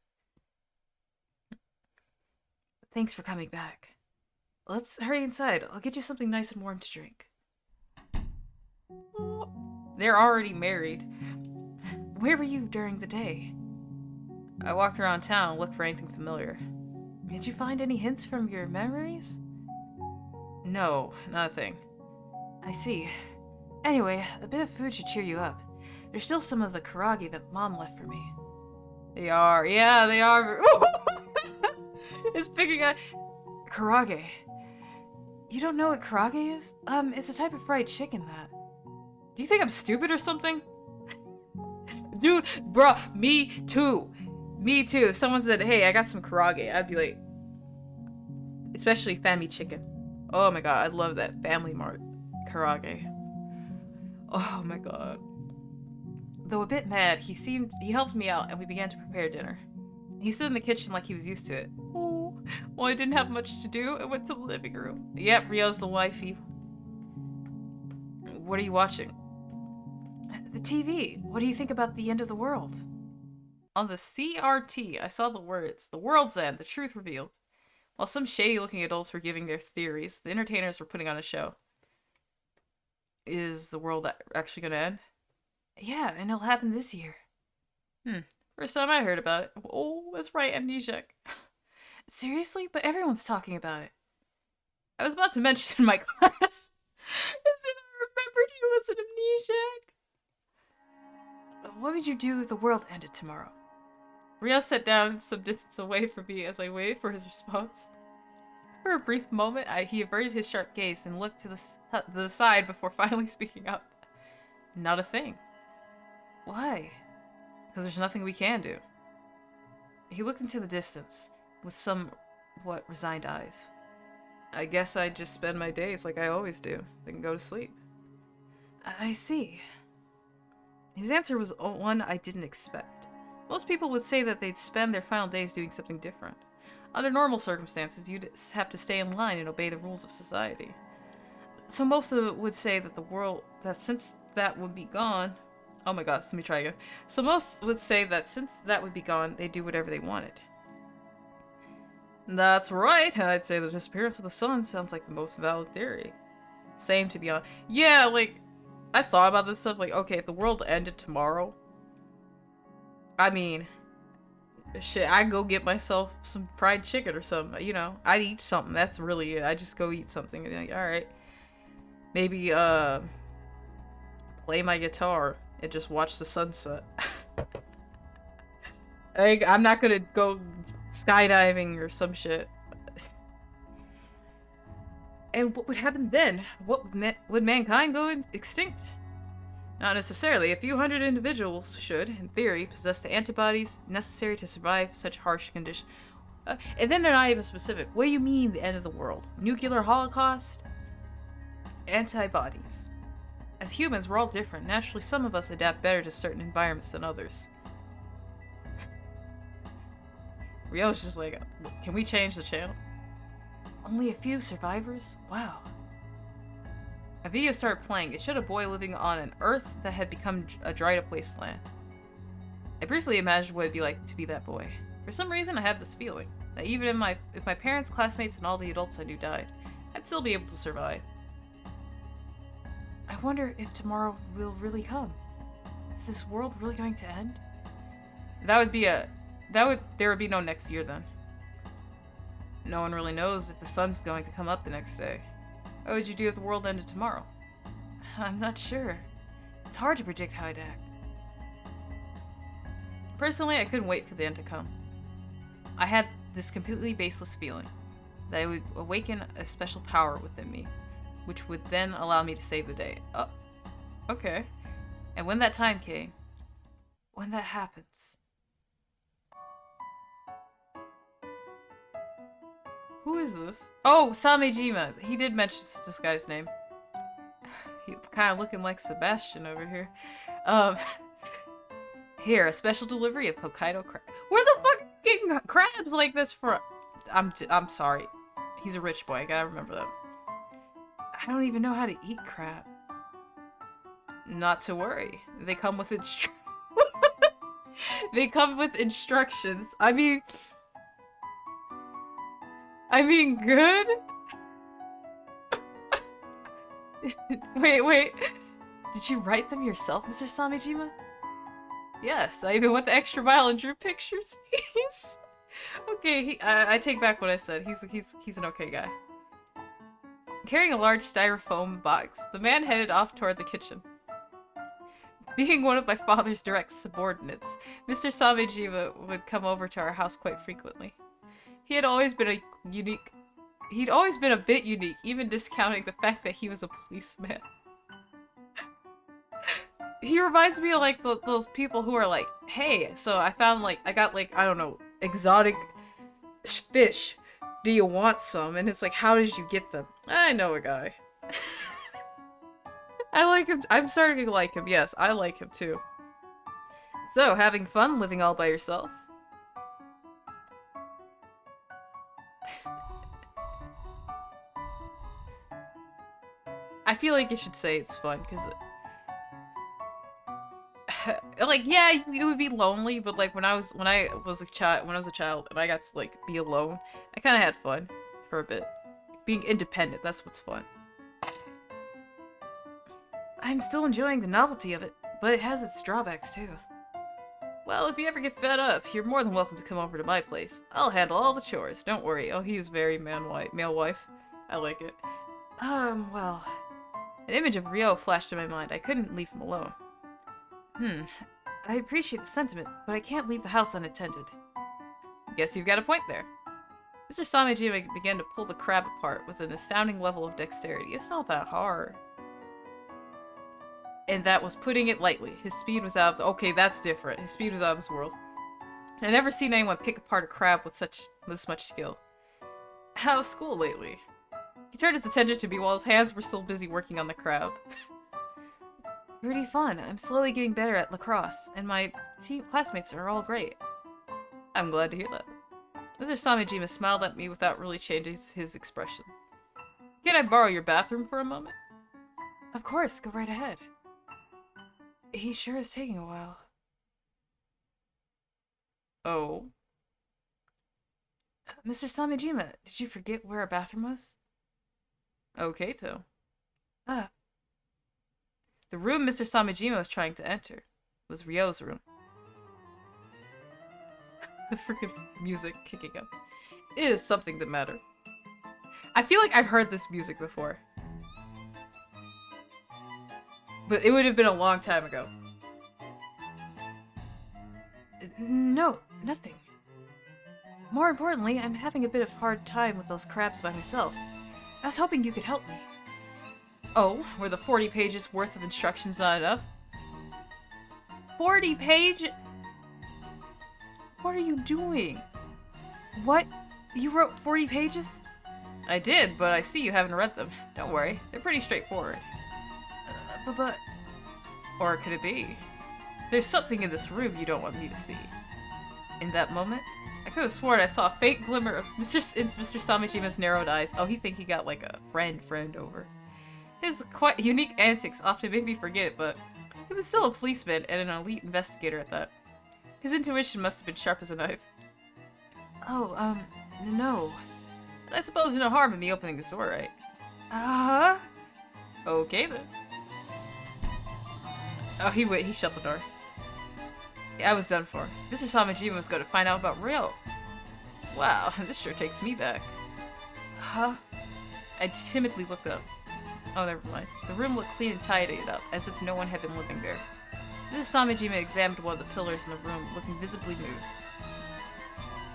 Thanks for coming back. Let's hurry inside. I'll get you something nice and warm to drink. They're already married. Where were you during the day? I walked around town and looked for anything familiar. Did you find any hints from your memories? No, not a thing. I see. Anyway, a bit of food should cheer you up. There's still some of the karage that Mom left for me. They are. Yeah, they are. It's picking up. Karage. You don't know what karage is? It's a type of fried chicken that... Do you think I'm stupid or something? Dude, bruh, me too. Me too. If someone said, hey, I got some karage, I'd be like... Especially Family Chicken. Oh my god, I love that Family Mart karage. Oh my god. Though a bit mad, he helped me out and we began to prepare dinner. He stood in the kitchen like he was used to it. Oh, well, I didn't have much to do. I went to the living room. Yep, Rio's the wifey. What are you watching? The TV. What do you think about the end of the world? On the CRT, I saw the words, "The world's end, the truth revealed." While some shady-looking adults were giving their theories, the entertainers were putting on a show. Is the world actually gonna end? Yeah, and it'll happen this year. First time I heard about it. Oh, that's right, amnesiac. Seriously? But everyone's talking about it. I was about to mention in my class, and then I remembered he was an amnesiac. What would you do if the world ended tomorrow? Rio sat down some distance away from me as I waited for his response. For a brief moment, he averted his sharp gaze and looked to the side before finally speaking up. Not a thing. Why? Because there's nothing we can do. He looked into the distance with somewhat resigned eyes. I guess I'd just spend my days like I always do, then go to sleep. I see. His answer was one I didn't expect. Most people would say that they'd spend their final days doing something different. Under normal circumstances, you'd have to stay in line and obey the rules of society. So most of it would say that since that would be gone... Oh my gosh, let me try again. So most would say that since that would be gone, they'd do whatever they wanted. That's right, I'd say the disappearance of the sun sounds like the most valid theory. Same, to be honest. Yeah, like, I thought about this stuff, like, okay, if the world ended tomorrow, I mean, shit, I'd go get myself some fried chicken or something, you know, I'd eat something, that's really it, I'd just go eat something, and like, alright. Maybe, play my guitar and just watch the sunset. I'm not gonna go skydiving or some shit. And what would happen then? Would mankind go extinct? Not necessarily. A few hundred individuals should, in theory, possess the antibodies necessary to survive such harsh conditions. And then they're not even specific. What do you mean, the end of the world? Nuclear holocaust? Antibodies. As humans, we're all different. Naturally, some of us adapt better to certain environments than others. Rio's just like, can we change the channel? Only a few survivors? Wow. A video started playing. It showed a boy living on an Earth that had become a dried-up wasteland. I briefly imagined what it'd be like to be that boy. For some reason, I had this feeling that even if my parents, classmates, and all the adults I knew died, I'd still be able to survive. I wonder if tomorrow will really come. Is this world really going to end? There would be no next year then. No one really knows if the sun's going to come up the next day. What would you do if the world ended tomorrow? I'm not sure. It's hard to predict how I'd act. Personally, I couldn't wait for the end to come. I had this completely baseless feeling that it would awaken a special power within me, which would then allow me to save the day. Oh, okay. And when that time came, when that happens... Who is this? Oh, Samejima. He did mention this guy's name. He's kind of looking like Sebastian over here. Here, a special delivery of Hokkaido crab. Where the fuck are you getting crabs like this from? I'm sorry. He's a rich boy. I gotta remember that. I don't even know how to eat crab. Not to worry. They come with They come with instructions. I mean, good? Wait. Did you write them yourself, Mr. Samejima? Yes, I even went the extra mile and drew pictures. Okay, I take back what I said. He's an okay guy. Carrying a large styrofoam box, the man headed off toward the kitchen. Being one of my father's direct subordinates, Mr. Samejima would come over to our house quite frequently. He'd always been a bit unique, even discounting the fact that he was a policeman. He reminds me of like those people who are like, hey, so I found I got I don't know, exotic fish. Do you want some? And it's like, how did you get them? I know a guy. I like him. I'm starting to like him. Yes, I like him too. So, having fun living all by yourself? I feel like you should say it's fun, because yeah, it would be lonely, but when I was a child and I got to be alone, I kind of had fun for a bit. Being independent, that's what's fun. I'm still enjoying the novelty of it, but it has its drawbacks too. Well, if you ever get fed up, you're more than welcome to come over to my place. I'll handle all the chores, don't worry. Oh, he's very male wife. I like it. Well, an image of Ryo flashed in my mind. I couldn't leave him alone. I appreciate the sentiment, but I can't leave the house unattended. Guess you've got a point there. Mr. Samejima began to pull the crab apart with an astounding level of dexterity. It's not that hard. And that was putting it lightly. His speed was out of the- okay, that's different. His speed was out of this world. I've never seen anyone pick apart a crab with this much skill. How's school lately? He turned his attention to me while his hands were still busy working on the crab. Pretty fun. I'm slowly getting better at lacrosse, and my classmates are all great. I'm glad to hear that. Mr. Samejima smiled at me without really changing his expression. Can I borrow your bathroom for a moment? Of course, go right ahead. He sure is taking a while. Oh. Mr. Samejima, did you forget where our bathroom was? Okay, Toe. The room Mr. Samejima was trying to enter was Ryo's room. The freaking music kicking up. It is something that matters. I feel like I've heard this music before. But it would have been a long time ago. No, nothing. More importantly, I'm having a bit of hard time with those crabs by myself. I was hoping you could help me. Oh, were the 40 pages worth of instructions not enough? 40 pages? What are you doing? What? You wrote 40 pages? I did, but I see you haven't read them. Don't worry, they're pretty straightforward. But... Or could it be? There's something in this room you don't want me to see. In that moment, I could have sworn I saw a faint glimmer of Mr. Samejima's narrowed eyes. Oh, he think he got a friend over. His quite unique antics often made me forget it, but he was still a policeman and an elite investigator at that. His intuition must have been sharp as a knife. Oh, no. But I suppose no harm in me opening this door, right? Uh-huh. Okay, then. Oh, he shut the door. Yeah, I was done for. Mr. Samejima was going to find out about Ryo. Wow, this sure takes me back. Huh? I timidly looked up. Oh, never mind. The room looked clean and tidied up, as if no one had been living there. Mr. Samejima examined one of the pillars in the room, looking visibly moved.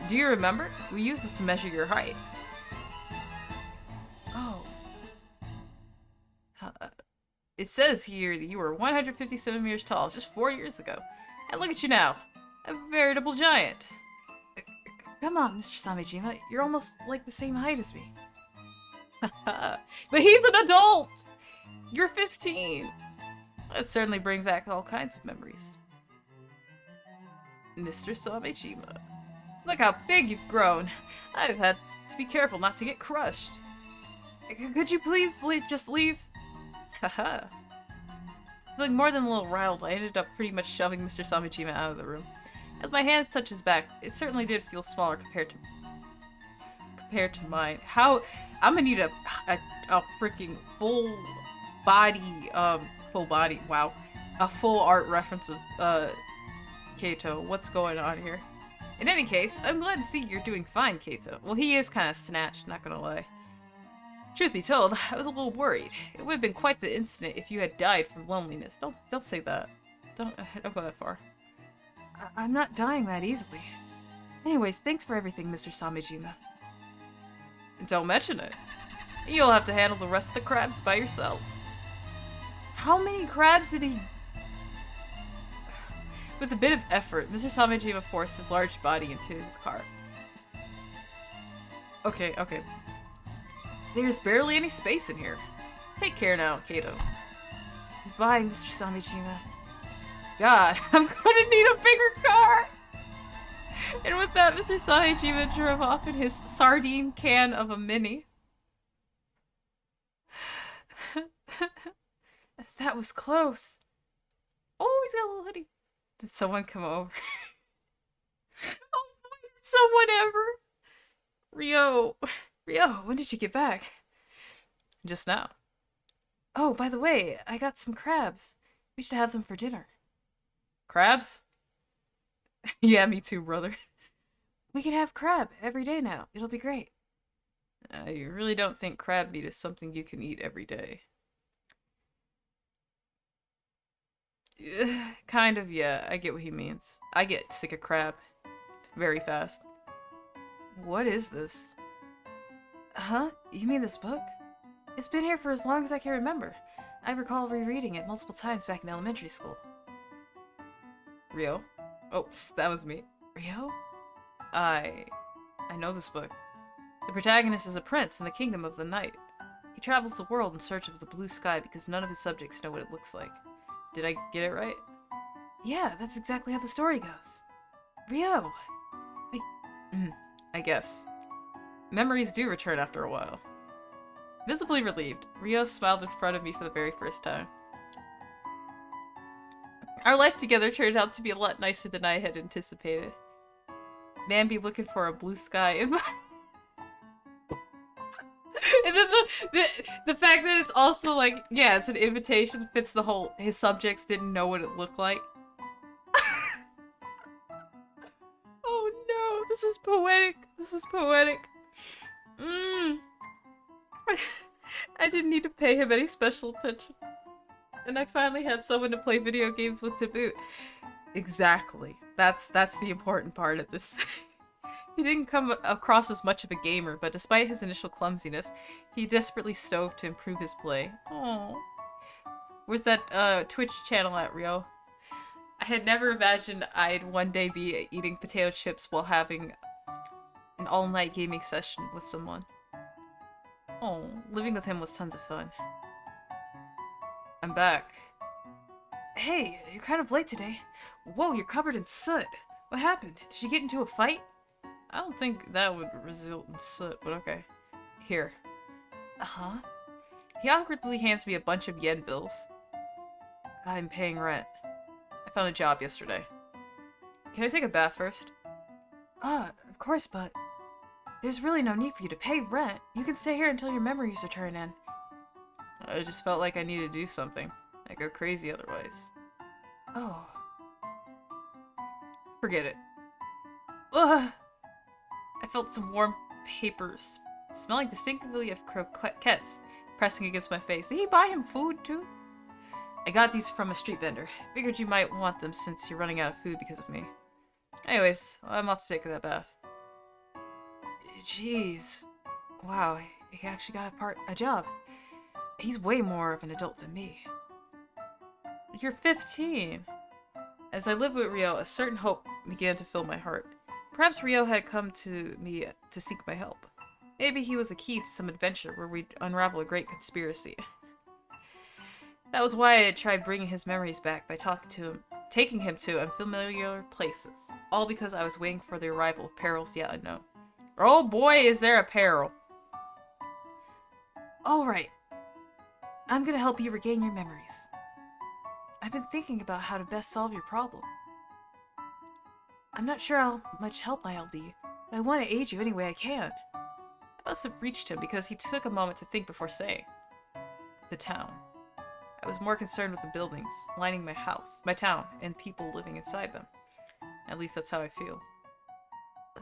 Do you remember? We used this to measure your height. Oh. It says here that you were 150 centimeters tall just 4 years ago. And look at you now. A veritable giant. Come on, Mr. Samejima. You're almost like the same height as me. But he's an adult! You're 15. That certainly brings back all kinds of memories. Mr. Samejima. Look how big you've grown. I've had to be careful not to get crushed. Could you please just leave? Haha. Feeling more than a little riled, I ended up pretty much shoving Mr. Samejima out of the room. As my hands touched his back, it certainly did feel smaller compared to mine. How I'm gonna need a freaking full body, wow, a full art reference of Kato. What's going on here? In any case, I'm glad to see you're doing fine, Kato. Well, he is kind of snatched, not gonna lie. Truth be told, I was a little worried. It would have been quite the incident if you had died from loneliness. Don't say that. Don't go that far. I'm not dying that easily. Anyways, thanks for everything, Mr. Samejima. Don't mention it. You'll have to handle the rest of the crabs by yourself. How many crabs did he... With a bit of effort, Mr. Samejima forced his large body into his car. Okay. There's barely any space in here. Take care now, Kato. Bye, Mr. Samejima. God, I'm gonna need a bigger car! And with that, Mr. Samejima drove off in his sardine can of a Mini. That was close. Oh, he's got a little hoodie. Did someone come over? Oh boy, did someone ever? Rio, when did you get back? Just now. Oh, by the way, I got some crabs. We should have them for dinner. Crabs? Yeah, me too, brother. We can have crab every day now. It'll be great. You really don't think crab meat is something you can eat every day? Kind of, yeah. I get what he means. I get sick of crab very fast. What is this? Huh? You mean this book? It's been here for as long as I can remember. I recall rereading it multiple times back in elementary school. Rio? Oh, that was me. Rio? I know this book. The protagonist is a prince in the kingdom of the night. He travels the world in search of the blue sky because none of his subjects know what it looks like. Did I get it right? Yeah, that's exactly how the story goes. Rio! I guess. Memories do return after a while. Visibly relieved, Rio smiled in front of me for the very first time. Our life together turned out to be a lot nicer than I had anticipated. Man be looking for a blue sky in my... And then the fact that it's also like, yeah, it's an invitation fits the whole, his subjects didn't know what it looked like. Oh no, this is poetic. This is poetic. I didn't need to pay him any special attention. And I finally had someone to play video games with to boot. Exactly. That's the important part of this. He didn't come across as much of a gamer, but despite his initial clumsiness, he desperately strove to improve his play. Oh, where's that Twitch channel at, Rio? I had never imagined I'd one day be eating potato chips while having an all-night gaming session with someone. Oh, living with him was tons of fun. I'm back. Hey, you're kind of late today. Whoa, you're covered in soot. What happened? Did you get into a fight? I don't think that would result in soot, but okay. Here. Uh-huh. He awkwardly hands me a bunch of yen bills. I'm paying rent. I found a job yesterday. Can I take a bath first? Of course, but there's really no need for you to pay rent. You can stay here until your memories return in. I just felt like I needed to do something. I go crazy otherwise. Oh. Forget it. Ugh! I felt some warm paper smelling distinctively of croquettes pressing against my face. Did he buy him food too? I got these from a street vendor. Figured you might want them since you're running out of food because of me. Anyways, I'm off to take that bath. Jeez. Wow, he actually got a job. He's way more of an adult than me. You're 15. As I lived with Rio, a certain hope began to fill my heart. Perhaps Rio had come to me to seek my help. Maybe he was a key to some adventure where we'd unravel a great conspiracy. That was why I had tried bringing his memories back by taking him to unfamiliar places. All because I was waiting for the arrival of perils yet unknown. Oh boy, is there a peril. Alright. I'm gonna help you regain your memories. I've been thinking about how to best solve your problem. I'm not sure how much help I'll be, but I want to aid you any way I can. I must have reached him because he took a moment to think before saying. The town. I was more concerned with the buildings lining my house, my town, and people living inside them. At least that's how I feel.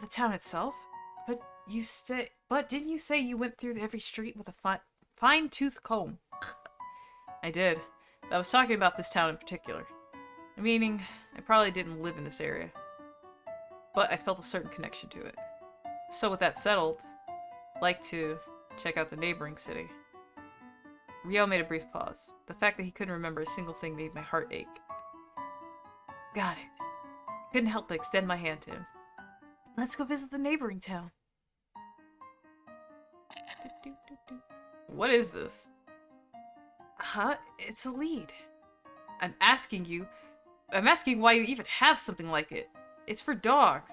The town itself? But didn't you say you went through every street with a fine-tooth comb? I did. I was talking about this town in particular. Meaning, I probably didn't live in this area. But I felt a certain connection to it. So with that settled, I'd like to check out the neighboring city. Rio made a brief pause. The fact that he couldn't remember a single thing made my heart ache. Got it. I couldn't help but extend my hand to him. Let's go visit the neighboring town. What is this? Huh? It's a lead. I'm asking why you even have something like it. It's for dogs.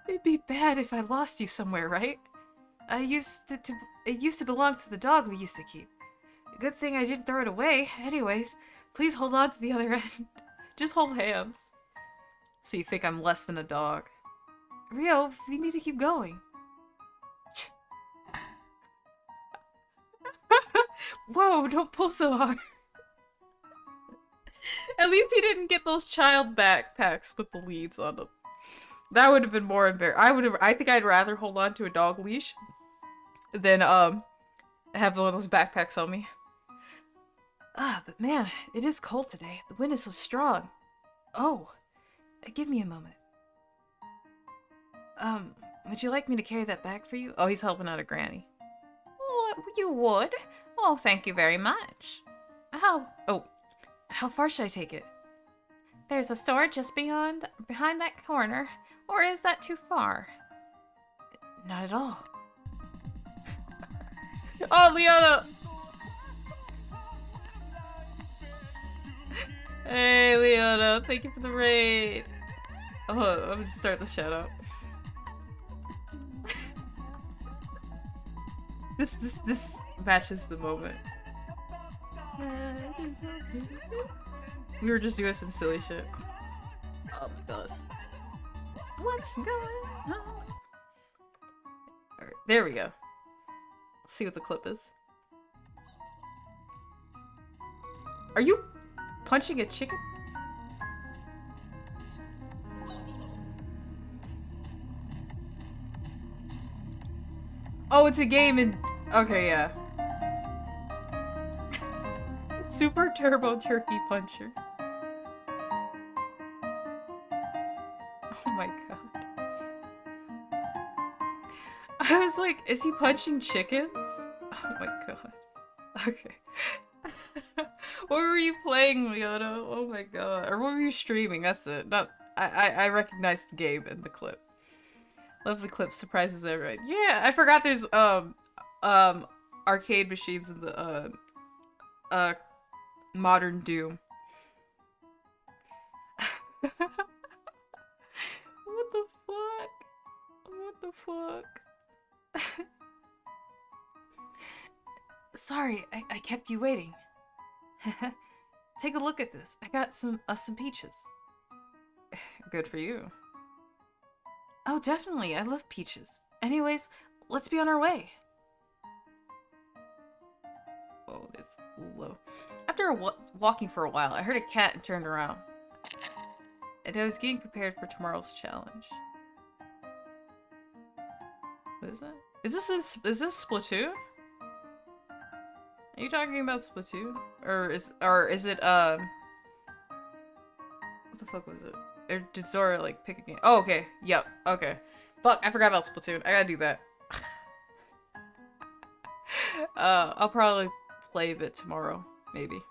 It'd be bad if I lost you somewhere, right? It used to belong to the dog we used to keep. Good thing I didn't throw it away. Anyways, please hold on to the other end. Just hold hands. So you think I'm less than a dog? Rio, we need to keep going. Whoa, don't pull so hard. At least he didn't get those child backpacks with the leads on them. That would have been more embarrassing. I think I'd rather hold on to a dog leash than have one of those backpacks on me. But man, it is cold today. The wind is so strong. Oh, give me a moment. Would you like me to carry that bag for you? Oh, he's helping out a granny. What, you would? Oh, thank you very much. How far should I take it? There's a store just behind that corner. Or is that too far? Not at all. Oh, Leona! Hey, Leona, thank you for the raid. Oh, I'm gonna start the shout out. This matches the moment. We were just doing some silly shit. Oh my god. What's going on? Alright, there we go. Let's see what the clip is. Are you punching a chicken? Oh, it's a game in... Okay, yeah. Super Turbo Turkey Puncher. Oh my god. I was like, is he punching chickens? Oh my god. Okay. What were you playing, Leona? Oh my god. Or what were you streaming? That's it. Not I recognized the game and the clip. Lovely clip, surprises everyone. Yeah, I forgot there's arcade machines in the modern Doom. What the fuck? What the fuck? Sorry, I kept you waiting. Take a look at this. I got some peaches. Good for you. Oh, definitely. I love peaches. Anyways, let's be on our way. Oh, it's low. After walking for a while, I heard a cat and turned around. And I was getting prepared for tomorrow's challenge. What is that? Is this Splatoon? Are you talking about Splatoon? Or is it what the fuck was it? Or did Zora like pick a game? Oh, okay. Yep. Okay. Fuck, I forgot about Splatoon. I gotta do that. I'll probably play a bit tomorrow, maybe.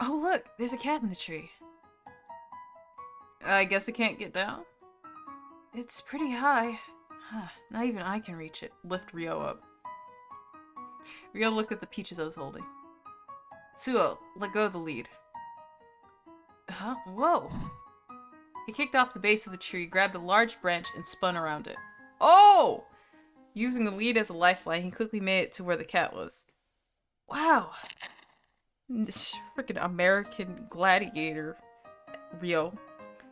Oh look, there's a cat in the tree. I guess it can't get down? It's pretty high. Huh, not even I can reach it. Lift Ryo up. Ryo looked at the peaches I was holding. Suo, let go of the lead. Huh? Whoa! He kicked off the base of the tree, grabbed a large branch, and spun around it. Oh! Using the lead as a lifeline, he quickly made it to where the cat was. Wow! This freaking American gladiator, Ryo.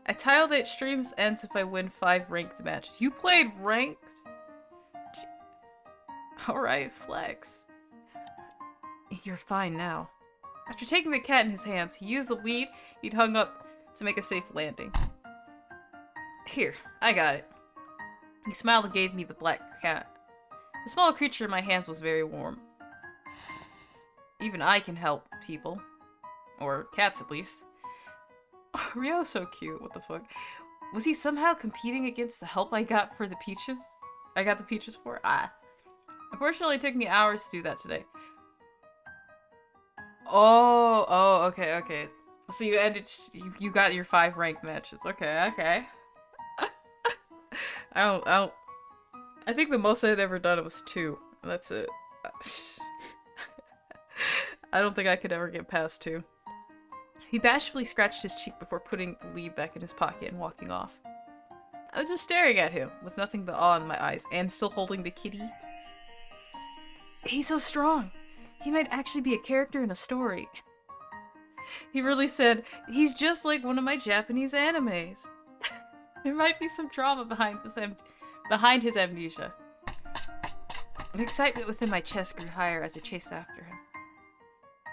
I tiled at stream's ends if I win 5 ranked matches. You played ranked? Alright, flex. You're fine now. After taking the cat in his hands, he used the lead he'd hung up to make a safe landing. Here, I got it. He smiled and gave me the black cat. The small creature in my hands was very warm. Even I can help people. Or cats, at least. Oh, Ryo's so cute, what the fuck. Was he somehow competing against the help I got for the peaches? I got the peaches for? Unfortunately, it took me hours to do that today. Oh, okay. So you ended, you got your 5 ranked matches. Okay. I think the most I'd ever done was 2. That's it. I don't think I could ever get past 2. He bashfully scratched his cheek before putting the lead back in his pocket and walking off. I was just staring at him, with nothing but awe in my eyes, and still holding the kitty. He's so strong. He might actually be a character in a story. He really said, he's just like one of my Japanese animes. There might be some drama behind his amnesia. An excitement within my chest grew higher as I chased after him.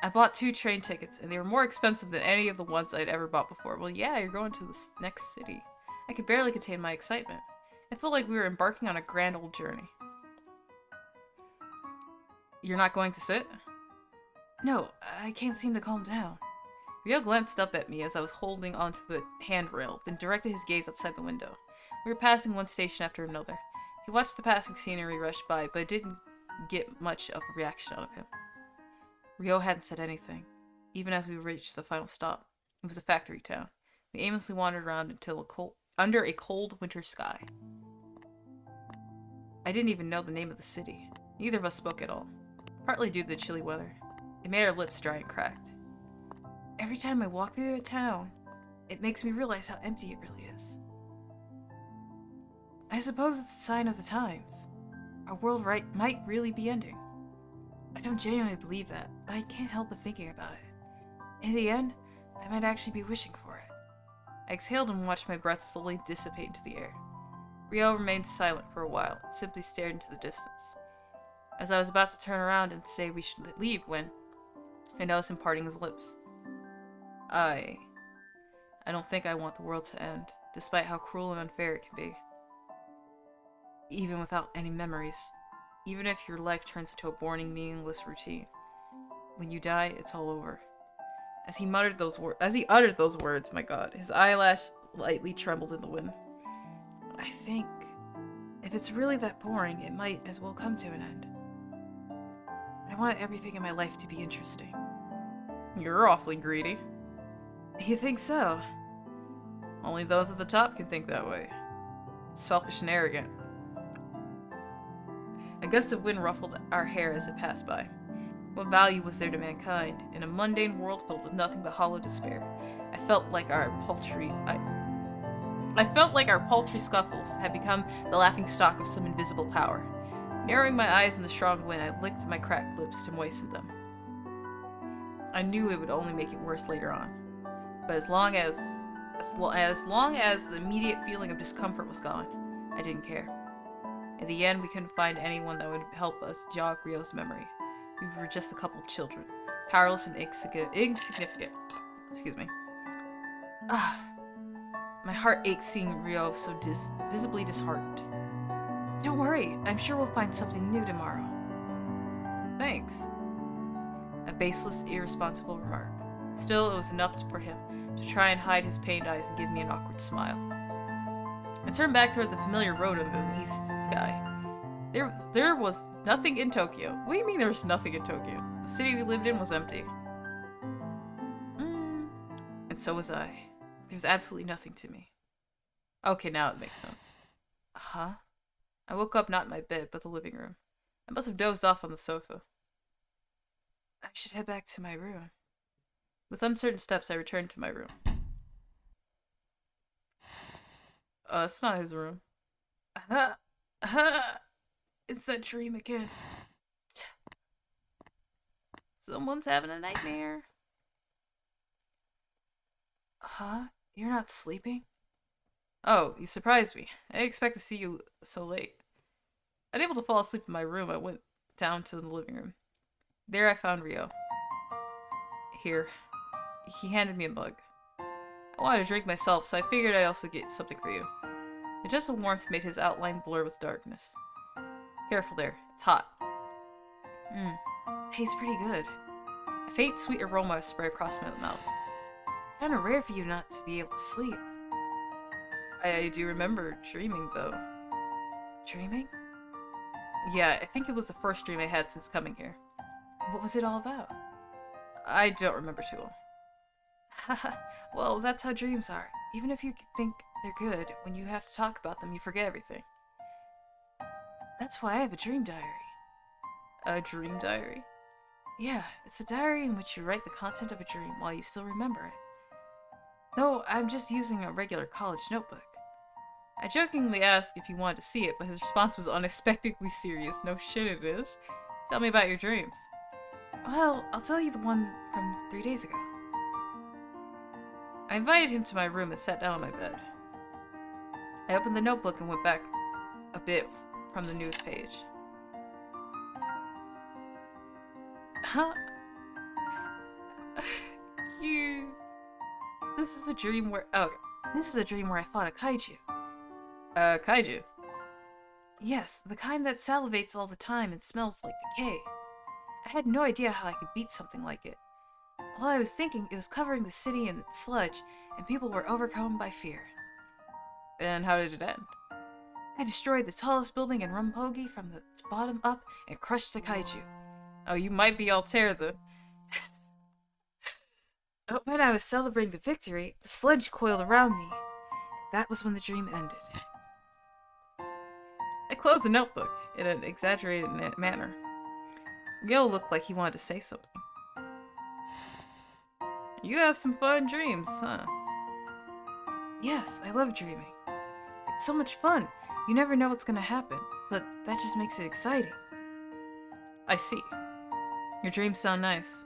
I bought 2 train tickets, and they were more expensive than any of the ones I'd ever bought before. Well, yeah, you're going to the next city. I could barely contain my excitement. I felt like we were embarking on a grand old journey. You're not going to sit? No, I can't seem to calm down. Ryo glanced up at me as I was holding onto the handrail, then directed his gaze outside the window. We were passing one station after another. He watched the passing scenery rush by, but didn't get much of a reaction out of him. Ryo hadn't said anything, even as we reached the final stop. It was a factory town. We aimlessly wandered around until under a cold winter sky. I didn't even know the name of the city. Neither of us spoke at all, partly due to the chilly weather. It made our lips dry and cracked. Every time I walk through a town, it makes me realize how empty it really is. I suppose it's a sign of the times. Our world might really be ending. I don't genuinely believe that, but I can't help but thinking about it. In the end, I might actually be wishing for it. I exhaled and watched my breath slowly dissipate into the air. Ryo remained silent for a while, and simply stared into the distance. As I was about to turn around and say we should leave when I noticed him parting his lips. I don't think I want the world to end, despite how cruel and unfair it can be. Even without any memories. Even if your life turns into a boring, meaningless routine. When you die, it's all over. As he uttered those words, my god, his eyelash lightly trembled in the wind. I think, if it's really that boring, it might as well come to an end. I want everything in my life to be interesting. You're awfully greedy. You think so? Only those at the top can think that way. It's selfish and arrogant. A gust of wind ruffled our hair as it passed by. What value was there to mankind, in a mundane world filled with nothing but hollow despair? I felt like our paltry scuffles had become the laughing stock of some invisible power. Narrowing my eyes in the strong wind, I licked my cracked lips to moisten them. I knew it would only make it worse later on, but as long as the immediate feeling of discomfort was gone, I didn't care. In the end, we couldn't find anyone that would help us jog Ryo's memory. We were just a couple of children, powerless and insignificant. Excuse me. My heart ached seeing Ryo so visibly disheartened. Don't worry, I'm sure we'll find something new tomorrow. Thanks. A baseless, irresponsible remark. Still, it was enough for him to try and hide his pained eyes and give me an awkward smile. I turned back toward the familiar road in the east sky. There was nothing in Tokyo. What do you mean there was nothing in Tokyo? The city we lived in was empty. And so was I. There was absolutely nothing to me. Okay, now it makes sense. Huh? I woke up not in my bed, but the living room. I must have dozed off on the sofa. I should head back to my room. With uncertain steps, I returned to my room. It's not his room. It's that dream again. Someone's having a nightmare. Huh? You're not sleeping? Oh, you surprised me. I didn't expect to see you so late. Unable to fall asleep in my room, I went down to the living room. There I found Ryo. Here. He handed me a mug. I wanted to drink myself, so I figured I'd also get something for you. The gentle warmth made his outline blur with darkness. Careful there, it's hot. Tastes pretty good. A faint sweet aroma spread across my mouth. It's kind of rare for you not to be able to sleep. I do remember dreaming, though. Dreaming? Yeah, I think it was the first dream I had since coming here. What was it all about? I don't remember too well. Haha, well, that's how dreams are. Even if you think they're good, when you have to talk about them, you forget everything. That's why I have a dream diary. A dream diary? Yeah, it's a diary in which you write the content of a dream while you still remember it. Though I'm just using a regular college notebook. I jokingly asked if he wanted to see it, but his response was unexpectedly serious. No shit it is. Tell me about your dreams. Well, I'll tell you the one from 3 days ago. I invited him to my room and sat down on my bed. I opened the notebook and went back a bit from the news page. Huh? Cute. This is a dream where I fought a kaiju. Kaiju? Yes, the kind that salivates all the time and smells like decay. I had no idea how I could beat something like it. While I was thinking, it was covering the city in sludge, and people were overcome by fear. And how did it end? I destroyed the tallest building in Rumpogi from the bottom up and crushed the kaiju. Oh, you might be Altera then. When I was celebrating the victory, the sludge coiled around me. That was when the dream ended. I closed the notebook in an exaggerated manner. Ryo looked like he wanted to say something. You have some fun dreams, huh? Yes, I love dreaming. It's so much fun. You never know what's gonna happen, but that just makes it exciting. I see. Your dreams sound nice.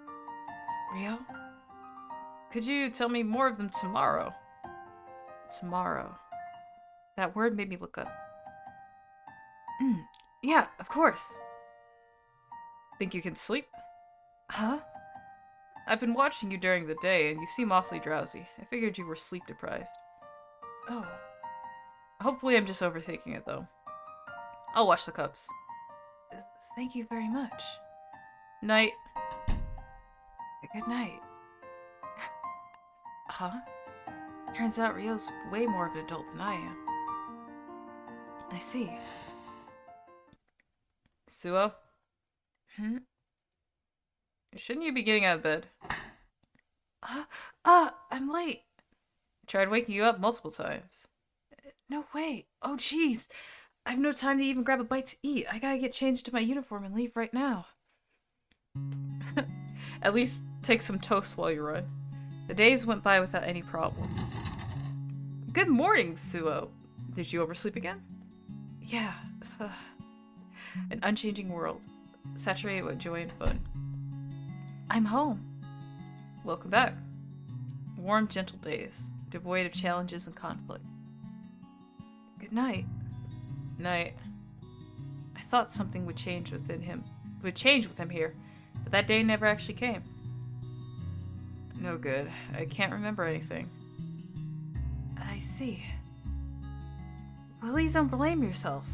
Ryo? Could you tell me more of them tomorrow? Tomorrow. That word made me look up. Yeah, of course. Think you can sleep? Huh? I've been watching you during the day, and you seem awfully drowsy. I figured you were sleep deprived. Oh. Hopefully I'm just overthinking it, though. I'll wash the cups. Thank you very much. Night. Good night. Huh? Turns out Ryo's way more of an adult than I am. I see. Suo? Shouldn't you be getting out of bed? I'm late. I tried waking you up multiple times. No way. Oh, jeez. I have no time to even grab a bite to eat. I gotta get changed to my uniform and leave right now. At least take some toast while you run. The days went by without any problem. Good morning, Suo. Did you oversleep again? Yeah. An unchanging world, saturated with joy and fun. I'm home. Welcome back. Warm, gentle days, devoid of challenges and conflict. Good night. Night. I thought something would change with him here, but that day never actually came. No good. I can't remember anything. I see. Please don't blame yourself.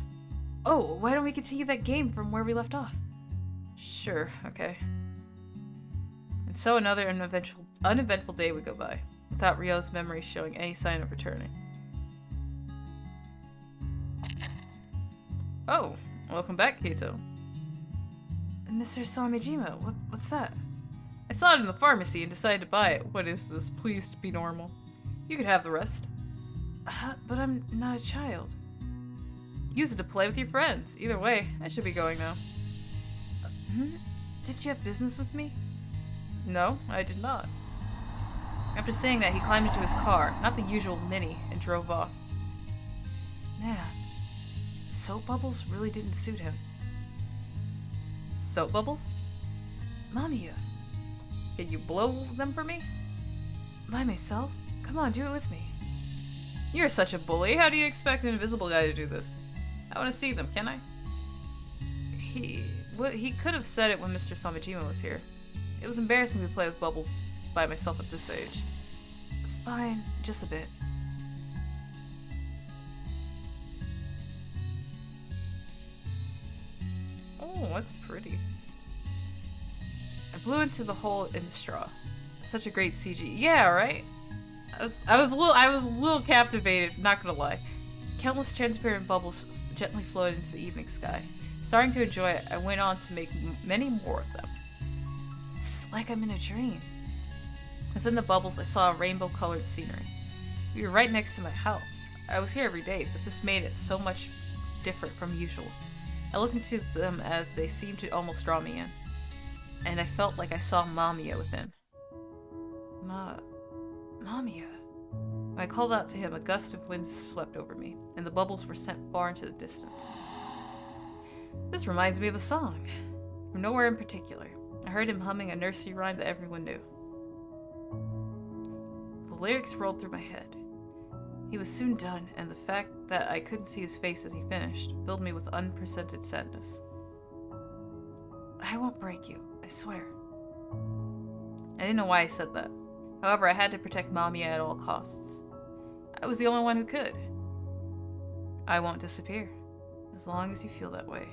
Oh, why don't we continue that game from where we left off? Sure, okay. And so another uneventful day would go by, without Ryo's memory showing any sign of returning. Oh, welcome back, Kato. Mr. Samijima, what's that? I saw it in the pharmacy and decided to buy it. What is this? Please be normal. You could have the rest. But I'm not a child. Use it to play with your friends. Either way, I should be going now. Did you have business with me? No, I did not. After saying that, he climbed into his car, not the usual Mini, and drove off. Man, soap bubbles really didn't suit him. Soap bubbles? Mamiya, Can you blow them for me? by myself? Come on, do it with me. You're such a bully. How do you expect an invisible guy to do this? I want to see them, can I? He could have said it when Mr. Samijima was here. It was embarrassing to play with bubbles by myself at this age. Fine, just a bit. Oh, that's pretty. I blew into the hole in the straw. Such a great CG. Yeah, right? I was a little captivated, not gonna lie. Countless transparent bubbles gently floated into the evening sky. Starting to enjoy it, I went on to make many more of them. It's like I'm in a dream. Within the bubbles, I saw rainbow-colored scenery. We were right next to my house. I was here every day, but this made it so much different from usual. I looked into them as they seemed to almost draw me in. And I felt like I saw Mamiya within. Mamiya. When I called out to him, a gust of wind swept over me, and the bubbles were sent far into the distance. This reminds me of a song, from nowhere in particular. I heard him humming a nursery rhyme that everyone knew. The lyrics rolled through my head. He was soon done, and the fact that I couldn't see his face as he finished filled me with unprecedented sadness. I won't break you, I swear. I didn't know why I said that. However, I had to protect Mamiya at all costs. I was the only one who could. I won't disappear, as long as you feel that way.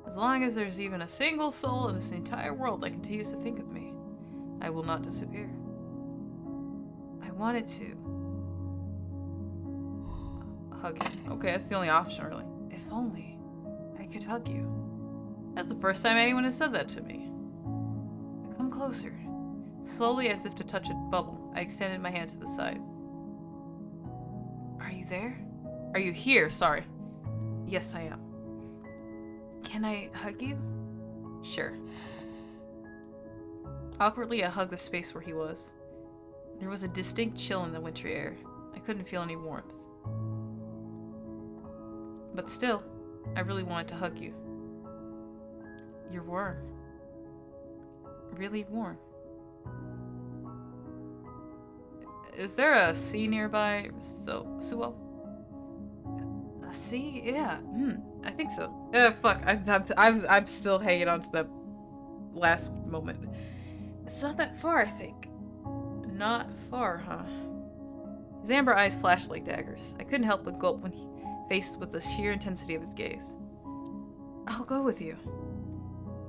As long as there's even a single soul in this entire world that continues to think of me, I will not disappear. I wanted to hug him. Okay, that's the only option, really. If only I could hug you. That's the first time anyone has said that to me. Come closer. Slowly, as if to touch a bubble, I extended my hand to the side. Are you there? Are you here? Sorry. Yes, I am. Can I hug you? Sure. Awkwardly, I hugged the space where he was. There was a distinct chill in the wintry air. I couldn't feel any warmth. But still, I really wanted to hug you. You're warm. Really warm. Is there a sea nearby, Suo? A sea? Yeah. I think so. Fuck. I'm still hanging on to that last moment. It's not that far, I think. Not far, huh? His amber eyes flashed like daggers. I couldn't help but gulp when he faced with the sheer intensity of his gaze. I'll go with you.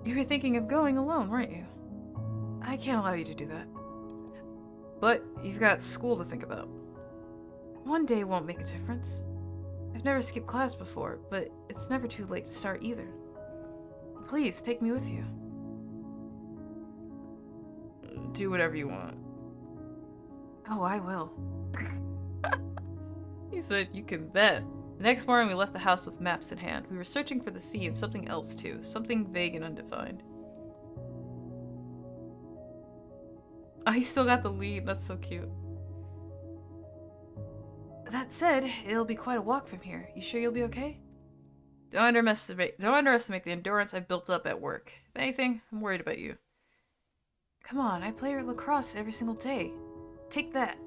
You were thinking of going alone, weren't you? I can't allow you to do that. But you've got school to think about. One day won't make a difference. I've never skipped class before, but it's never too late to start either. Please, take me with you. Do whatever you want. Oh, I will. He said, you can bet. The next morning, we left the house with maps in hand. We were searching for the sea and something else, too. Something vague and undefined. Oh, he still got the lead. That's so cute. That said, it'll be quite a walk from here. You sure you'll be okay? Don't underestimate the endurance I've built up at work. If anything, I'm worried about you. Come on, I play lacrosse every single day. Take that.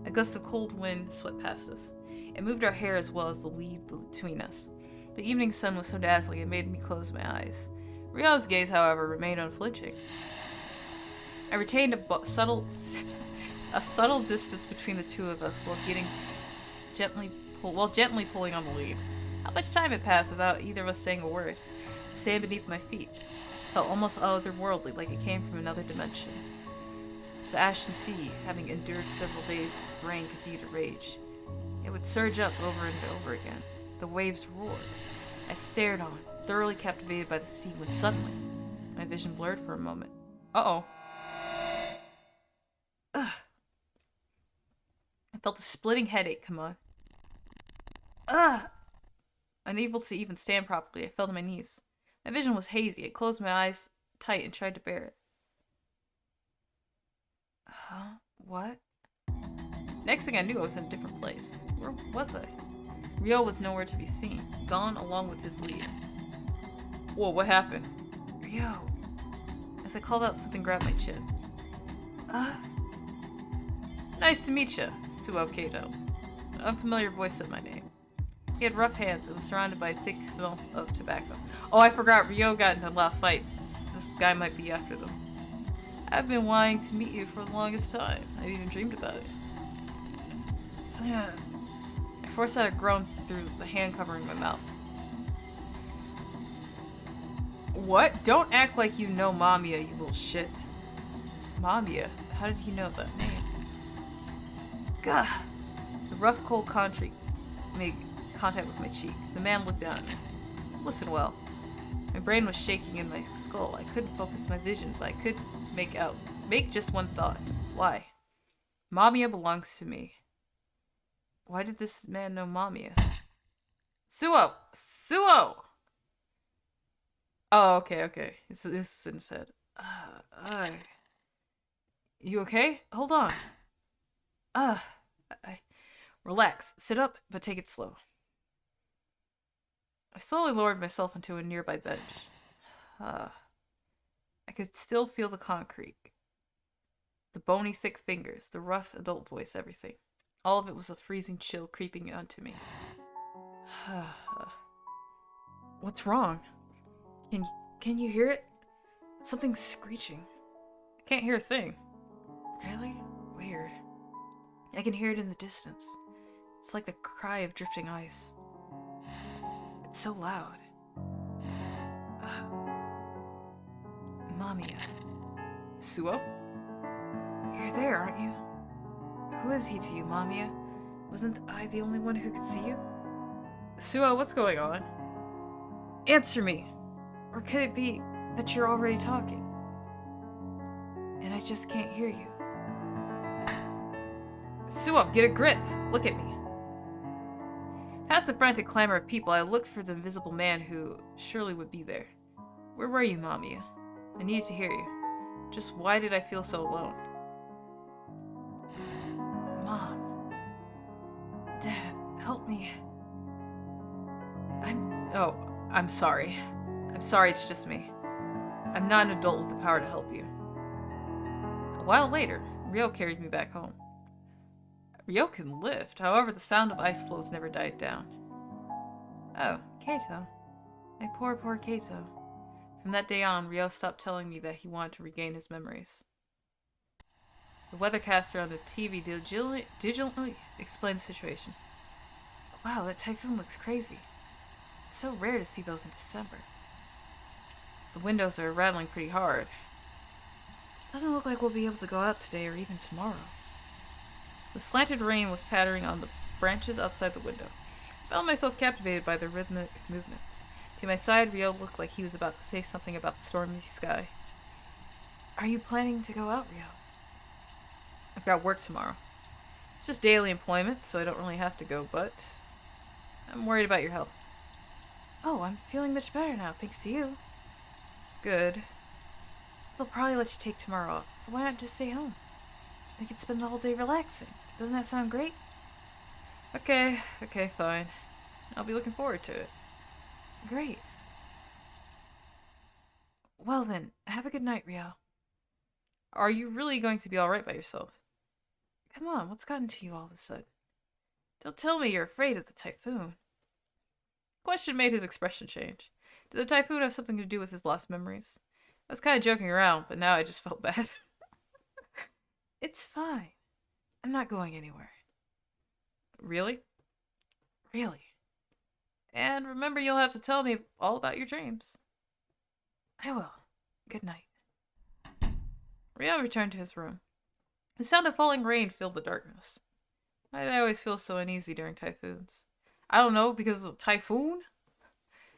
A gust of cold wind swept past us. It moved our hair as well as the lead between us. The evening sun was so dazzling it made me close my eyes. Ryo's gaze, however, remained unflinching. I retained a subtle distance between the two of us while gently pulling on the lead. How much time had passed without either of us saying a word? The sand beneath my feet felt almost otherworldly, like it came from another dimension. The ashen sea, having endured several days, the rain continued to rage. It would surge up over and over again. The waves roared. I stared on, thoroughly captivated by the sea, when suddenly, my vision blurred for a moment. Uh-oh. Ugh. I felt a splitting headache come on. Ugh! Unable to even stand properly, I fell to my knees. My vision was hazy. I closed my eyes tight and tried to bear it. Huh? What? Next thing I knew, I was in a different place. Where was I? Ryo was nowhere to be seen, gone along with his lead. Whoa, what happened? Ryo. As I called out, something grabbed my chin. Nice to meet you, Suo Kato. An unfamiliar voice said my name. He had rough hands and was surrounded by thick smells of tobacco. Oh, I forgot, Ryo got into a lot of fights. This guy might be after them. I've been wanting to meet you for the longest time. I've even dreamed about it. I forced out a groan through the hand covering my mouth. What? Don't act like you know Mamiya, you little shit. Mamiya? How did he know that name? Gah! The rough, cold concrete made contact with my cheek. The man looked down at me. Listen well. My brain was shaking in my skull. I couldn't focus my vision, but I could make just one thought. Why? Mamiya belongs to me. Why did this man know Mamiya? Suo! Suo! Oh, okay. This is in his head. You okay? Hold on. Relax. Sit up, but take it slow. I slowly lowered myself into a nearby bench. I could still feel the concrete. The bony, thick fingers, the rough adult voice, everything. All of it was a freezing chill creeping onto me. What's wrong? Can you hear it? Something's screeching. I can't hear a thing. Really? Weird. I can hear it in the distance. It's like the cry of drifting ice. It's so loud. Mamiya. Suo? You're there, aren't you? Who is he to you, Mamiya? Wasn't I the only one who could see you? Suo, what's going on? Answer me! Or could it be that you're already talking? And I just can't hear you. Suo, get a grip! Look at me. Past the frantic clamor of people, I looked for the invisible man who surely would be there. Where were you, Mamiya? I needed to hear you. Just why did I feel so alone? Mom. Dad, help me. I'm sorry. I'm sorry, it's just me. I'm not an adult with the power to help you. A while later, Ryo carried me back home. Ryo can lift, however, the sound of ice floes never died down. Oh, Kato. My poor Kato. From that day on, Ryo stopped telling me that he wanted to regain his memories. The weathercaster on the TV diligently explained the situation. Wow, that typhoon looks crazy. It's so rare to see those in December. The windows are rattling pretty hard. Doesn't look like we'll be able to go out today or even tomorrow. The slanted rain was pattering on the branches outside the window. I found myself captivated by their rhythmic movements. To my side, Ryo looked like he was about to say something about the stormy sky. Are you planning to go out, Ryo? I've got work tomorrow. It's just daily employment, so I don't really have to go, but I'm worried about your health. Oh, I'm feeling much better now, thanks to you. Good. They'll probably let you take tomorrow off, so why not just stay home? We could spend the whole day relaxing. Doesn't that sound great? Okay, fine. I'll be looking forward to it. Great. Well then, have a good night, Ryo. Are you really going to be alright by yourself? Come on, what's gotten to you all of a sudden? Don't tell me you're afraid of the typhoon. The question made his expression change. Did the typhoon have something to do with his lost memories? I was kind of joking around, but now I just felt bad. It's fine. I'm not going anywhere. Really? Really. And remember, you'll have to tell me all about your dreams. I will. Good night. Rio returned to his room. The sound of falling rain filled the darkness. Why did I always feel so uneasy during typhoons? I don't know, because of the typhoon?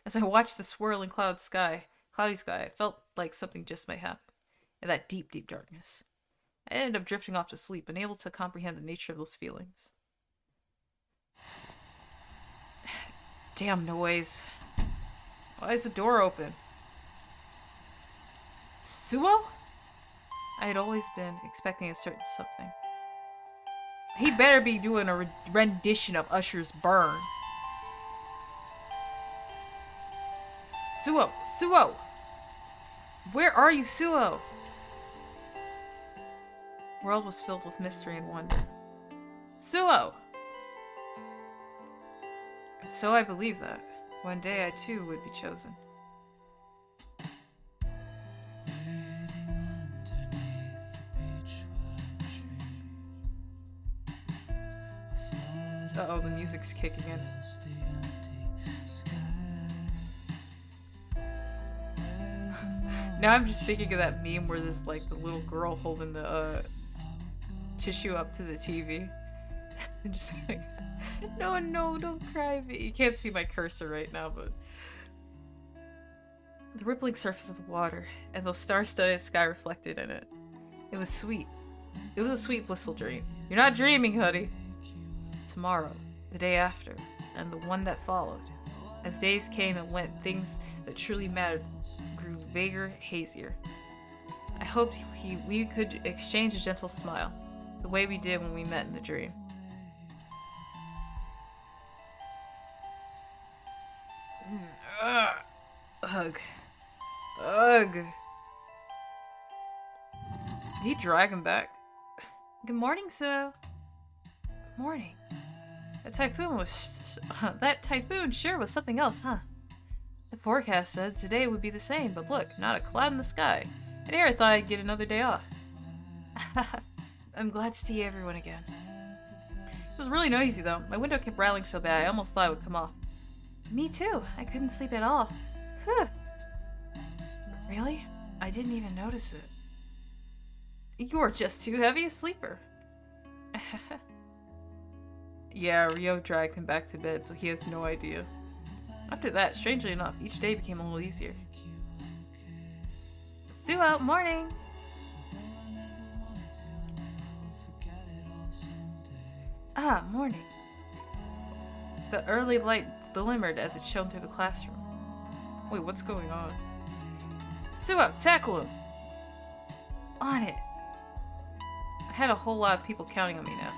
As I watched the swirling cloudy sky, I felt like something just might happen. In that deep, deep darkness. I ended up drifting off to sleep, unable to comprehend the nature of those feelings. Damn noise. Why is the door open? Suo? I had always been expecting a certain something. He better be doing a rendition of Usher's Burn. Suo! Suo! Where are you, Suo? The world was filled with mystery and wonder. Suo! And so I believed that. One day I too would be chosen. Uh-oh, the music's kicking in. Now I'm just thinking of that meme where there's like the little girl holding the tissue up to the TV. And just like, no, don't cry. You can't see my cursor right now, but the rippling surface of the water and the star-studded sky reflected in it. It was sweet. It was a sweet, blissful dream. You're not dreaming, Huddy. Tomorrow, the day after, and the one that followed. As days came and went, things that truly mattered grew vaguer, hazier. I hoped we could exchange a gentle smile, the way we did when we met in the dream. Ugh. Ugh. Did he drag him back? Good morning, Sue. Good morning. That typhoon sure was something else, huh? The forecast said today would be the same, but look, not a cloud in the sky. I never thought I'd get another day off. I'm glad to see everyone again. It was really noisy though. My window kept rattling so bad I almost thought it would come off. Me too. I couldn't sleep at all. Whew. Really? I didn't even notice it. You're just too heavy a sleeper. Yeah, Rio dragged him back to bed, so he has no idea. After that, strangely enough, each day became a little easier. Sue out, morning! Ah, morning. The early light glimmered as it shone through the classroom. Wait, what's going on? Sue out, tackle him! On it! I had a whole lot of people counting on me now.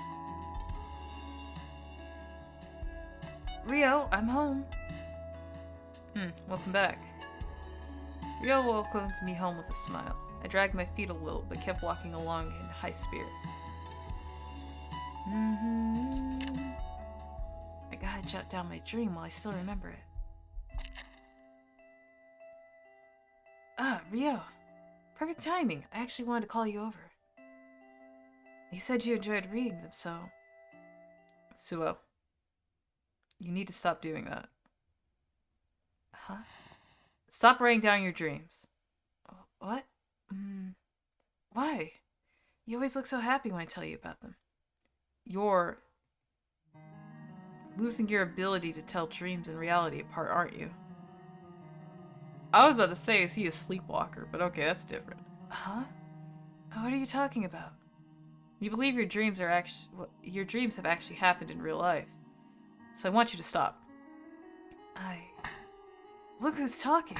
Rio, I'm home. Welcome back. Rio welcomed me home with a smile. I dragged my feet a little, but kept walking along in high spirits. I gotta jot down my dream while I still remember it. Ah, Rio. Perfect timing. I actually wanted to call you over. You said you enjoyed reading them, so... Suo. You need to stop doing that. Huh? Stop writing down your dreams. What? Why? You always look so happy when I tell you about them. You're losing your ability to tell dreams and reality apart, aren't you? I was about to say, is he a sleepwalker? But okay, that's different. Huh? What are you talking about? You believe your dreams are your dreams have actually happened in real life. So I want you to stop. Look who's talking.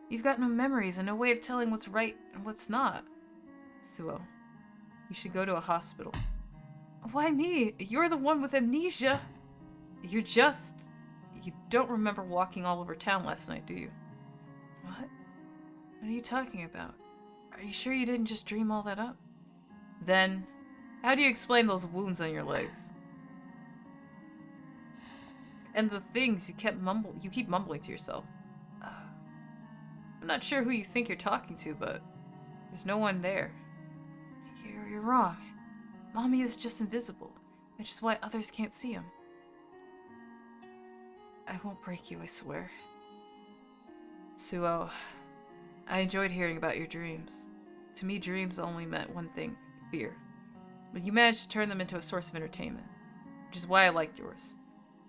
You've got no memories and no way of telling what's right and what's not. Suo, you should go to a hospital. Why me? You're the one with amnesia. You don't remember walking all over town last night, do you? What? What are you talking about? Are you sure you didn't just dream all that up? Then, how do you explain those wounds on your legs? And the things you keep mumbling to yourself. I'm not sure who you think you're talking to, but there's no one there. You're wrong. Mamiya is just invisible, which is why others can't see him. I won't break you, I swear. Suo, I enjoyed hearing about your dreams. To me, dreams only meant one thing, fear. But you managed to turn them into a source of entertainment, which is why I liked yours.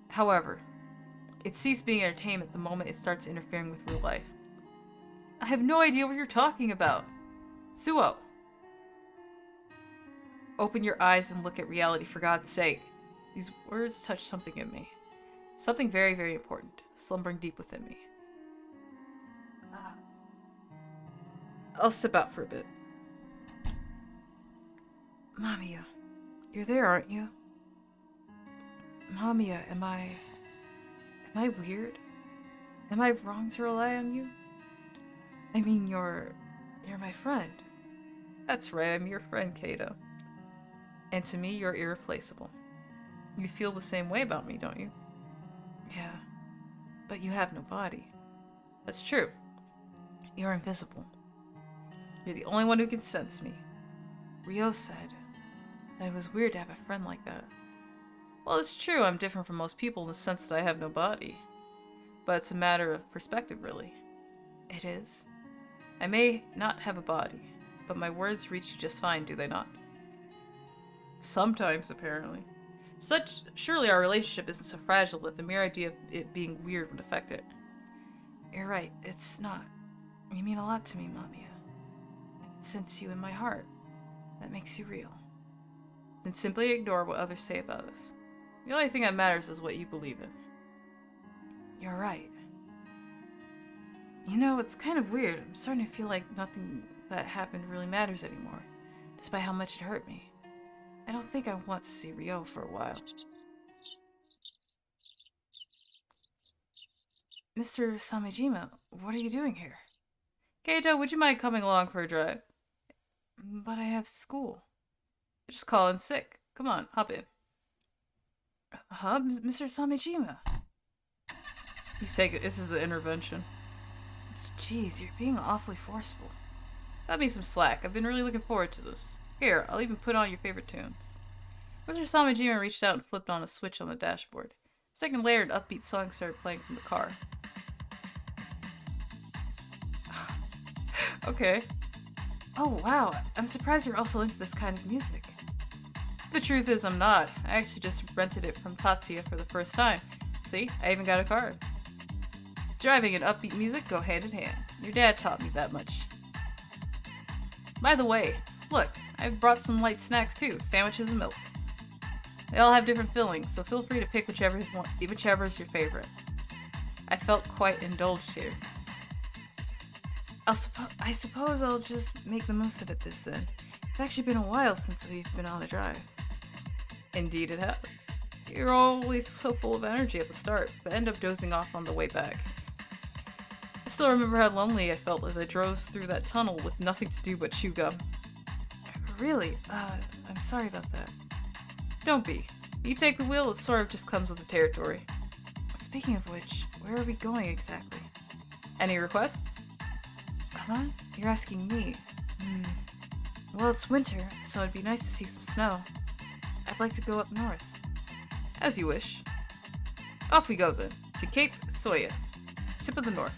However, it ceased being entertainment the moment it starts interfering with real life. I have no idea what you're talking about. Suo. Open your eyes and look at reality, for God's sake. These words touch something in me. Something very, very important, slumbering deep within me. I'll step out for a bit. Mamiya, you're there, aren't you? Mamiya, am I weird? Am I wrong to rely on you? I mean, you're my friend. That's right, I'm your friend, Kato. And to me, you're irreplaceable. You feel the same way about me, don't you? Yeah, but you have no body. That's true. You're invisible. You're the only one who can sense me. Ryo said that it was weird to have a friend like that. Well, it's true, I'm different from most people in the sense that I have no body. But it's a matter of perspective, really. It is. I may not have a body, but my words reach you just fine, do they not? Sometimes, apparently. Surely our relationship isn't so fragile that the mere idea of it being weird would affect it. You're right, it's not. You mean a lot to me, Mamiya. I can sense you in my heart. That makes you real. Then simply ignore what others say about us. The only thing that matters is what you believe in. You're right. You know, it's kind of weird. I'm starting to feel like nothing that happened really matters anymore, despite how much it hurt me. I don't think I want to see Ryo for a while. Mr. Samejima, what are you doing here? Kato, would you mind coming along for a drive? But I have school. Just call in sick. Come on, hop in. Huh? Mr. Samejima? He's taking this is an intervention. Jeez, you're being awfully forceful. Cut me some slack. I've been really looking forward to this. Here, I'll even put on your favorite tunes. Mr. Samejima reached out and flipped on a switch on the dashboard. A second later, an upbeat song started playing from the car. Okay. Oh, wow. I'm surprised you're also into this kind of music. The truth is, I'm not. I actually just rented it from Tatsuya for the first time. See? I even got a card. Driving and upbeat music go hand in hand. Your dad taught me that much. By the way, look, I've brought some light snacks too, sandwiches and milk. They all have different fillings, so feel free to pick whichever is your favorite. I felt quite indulged here. I suppose I'll just make the most of it then. It's actually been a while since we've been on a drive. Indeed it has. You're always so full of energy at the start, but end up dozing off on the way back. I still remember how lonely I felt as I drove through that tunnel with nothing to do but chew gum. Really? I'm sorry about that. Don't be. You take the wheel, it sort of just comes with the territory. Speaking of which, where are we going exactly? Any requests? Huh? You're asking me? Well, it's winter, so it'd be nice to see some snow. I'd like to go up north. As you wish. Off we go then, to Cape Soya, tip of the north.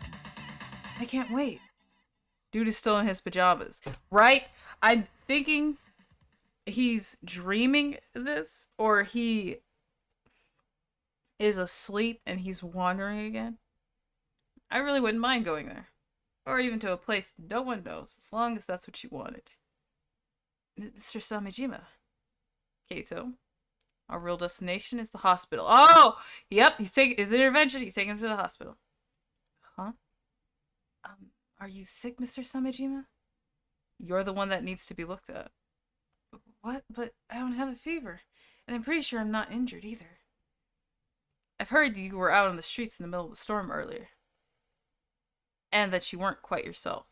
I can't wait. Dude is still in his pajamas. Right? I'm thinking he's dreaming this, or he is asleep and he's wandering again. I really wouldn't mind going there. Or even to a place no one knows, as long as that's what you wanted. Mr. Samejima. Kato. Our real destination is the hospital. Oh! Yep, he's taking his intervention. He's taking him to the hospital. Huh? Are you sick, Mr. Samejima? You're the one that needs to be looked at. What? But I don't have a fever. And I'm pretty sure I'm not injured either. I've heard you were out on the streets in the middle of the storm earlier. And that you weren't quite yourself.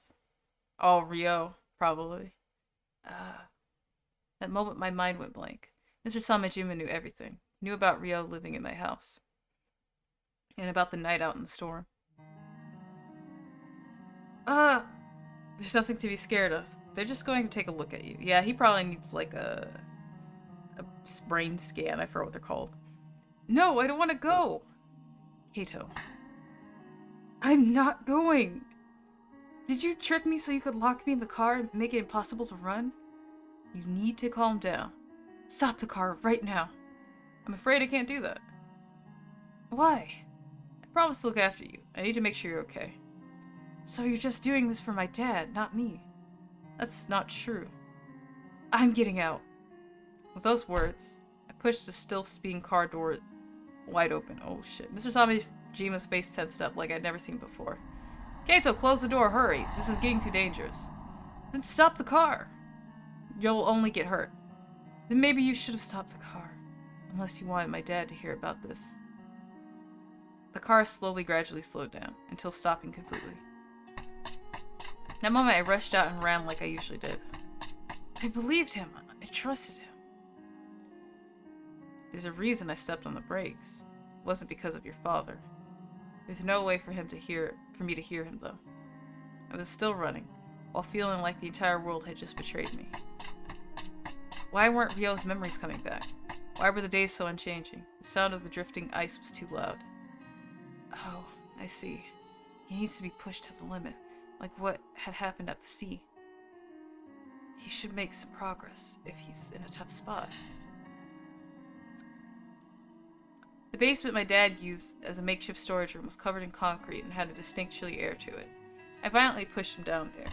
Oh, Ryo, probably. That moment my mind went blank. Mr. Samejima knew everything. Knew about Ryo living in my house. And about the night out in the storm. There's nothing to be scared of. They're just going to take a look at you. Yeah, he probably needs like a brain scan. I forgot what they're called. No, I don't want to go. Kato. I'm not going! Did you trick me so you could lock me in the car and make it impossible to run? You need to calm down. Stop the car right now. I'm afraid I can't do that. Why? I promise to look after you. I need to make sure you're okay. So you're just doing this for my dad, not me. That's not true. I'm getting out. With those words, I pushed the still spinning car door wide open. Oh shit. Mr. Samijima's face tensed up like I'd never seen before. Kato, close the door, hurry. This is getting too dangerous. Then stop the car. You'll only get hurt. Then maybe you should have stopped the car. Unless you wanted my dad to hear about this. The car gradually slowed down, until stopping completely. In that moment, I rushed out and ran like I usually did. I believed him. I trusted him. There's a reason I stepped on the brakes. It wasn't because of your father. There's no way for me to hear him, though. I was still running, while feeling like the entire world had just betrayed me. Why weren't Ryo's memories coming back? Why were the days so unchanging? The sound of the drifting ice was too loud. Oh, I see. He needs to be pushed to the limit, like what had happened at the sea. He should make some progress if he's in a tough spot. The basement my dad used as a makeshift storage room was covered in concrete and had a distinct chilly air to it. I violently pushed him down there.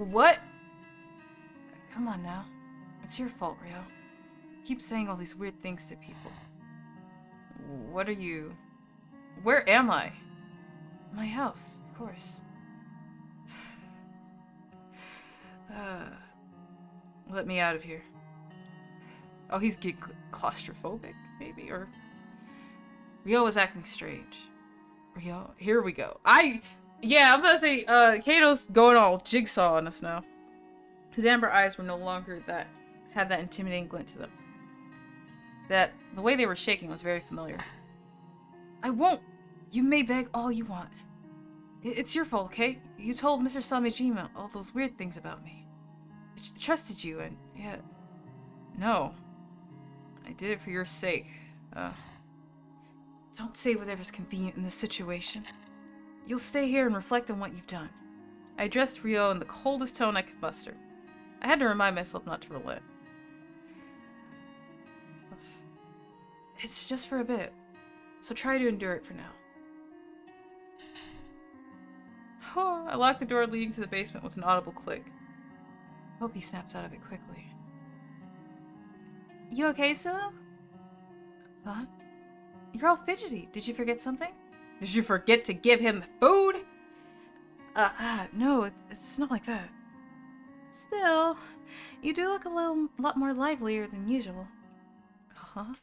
What? Come on now. It's your fault, Ryo. You keep saying all these weird things to people. What are you... Where am I? My house, of course. Let me out of here. Oh, he's getting claustrophobic, maybe? Or... Ryo was acting strange. Ryo, here we go. Yeah, I'm gonna say, Kato's going all jigsaw on us now. His amber eyes were no longer had that intimidating glint to them. The way they were shaking was very familiar. I won't! You may beg all you want. It's your fault, okay? You told Mr. Samejima all those weird things about me. I trusted you, and yet... No. I did it for your sake. Don't say whatever's convenient in this situation. You'll stay here and reflect on what you've done. I addressed Ryo in the coldest tone I could muster. I had to remind myself not to relent. It's just for a bit, so try to endure it for now. I locked the door leading to the basement with an audible click. Hope he snaps out of it quickly. You okay, Suo? Huh? You're all fidgety. Did you forget something? Did you forget to give him food? No, it's not like that. Still, you do look a lot more livelier than usual. Huh?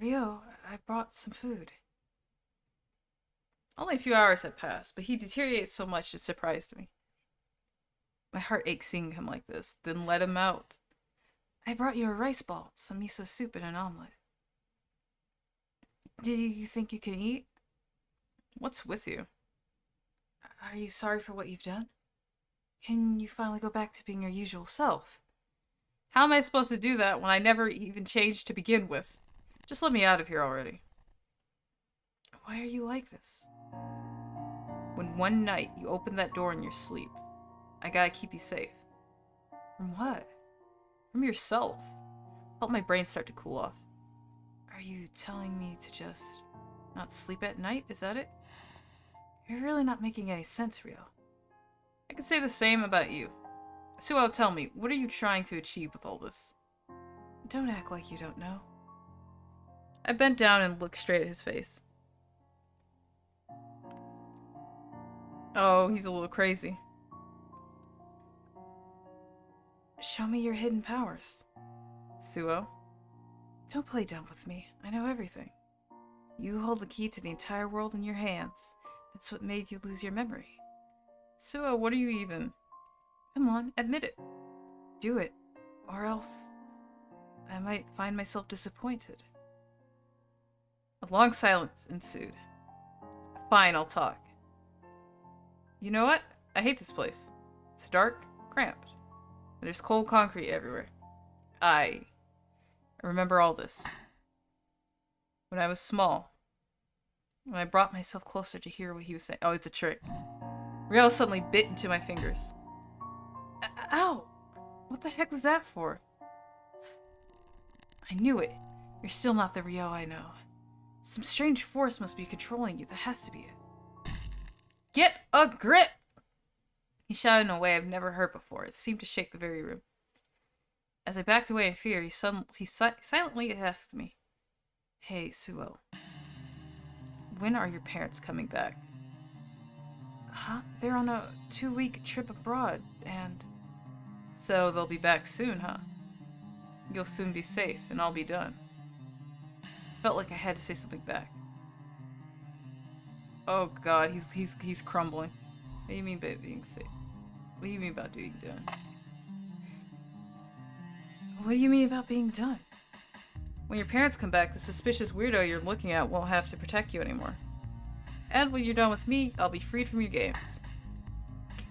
Ryo, I brought some food. Only a few hours had passed, but he deteriorated so much it surprised me. My heart ached seeing him like this. Then let him out. I brought you a rice ball, some miso soup, and an omelet. Did you think you can eat? What's with you? Are you sorry for what you've done? Can you finally go back to being your usual self? How am I supposed to do that when I never even changed to begin with? Just let me out of here already. Why are you like this? When one night you opened that door in your sleep, I gotta keep you safe. From what? From yourself. Felt my brain start to cool off. Are you telling me to just not sleep at night? Is that it? You're really not making any sense, Ryo. I could say the same about you. Suo, tell me, what are you trying to achieve with all this? Don't act like you don't know. I bent down and looked straight at his face. Oh, he's a little crazy. Show me your hidden powers. Suo? Don't play dumb with me. I know everything. You hold the key to the entire world in your hands. That's what made you lose your memory. Suo, what are you even... Come on, admit it. Do it. Or else... I might find myself disappointed. A long silence ensued. Fine, I'll talk. You know what? I hate this place. It's dark, cramped. And there's cold concrete everywhere. I remember all this. when I was small. When I brought myself closer to hear what he was saying. Oh, it's a trick. Ryo suddenly bit into my fingers. Ow! What the heck was that for? I knew it. You're still not the Ryo I know. Some strange force must be controlling you. That has to be it. Get a grip! He shouted in a way I've never heard before. It seemed to shake the very room. As I backed away in fear, he silently asked me, "Hey, Suo. When are your parents coming back?" Huh? They're on a 2-week trip abroad, and... So they'll be back soon, huh? You'll soon be safe, and I'll be done. Felt like I had to say something back. Oh god, he's crumbling. What do you mean by being safe? What do you mean about being done? What do you mean about being done? When your parents come back, the suspicious weirdo you're looking at won't have to protect you anymore. And when you're done with me, I'll be freed from your games.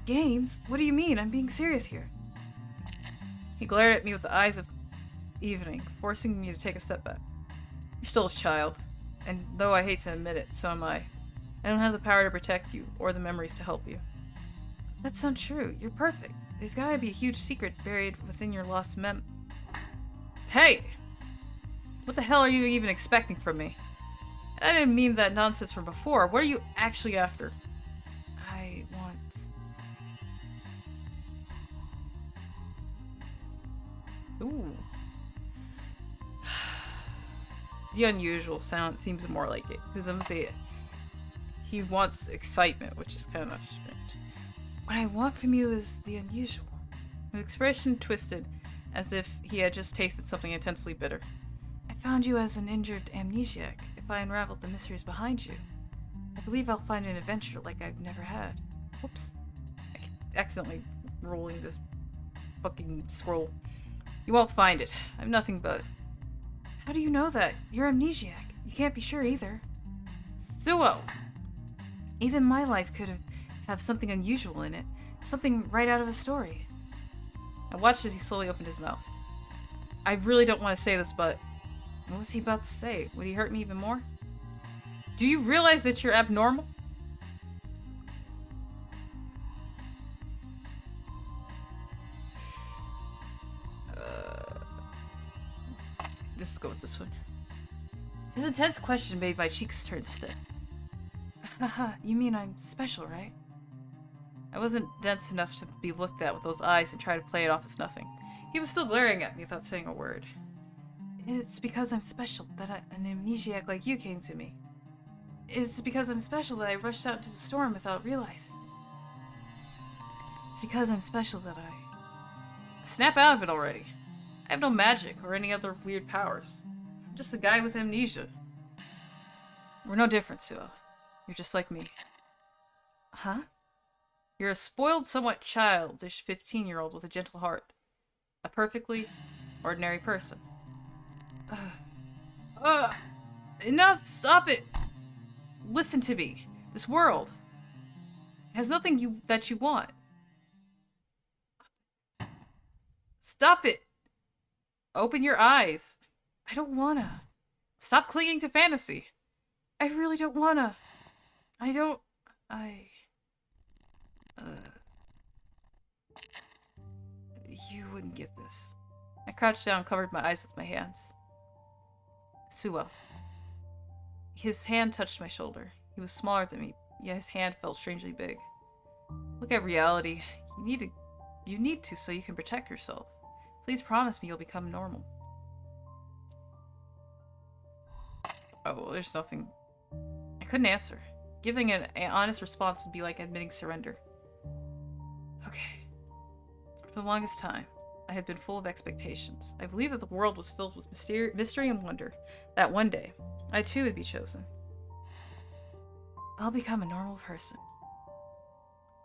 Games? What do you mean? I'm being serious here. He glared at me with the eyes of evening, forcing me to take a step back. You're still a child, and though I hate to admit it, so am I. I don't have the power to protect you, or the memories to help you. That's untrue. You're perfect. There's gotta be a huge secret buried within your lost Hey! What the hell are you even expecting from me? I didn't mean that nonsense from before. What are you actually after? I want... Ooh. The unusual sound seems more like it. Because I'm saying he wants excitement, which is kind of strange. What I want from you is the unusual. His expression twisted, as if he had just tasted something intensely bitter. I found you as an injured amnesiac. If I unraveled the mysteries behind you, I believe I'll find an adventure like I've never had. Whoops. I keep accidentally rolling this fucking scroll. You won't find it. I'm nothing but... How do you know that? You're amnesiac. You can't be sure either. Suo! Even my life could have something unusual in it. Something right out of a story. I watched as he slowly opened his mouth. I really don't want to say this, but... What was he about to say? Would he hurt me even more? Do you realize that you're abnormal? Let's go with this one. His intense question made my cheeks turn stiff. Haha, you mean I'm special, right? I wasn't dense enough to be looked at with those eyes and try to play it off as nothing. He was still glaring at me without saying a word. It's because I'm special that an amnesiac like you came to me. It's because I'm special that I rushed out into the storm without realizing. It's because I'm special that I... Snap out of it already. I have no magic or any other weird powers. I'm just a guy with amnesia. We're no different, Suo. You're just like me. Huh? You're a spoiled, somewhat childish 15-year-old with a gentle heart. A perfectly ordinary person. Enough! Stop it! Listen to me. This world has nothing that you want. Stop it! Open your eyes. I don't wanna. Stop clinging to fantasy. I really don't wanna. You wouldn't get this. I crouched down and covered my eyes with my hands. Suo. His hand touched my shoulder. He was smaller than me, yet his hand felt strangely big. Look at reality. You need to so you can protect yourself. Please promise me you'll become normal. Oh, well, there's nothing... I couldn't answer. Giving an honest response would be like admitting surrender. Okay. For the longest time, I had been full of expectations. I believed that the world was filled with mystery and wonder. That one day, I too would be chosen. I'll become a normal person.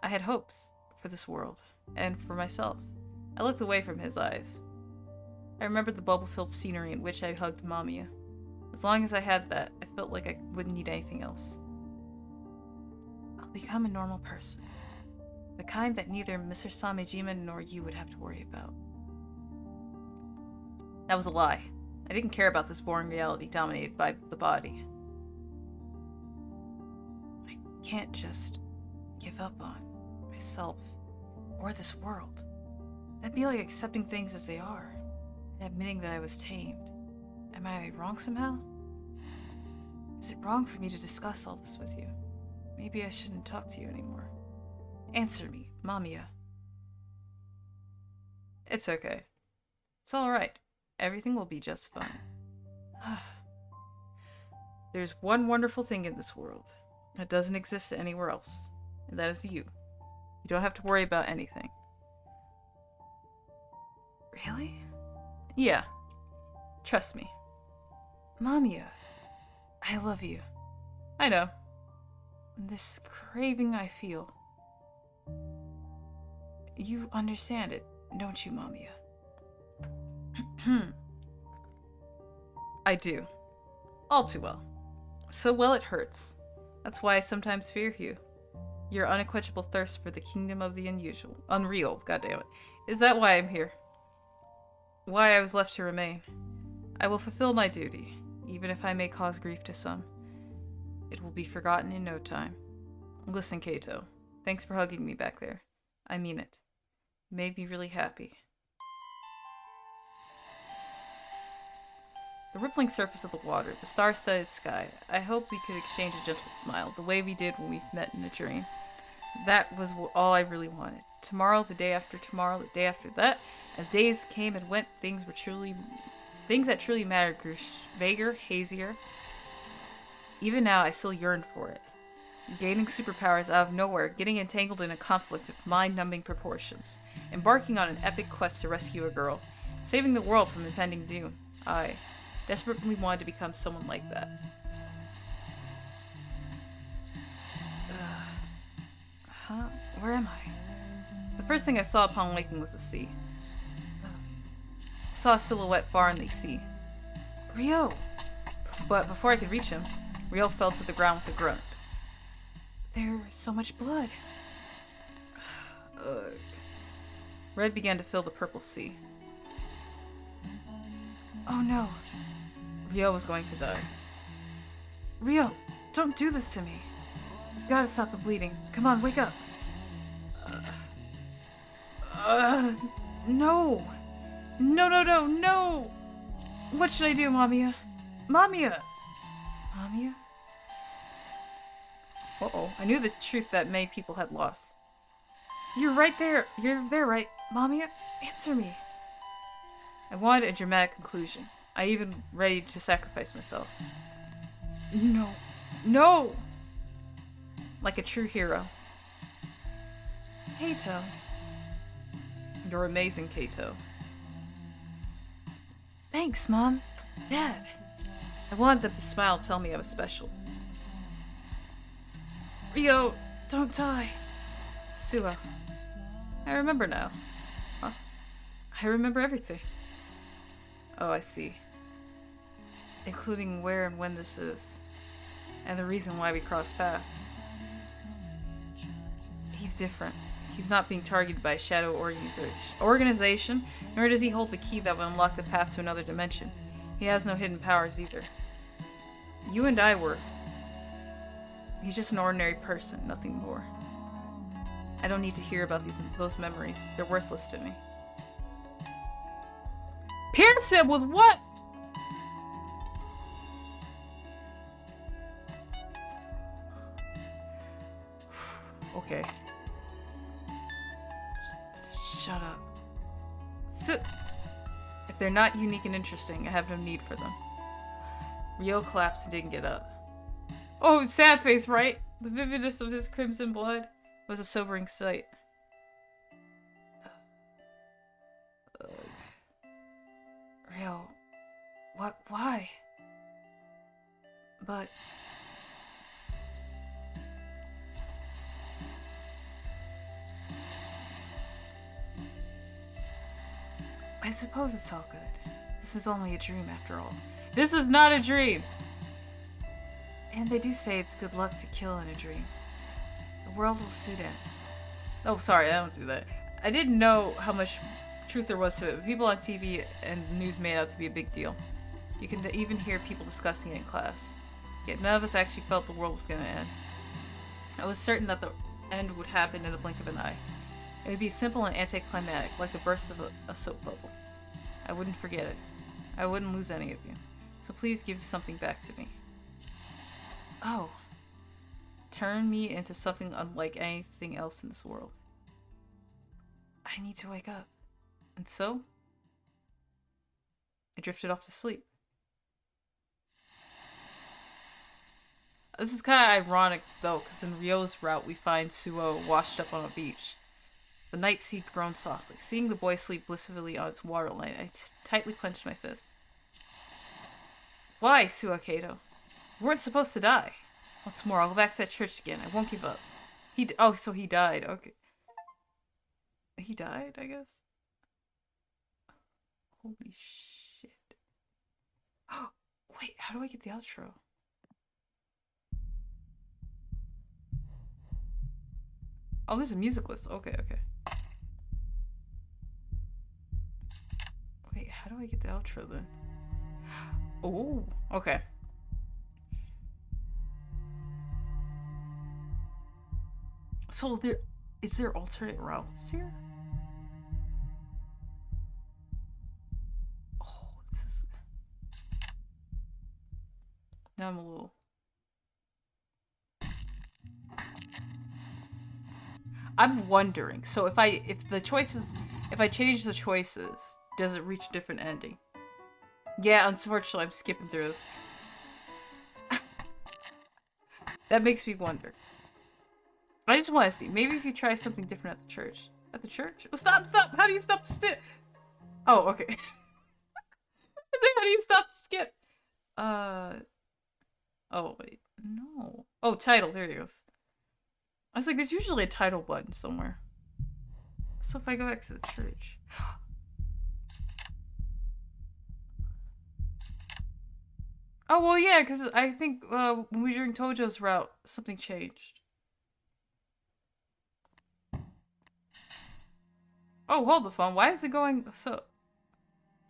I had hopes for this world, and for myself. I looked away from his eyes. I remembered the bubble-filled scenery in which I hugged Mamiya. As long as I had that, I felt like I wouldn't need anything else. I'll become a normal person. The kind that neither Mr. Samejima nor you would have to worry about. That was a lie. I didn't care about this boring reality dominated by the body. I can't just give up on myself or this world. That'd be like accepting things as they are and admitting that I was tamed. Am I wrong somehow? Is it wrong for me to discuss all this with you? Maybe I shouldn't talk to you anymore. Answer me, Mamiya. It's okay. It's alright. Everything will be just fine. There's one wonderful thing in this world that doesn't exist anywhere else, and that is you. You don't have to worry about anything. Really? Yeah. Trust me. Mamiya, I love you. I know. This craving I feel. You understand it, don't you, Mamiya? I do. All too well. So well it hurts. That's why I sometimes fear you. Your unquenchable thirst for the kingdom of the unreal, goddammit. Is that why I'm here? Why I was left to remain? I will fulfill my duty, even if I may cause grief to some. It will be forgotten in no time. Listen, Kato. Thanks for hugging me back there. I mean it. It made me really happy. The rippling surface of the water, the star-studded sky. I hope we could exchange a gentle smile, the way we did when we met in a dream. That was all I really wanted. Tomorrow, the day after tomorrow, the day after that. As days came and went, things that truly mattered grew vaguer, hazier. Even now, I still yearned for it. Gaining superpowers out of nowhere, getting entangled in a conflict of mind-numbing proportions, embarking on an epic quest to rescue a girl, saving the world from impending doom. I desperately wanted to become someone like that. Where am I? The first thing I saw upon waking was the sea. I saw a silhouette far in the sea. Ryo! But before I could reach him, Ryo fell to the ground with a grunt. There's so much blood. Red began to fill the purple sea. Oh no. Ryo was going to die. Ryo, don't do this to me. You gotta stop the bleeding. Come on, wake up. No. No. What should I do, Mamiya? Mamiya! Mamiya? Uh-oh. I knew the truth that many people had lost. You're right there. You're there, right? Mamiya, answer me. I wanted a dramatic conclusion. I even ready to sacrifice myself. No! Like a true hero. Kato. You're amazing, Kato. Thanks, Mom. Dad. I wanted them to smile and tell me I was special. Ryo, don't die. Suo. I remember now. Huh? I remember everything. Oh, I see. Including where and when this is. And the reason why we crossed paths. He's different. He's not being targeted by a shadow organization, nor does he hold the key that will unlock the path to another dimension. He has no hidden powers either. You and I were. He's just an ordinary person, nothing more. I don't need to hear about those memories. They're worthless to me. Pierce him with what? Okay. Shut up. If they're not unique and interesting, I have no need for them. Ryo collapsed and didn't get up. Oh, sad face, right? The vividness of his crimson blood was a sobering sight. Ryo, why? But... I suppose it's all good. This is only a dream after all. This is not a dream! And they do say it's good luck to kill in a dream. The world will suit it. Oh, sorry, I don't do that. I didn't know how much truth there was to it, but people on TV and the news made it out to be a big deal. You can even hear people discussing it in class. Yet none of us actually felt the world was going to end. I was certain that the end would happen in the blink of an eye. It would be simple and anticlimactic, like the burst of a soap bubble. I wouldn't forget it. I wouldn't lose any of you. So please give something back to me. Oh. Turn me into something unlike anything else in this world. I need to wake up. And so, I drifted off to sleep. This is kind of ironic, though, because in Ryo's route, we find Suo washed up on a beach. The night sea groaned softly. Seeing the boy sleep blissfully on its waterline, I tightly clenched my fist. Why, Suo Kato? We weren't supposed to die. What's more, I'll go back to that church again. I won't give up. Oh, so he died. Okay. He died, I guess? Holy shit. Wait, how do I get the outro? Oh, there's a music list. Okay, okay. Wait, how do I get the outro then? Oh, okay. So is there alternate routes here? Oh, this is... Now I'm a little... I'm wondering, so if I change the choices, does it reach a different ending? Yeah, unfortunately I'm skipping through this. That makes me wonder. I just want to see. Maybe if you try something different at the church. At the church? Oh, stop! How do you stop the skip? Oh, okay. How do you stop the skip? Oh, wait. No. Oh, title. There it goes. I was like, there's usually a title button somewhere. So if I go back to the church... Oh, well, yeah, because I think when we were doing Tojo's route, something changed. Oh, hold the phone. Why is it going so...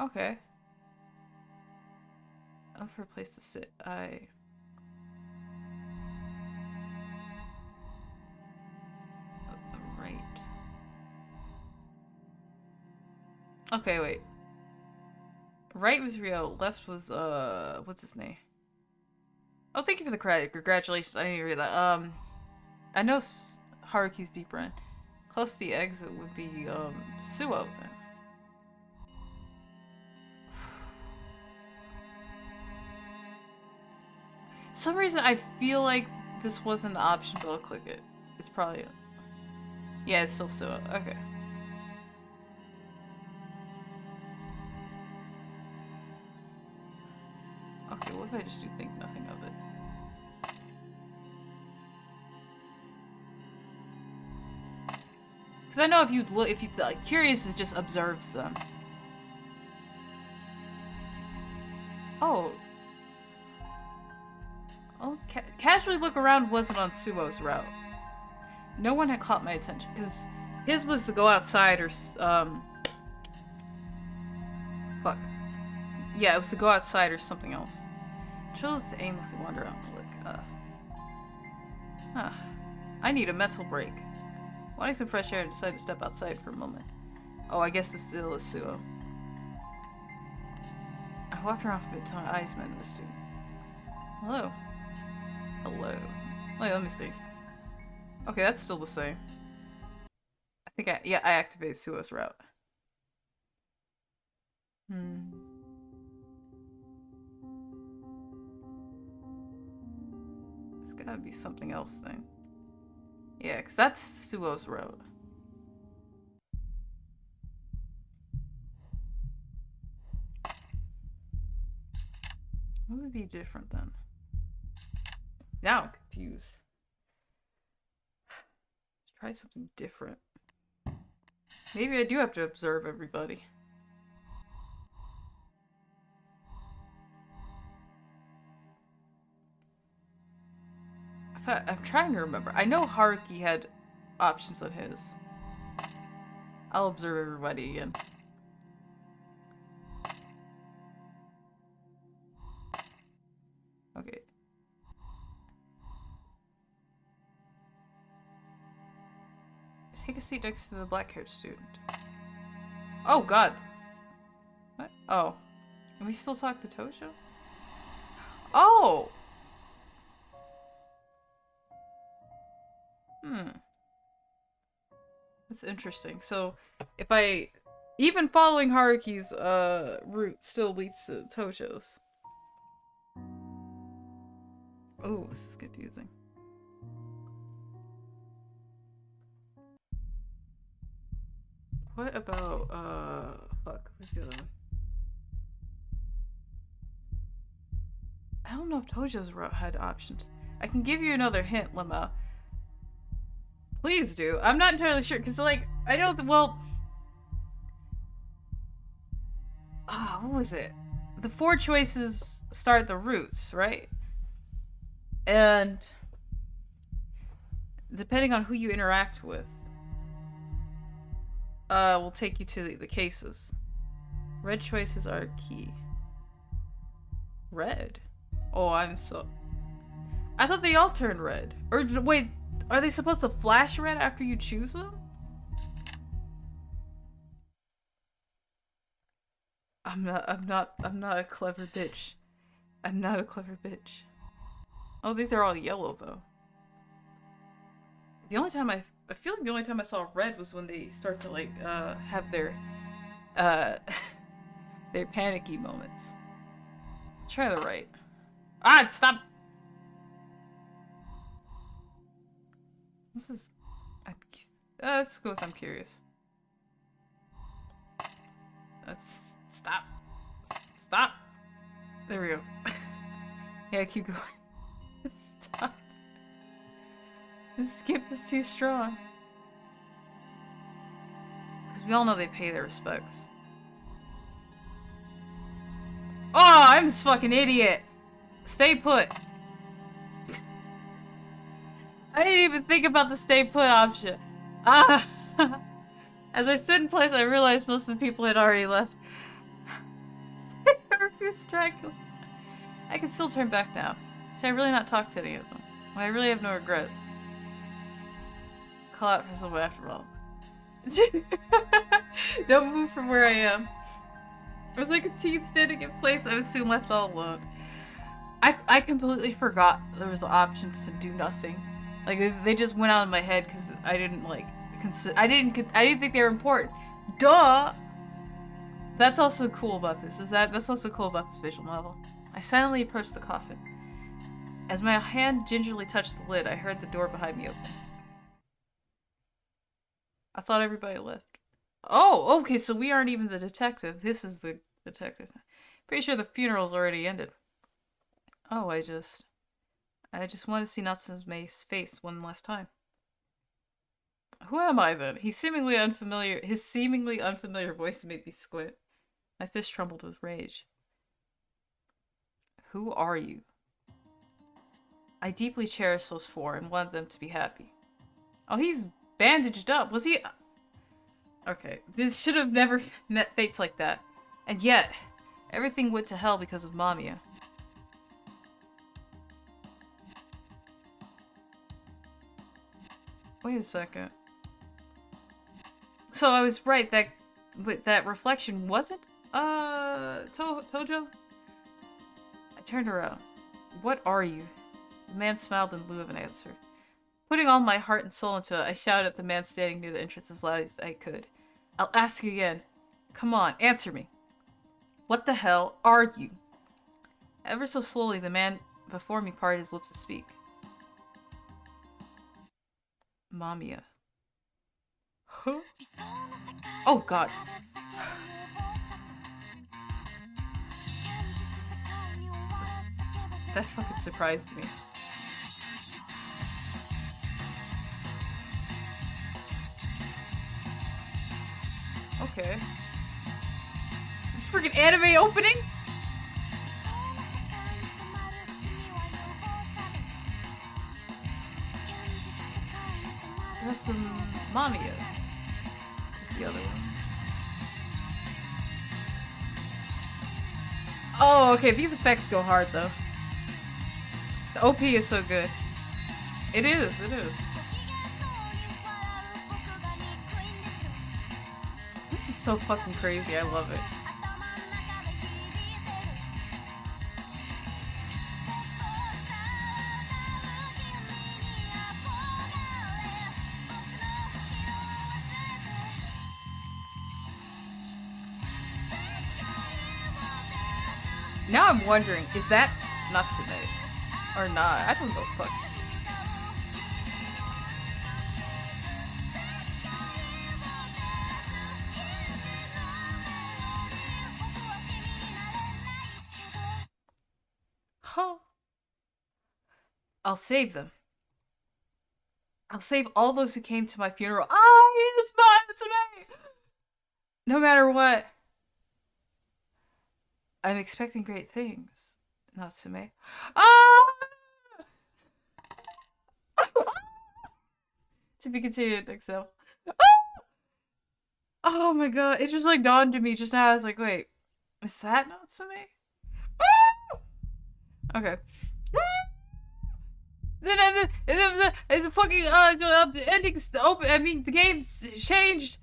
Okay. I'm for a place to sit. At the right. Okay, wait. Right was Rio. Left was, what's his name? Oh, thank you for the credit. Congratulations. I didn't even read that. I know Haruki's deeper in. Close to the exit would be, Suo then. Some reason I feel like this wasn't an option, but I'll click it. It's probably... Yeah, it's still Suo. Okay. Okay, what if I just do think nothing of it? Because I know if you like, Curious just observes them. Oh. Oh, casually look around wasn't on Suo's route. No one had caught my attention because his was to go outside or fuck. Yeah, it was to go outside or something else. Chose to aimlessly wander around public. I need a mental break. Wanting some fresh air, I decided to step outside for a moment. Oh, I guess this still is Suo. I walked around for a bit until my eyes met with a student. Hello. Hello. Wait, let me see. Okay, that's still the same. I think I activated Suo's route. It's gotta be something else then. Yeah, because that's Suo's route. What would be different then? Now I'm confused. Let's try something different. Maybe I do have to observe everybody. I'm trying to remember. I know Haruki had options on his. I'll observe everybody again. Take a seat next to the black-haired student. Oh god. What? Oh. Can we still talk to Tojo? Oh! That's interesting. So, if I... Even following Haruki's route still leads to Tojo's. Oh, this is confusing. What about, fuck, what's the other one? I don't know if Tojo's route had options. I can give you another hint, Lama. Please do. I'm not entirely sure, because, like, I know that, well... what was it? The 4 choices start the routes, right? And... depending on who you interact with, will take you to the cases. Red choices are key. Red? Oh, I thought they all turned red. Or wait, are they supposed to flash red after you choose them? I'm not a clever bitch. I'm not a clever bitch. Oh, these are all yellow though. The only time I feel like the only time I saw red was when they start to like have their their panicky moments. Let's try the right. Ah, stop! This is... let's go with I'm curious. Let's... Stop. Stop! There we go. Yeah, keep going. Stop. The skip is too strong. Because we all know they pay their respects. Oh, I'm this fucking idiot! Stay put. I didn't even think about the stay put option. Ah! As I stood in place, I realized most of the people had already left. There were a few stragglers. I can still turn back now. Should I really not talk to any of them? Well, I really have no regrets. Call out for someone after all. Don't move from where I am. I was like a teen standing in place. I was soon left all alone. I completely forgot there was options to do nothing. Like they just went out of my head because I didn't like I didn't think they were important. Duh. That's also cool about this. That's also cool about this visual novel. I silently approached the coffin. As my hand gingerly touched the lid, I heard the door behind me open. I thought everybody left. Oh, okay, so we aren't even the detective. This is the detective. Pretty sure the funeral's already ended. Oh, I just want to see Natsume's face one last time. Who am I then? His seemingly unfamiliar voice made me squint. My fist trembled with rage. Who are you? I deeply cherished those 4 and wanted them to be happy. Oh, he's bandaged up. Was he? Okay, this should have never met fates like that. And yet, everything went to hell because of Mamiya. Wait a second. So I was right, that reflection wasn't, Tojo? I turned around. What are you? The man smiled in lieu of an answer. Putting all my heart and soul into it, I shouted at the man standing near the entrance as loud as I could. I'll ask you again. Come on, answer me. What the hell are you? Ever so slowly, the man before me parted his lips to speak. Mamiya. Huh? Oh god. That fucking surprised me. Okay. It's a freaking anime opening? That's the Mamiya. Where's the other one? Oh, okay, these effects go hard though. The OP is so good. It is, it is. This is so fucking crazy. I love it. Now I'm wondering, is that Natsume? Or not? I don't know. Fuck. Huh. I'll save them. I'll save all those who came to my funeral. Ah, it's me! No matter what. I'm expecting great things, Natsume. Ah! To be continued next time. Ah! Oh my god, it just like dawned to me just now. I was like, wait, is that Natsume? Ah! Okay. Then the fucking the endings open. I mean, the game's changed.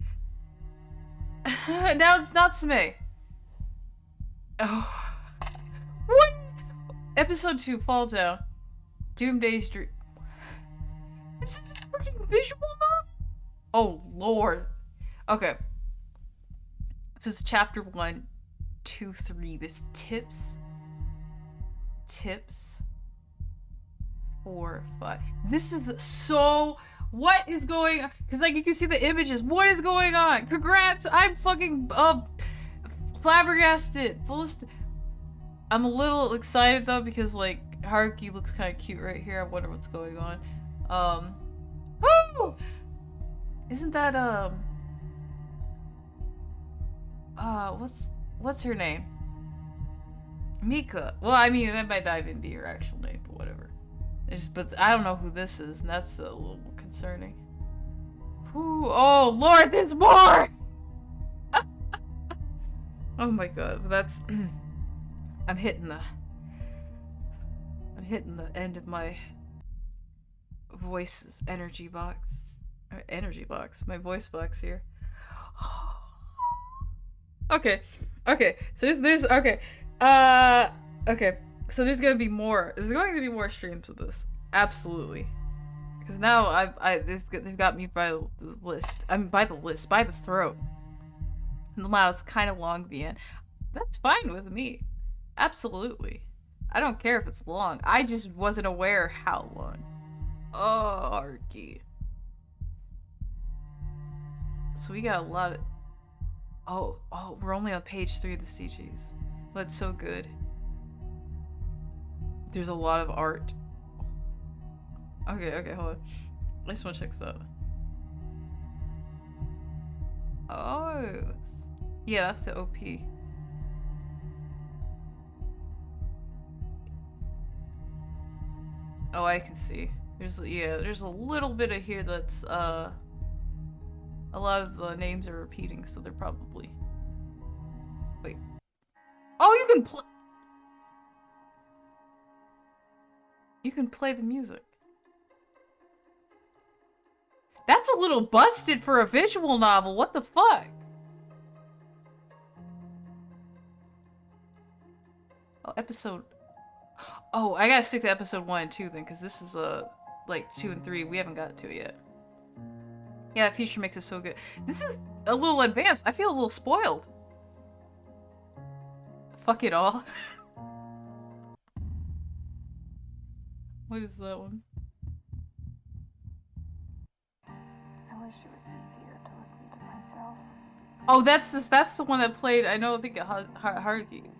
Now it's Natsume. Oh. What? Episode 2, Fall Down. Doomday's Dream. This is a freaking visual novel? Oh, Lord. Okay. This is chapter 1, 2, 3. This tips. 4, 5. This is so... What is going on? Because, like, you can see the images. What is going on? Congrats! I'm fucking, flabbergasted. I'm a little excited though because like Haruki looks kind of cute right here. I wonder what's going on. Woo! Isn't that what's her name? Mika. Well, I mean that might not even be her actual name, but whatever. But I don't know who this is, and that's a little concerning. Whew. Oh Lord, there's more! Oh my god, that's I'm hitting the end of my voice's energy box. My voice box here. Okay. So there's okay. Okay. So there's gonna be more. There's going to be more streams of this. Absolutely. Because now this got me by the list. I mean by the throat. Wow, it's kind of long, Vian. That's fine with me. Absolutely. I don't care if it's long. I just wasn't aware how long. Oh, Arky. So we got a lot of... Oh, we're only on page 3 of the CGs. But it's so good. There's a lot of art. Okay, hold on. I just want to check this out. Oh, yeah, that's the OP. Oh, I can see. There's a little bit of here that's a lot of the names are repeating, so they're probably. Wait. Oh, you can play. You can play the music. That's a little busted for a visual novel. What the fuck? Oh, episode... Oh, I gotta stick to episode 1 and 2 then, because this is, like, 2 and 3 we haven't got to yet. Yeah, that feature makes it so good. This is a little advanced. I feel a little spoiled. Fuck it all. What is that one? I wish it was easier to listen to myself. Oh, that's the one that played, I think Haruki.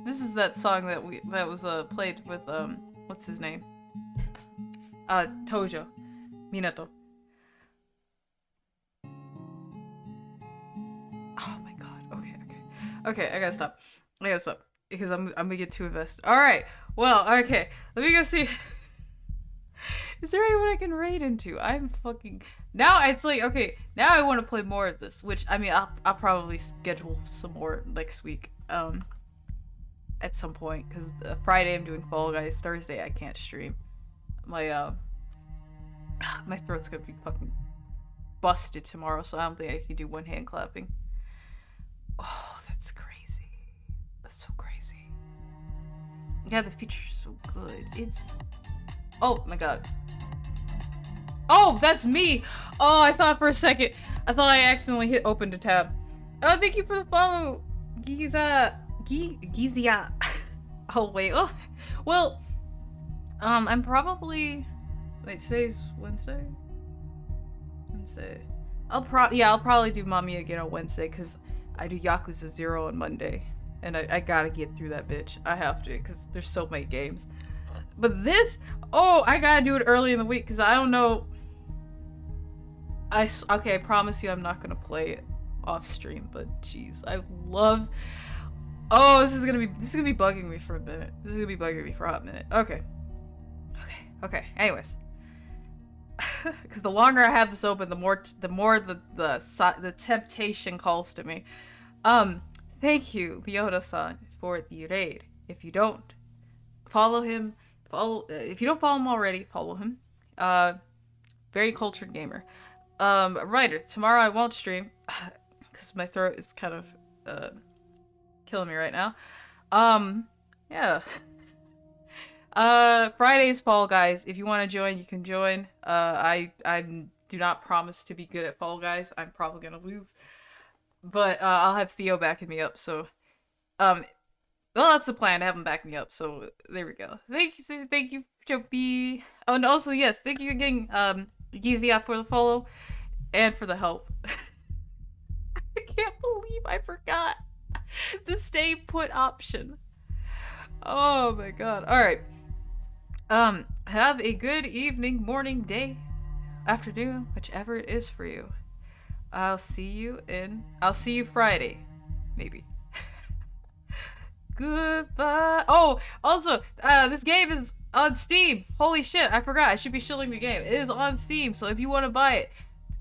This is that song that was played with what's his name? Tojo. Minato. Oh my god. Okay, I gotta stop. Because I'm gonna get too invested. Alright. Well, okay. Let me go see. Is there anyone I can raid into? I'm fucking... Now it's like, okay, now I want to play more of this, which, I mean, I'll probably schedule some more next week, at some point, because Friday I'm doing Fall Guys, Thursday I can't stream. My throat's gonna be fucking busted tomorrow, so I don't think I can do one hand clapping. Oh, that's crazy. That's so crazy. Yeah, the feature's so good. It's... Oh my god. Oh, that's me! Oh, I thought for a second. I thought I accidentally hit open to tab. Oh, thank you for the follow, Giza. Gizia. Oh, wait. Oh, well, I'm probably... Wait, today's Wednesday? Wednesday. I'll probably do MAMIYA again on Wednesday, because I do Yakuza 0 on Monday. And I gotta get through that bitch. I have to, because there's so many games. But this... Oh, I gotta do it early in the week, because I don't know... Okay, I promise you I'm not gonna play it off stream, but jeez, I love... Oh, this is gonna be bugging me for a minute. This is gonna be bugging me for a hot minute. Okay. Anyways. Because the longer I have this open, the more the temptation calls to me. Thank you, Leota-san, for the raid. If you don't follow him, if you don't follow him already, follow him. Very cultured gamer. Writer, tomorrow I won't stream because my throat is kind of killing me right now. Yeah. Friday's Fall Guys. If you want to join, you can join. I do not promise to be good at Fall Guys. I'm probably gonna lose, but I'll have Theo backing me up. So, well, that's the plan. To have him back me up. So there we go. Thank you, Joby. Oh, and also yes, thank you again, Gizia, for the follow and for the help. I can't believe I forgot the stay put option. Oh my god. All right. Have a good evening, morning, day, afternoon, whichever it is for you. I'll see you Friday, maybe. Goodbye. Oh, also, this game is on Steam. Holy shit, I forgot. I should be shilling the game. It is on Steam, so if you want to buy it,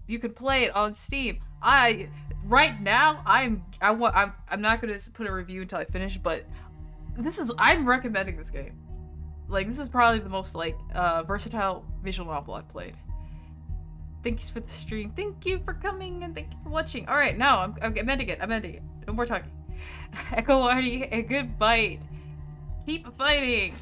you can play it on Steam. Right now, I'm not gonna put a review until I finish, but I'm recommending this game. Like, this is probably the most, like, versatile visual novel I've played. Thanks for the stream. Thank you for coming, and thank you for watching. Alright, now, I'm ending it. No more talking. Echo Artie, a good bite. Keep fighting.